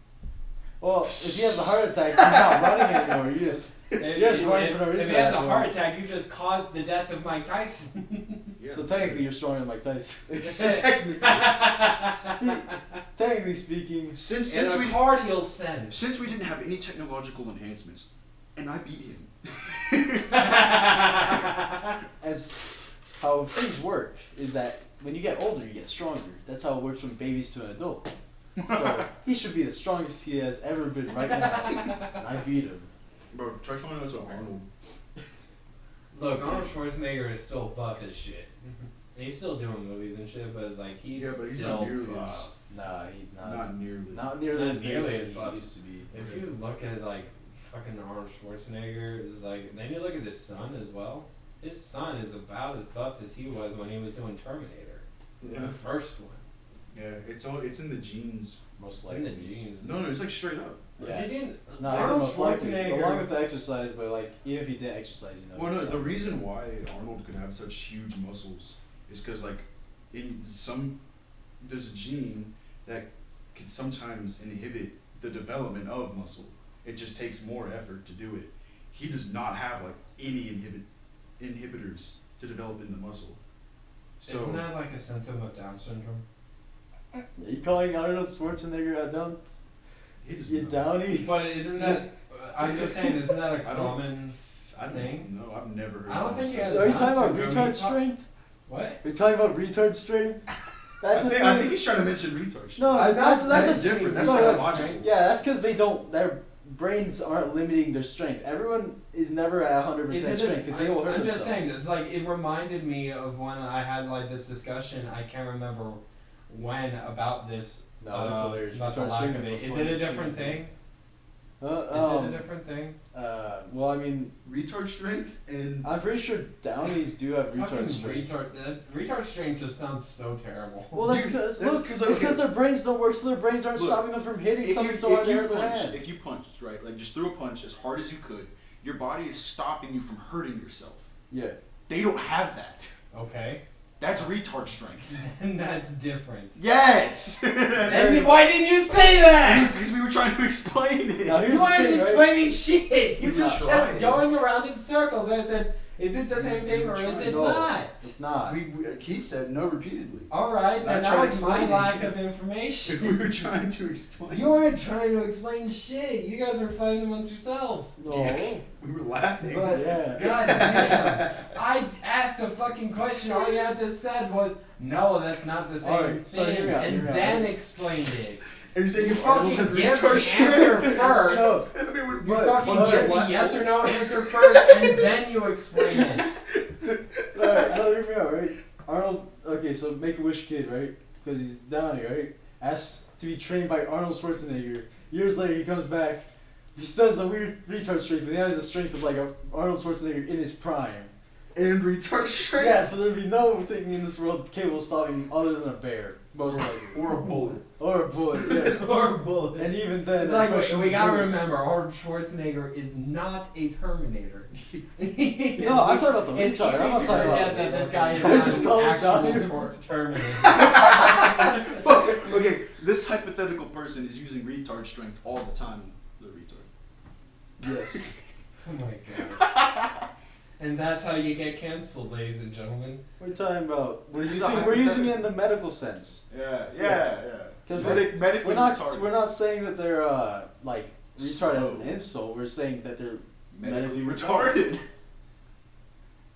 Well, if he has a heart attack, he's not running anymore. You're just running for no reason. If he has a heart attack, you just caused the death of Mike Tyson. Yeah. So technically, you're stronger than Mike Tyson. So Technically speaking, since In a we cardial sense. since we didn't have any technological enhancements, and I beat him. as how things work is that when you get older, you get stronger. That's how it works from babies to an adult. So he should be the strongest he has ever been right now. And I beat him. Bro, try telling us Arnold. Look, Arnold Schwarzenegger is still buff as shit. He's still doing movies and shit, but it's like he's But he's still not nearly buff. as Nah, he's not. not nearly. Not nearly Not as big nearly as as he buff. used to be. If you look at like fucking Arnold Schwarzenegger, is like then you look at his son as well. His son is about as buff as he was when he was doing Terminator, the first one. Yeah, it's in the genes. Most It's in likely. the genes. No, it's like straight up. Yeah. Did you? No, it's Arnold most likely. Schwarzenegger. Along with the exercise, but like even if he didn't exercise, you know. Well, no, he's the reason why Arnold could have such huge muscles is because like there's a gene that can sometimes inhibit the development of muscle. It just takes more effort to do it. He does not have like any inhibitors to develop in the muscle. So Isn't that like a symptom of Down syndrome? Are you calling Arnold Schwarzenegger a down? he does You not. downy? But isn't that? I'm just saying, isn't that a I don't- common I don't thing? know. I've never heard. I don't of think he this. has So are you Down talking about syndrome. retard You talk- strength? What? Are you talking about retard strength? That's a I thing. think he's trying to mention retard. No, I'm not- that's that's different. That's no, psychological. Yeah, that's because their brains aren't limiting their strength. Everyone is never at 100% Isn't it- strength because they will hurt I'm themselves. just saying, it's like it reminded me of when I had like this discussion. I can't remember when about this. No, that's hilarious. About the Retard lack strength of is it. the Is it a funniest different thing? Is it a different thing? Well, I mean, Retard strength and I'm pretty sure Downies do have retard Fucking strength. retard strength just sounds so terrible. Well, that's Dude, because that's it's 'cause, because okay. their brains don't work, so their brains aren't Look, stopping them from hitting something so hard they hurt their hand. if you punched, right, like just threw a punch as hard as you could, your body is stopping you from hurting yourself. Yeah. They don't have that. Okay, That's retard strength. and that's different. Yes. Why didn't you say that? Because we were trying to explain it. Now, here's You the weren't thing, right? explaining shit. You We just were kept trying. going around in circles, and I said, "Is it the same thing or is it No, not?" It's not. Keith said no repeatedly. All right, Not then trying that to was my explain lack it. of information. We were trying to explain. You weren't trying to explain shit. You guys were fighting amongst yourselves. No. We were laughing. But Yeah. God damn, I asked a fucking question. All you had to said was, "No, that's not the same Alright, so thing," hear me out, and hear me out. then explained it. Are you saying You if Arnold fucking had give retard the strength? answer first. No. I mean, You But- fucking but- give the what? yes or no answer first, and then you explain it. Alright, no, hear me out, right? Arnold, okay, so Make-A-Wish kid, right? Because he's down here, right? Asked to be trained by Arnold Schwarzenegger. Years later, he comes back. He still has a weird retard strength, and he has the strength of like Arnold Schwarzenegger in his prime. And retard strength? Yeah, so there'd be no thing in this world capable of stopping him other than a bear, most likely. Or a bullet. Or a bullet, yeah. Or bullet. And even then, It's the like question we would gotta be- remember, Arnold Schwarzenegger is not a Terminator. No, I'm talking about the It's retard. I'm not easy to talking about. forget that this guy is I not just an call him actual Donnie. Terminator. Okay, this hypothetical person is using retard strength all the time. The retard. Yes. Oh my god. And that's how you get canceled, ladies and gentlemen. We're talking about. This is a We're using it in the medical sense. Yeah. Because Medically We're not retarded. saying that they're like retarded as Slow. an insult. We're saying that they're Medically medically retarded.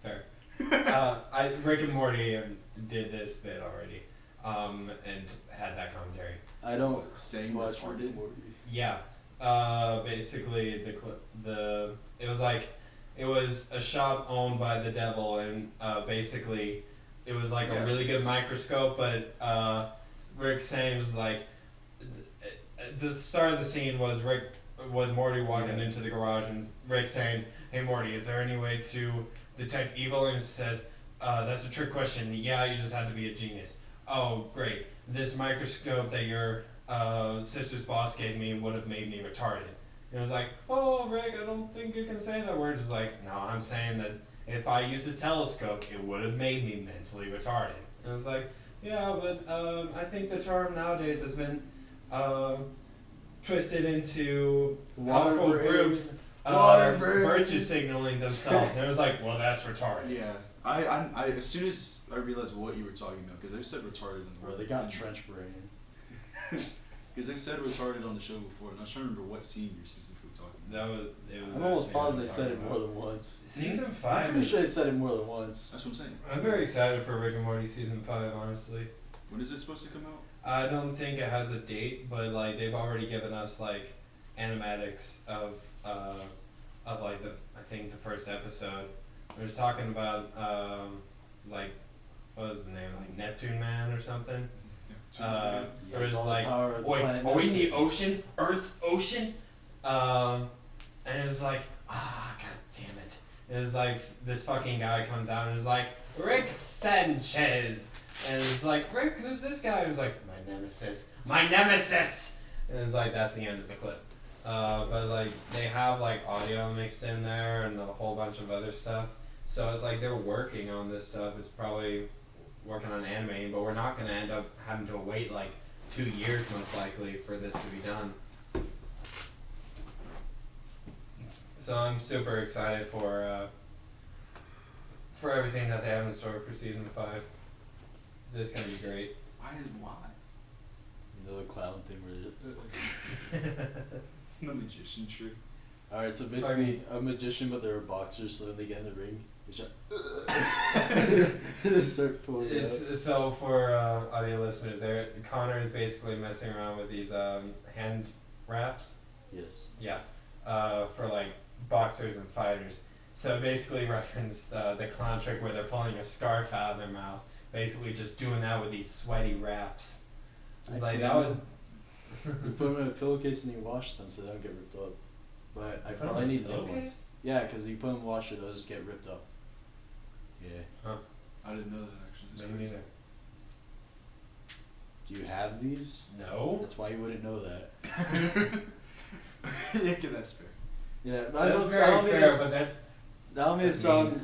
Fair. Rick and Morty did this bit already, and had that commentary. I don't Saying watch retarded. Rick and Morty. Yeah. Basically it was like it was a shop owned by the devil, and basically it was like Yeah. a really good microscope, but Rick saying was like the start of the scene was Morty walking into the garage, and Rick saying, "Hey Morty, is there any way to detect evil?" And he says, "That's a trick question. Yeah, you just have to be a genius." "Oh, great. This microscope that your sister's boss gave me would have made me retarded." And it was like, "Oh, Rick, I don't think you can say that word." It's like, "No, I'm saying that if I used a telescope, it would have made me mentally retarded." And it was like, Yeah, but I think the term nowadays has been twisted into powerful groups virtue signaling themselves. And it was like, well, that's retarded. Yeah. I as soon as I realized what you were talking about, because they've said retarded in the Bro, they got trench brain. Because they've said retarded on the show before, and I was trying to remember what scene you're specifically talking about. It was I'm almost positive they said it more than once. Season I'm 5. pretty sure they said it more than once. That's what I'm saying. I'm very excited for Rick and Morty season 5, honestly. When is it supposed to come out? I don't think it has a date, but like they've already given us like animatics of like I think the first episode. It was talking about like what was the name, like Neptune Man or something. It was like, wait, are we in the ocean? Earth's ocean? And it was like, god damn it. It was like this fucking guy comes out and is like, Rick Sanchez. And it's like, Rick, who's this guy? He was like, my nemesis. My nemesis! And it's like, that's the end of the clip. But like, they have like audio mixed in there and a whole bunch of other stuff. So it's like they're working on this stuff. It's probably working on animating, but we're not going to end up having to wait like 2 years most likely for this to be done. So I'm super excited for everything that they have in store for season 5. This is gonna be great. Why? Another clown thing where The magician trick. Alright, so basically a magician, but they're boxers, so when they get in the ring, they start pulling it out. So for audio listeners, Connor is basically messing around with these hand wraps. Yes. Yeah, for like boxers and fighters. So basically referenced the clown trick where they're pulling a scarf out of their mouths. Basically just doing that with these sweaty wraps. It's like that would... You put them in a pillowcase and you wash them so they don't get ripped up. But I probably need new ones. Yeah, because you put them in the washer, they'll just get ripped up. Yeah. Huh. I didn't know that actually. That's Me crazy. neither. Do you have these? No. That's why you wouldn't know that. Yeah, okay, that's fair. Yeah, That's very fair, but that's... I don't mean to That's sound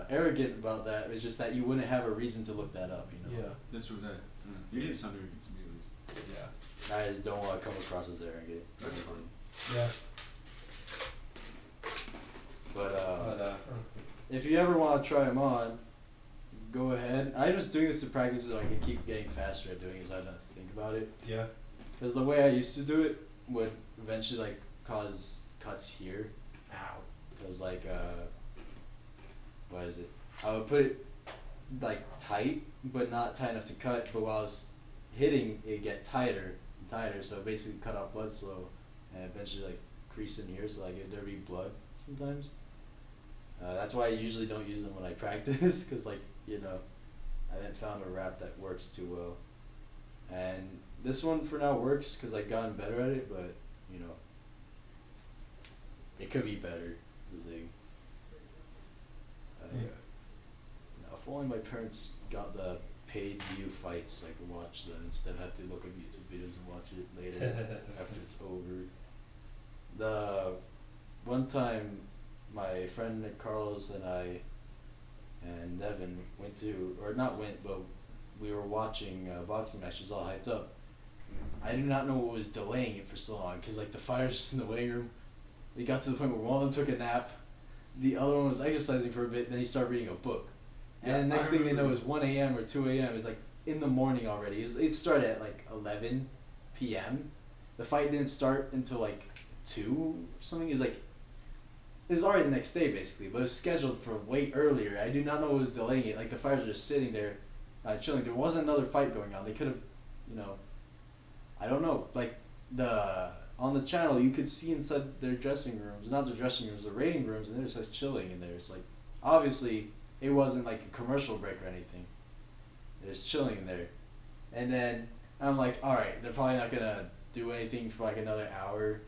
arrogant about that. It's just that you wouldn't have a reason to look that up, you know? Yeah. That's what that. You didn't sound arrogant to me at least. Yeah. I just don't want to come across as arrogant. That's fine. Yeah. But if you ever want to try them on, go ahead. I'm just doing this to practice so I can keep getting faster at doing it so I don't have to think about it. Yeah. Because the way I used to do it would eventually like cause cuts here. Ow. Because like what is it? I would put it like tight, but not tight enough to cut. But while I was hitting, it get tighter and tighter. So basically cut off blood flow, and eventually like crease in here. So like there'd be blood sometimes. That's why I usually don't use them when I practice, because like you know, I haven't found a wrap that works too well. And this one for now works because I've gotten better at it, but you know, it could be better. Is the thing. If only my parents got the paid view fights, so I could watch them instead of have to look at YouTube videos and watch it later after it's over. The one time, my friend Carlos and I and Devin went to, or not went, but we were watching boxing matches all hyped up. I do not know what was delaying it for so long, because like the fighters just in the waiting room, they got to the point where one of them took a nap, the other one was exercising for a bit, then he started reading a book. And the next thing they know is 1 a.m. or 2 a.m. It was like in the morning already. It started at like 11 p.m. The fight didn't start until like 2 or something. It was already the next day basically, but it was scheduled for way earlier. I do not know what was delaying it. Like the fighters were just sitting there chilling. There wasn't another fight going on. They could have, you know, I don't know. Like on the channel, you could see inside their dressing rooms, not the dressing rooms, the rating rooms, and they're just like chilling in there. It's like, obviously, it wasn't like a commercial break or anything. They're just chilling in there. And then I'm like, alright, they're probably not gonna do anything for like another hour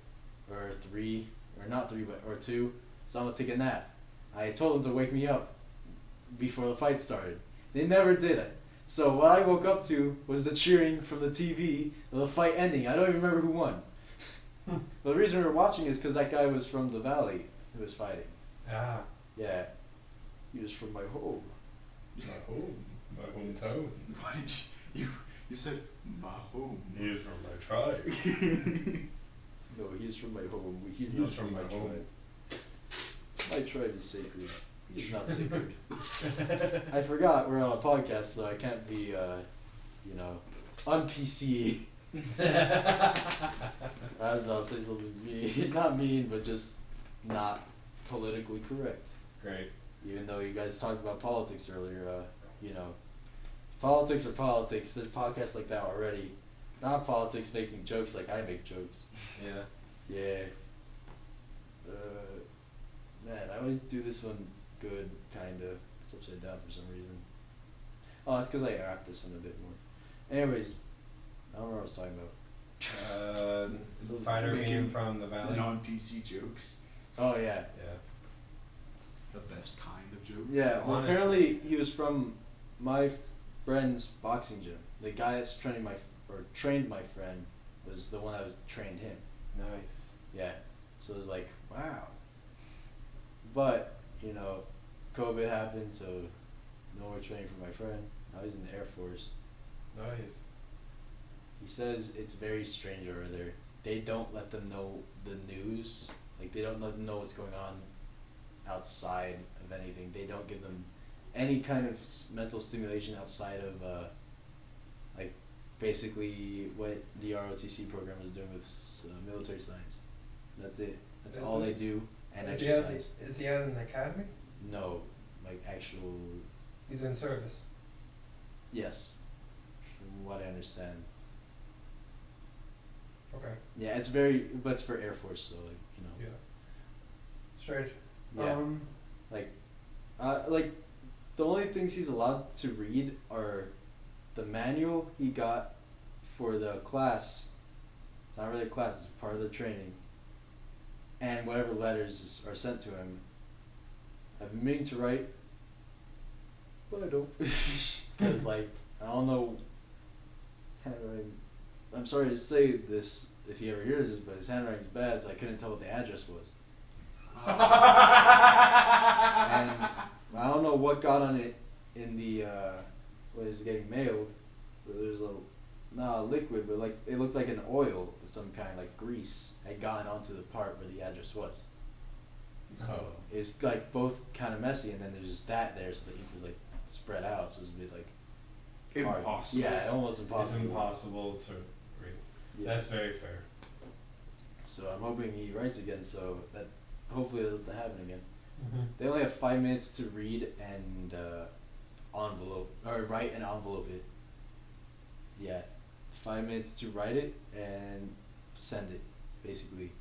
or 3, or not 3, or 2, so I'm gonna take a nap. I told them to wake me up before the fight started. They never did it. So what I woke up to was the cheering from the TV of the fight ending. I don't even remember who won. But the reason we were watching is because that guy was from the Valley who was fighting. Ah. Yeah. He was from my home. My hometown. Why did you said my home. He is from my tribe. No, he's from my home. He's He not is from my home. tribe. My tribe is sacred. He's not sacred. I forgot we're on a podcast, so I can't be, un-PC. I was about to say something mean. Not mean, but just not politically correct. Great. Even though you guys talked about politics earlier, politics are politics. There's podcasts like that already. Not politics making jokes like I make jokes. Yeah. Yeah. Man, I always do this one good, kinda. It's upside down for some reason. Oh, that's because I wrapped this one a bit more. Anyways, I don't know what I was talking about. Spider Making being from the valley. Non-PC jokes. Oh, yeah. Yeah. The best kind of jokes. Yeah, well, Honestly. apparently he was from my friend's boxing gym. The guy that's trained my friend was the one that was trained him. Nice. Yeah. So it was like, wow. But, COVID happened, so no more training for my friend. Now he's in the Air Force. Nice. He says it's very strange over there. They don't let them know the news. Like, they don't let them know what's going on outside of anything. They don't give them any kind of mental stimulation outside of, basically what the ROTC program is doing with military science. That's it. That's all they do. And exercise. Is he at an academy? No, like actual. He's in service. Yes, from what I understand. Okay. Yeah, but it's for Air Force, so Yeah. Strange. Yeah. The only things he's allowed to read are the manual he got for the class. It's not really a class; it's part of the training. And whatever letters are sent to him. I've been meaning to write, but I don't. Because, I don't know his handwriting. I'm sorry to say this if he ever hears this, but his handwriting's bad, so I couldn't tell what the address was. And I don't know what got on it in the, when it was getting mailed, but there's not a liquid, but it looked like an oil of some kind, like grease, had gotten onto the part where the address was. So it's both kind of messy, and then there's just that there, so the ink was spread out, so it was a bit hard. Impossible. Yeah, almost impossible. It's impossible to read. Yeah. That's very fair. So I'm hoping he writes again, so that hopefully that doesn't happen again. Mm-hmm. They only have 5 minutes to read and write and envelope it. Yeah, 5 minutes to write it and send it, basically.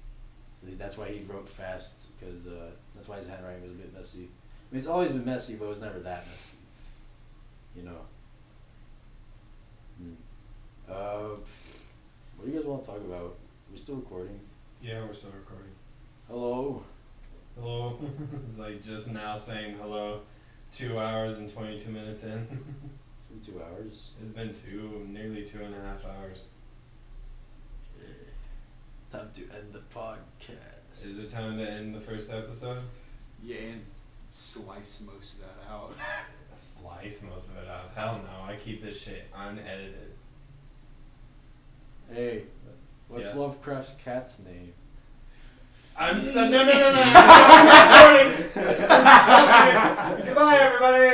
So that's why he wrote fast, because that's why his handwriting was a bit messy. I mean, it's always been messy, but it was never that messy. What do you guys want to talk about? Are we still recording? Yeah, we're still recording. Hello? Hello. It's just now saying hello. 2 hours and 22 minutes in. It's been 2 hours. It's been nearly 2.5 hours. Time to end the podcast. Is it time to end the first episode? Yeah, and slice most of that out. Slice most of it out. Hell no, I keep this shit unedited. Hey, what's Yeah. Lovecraft's cat's name? No.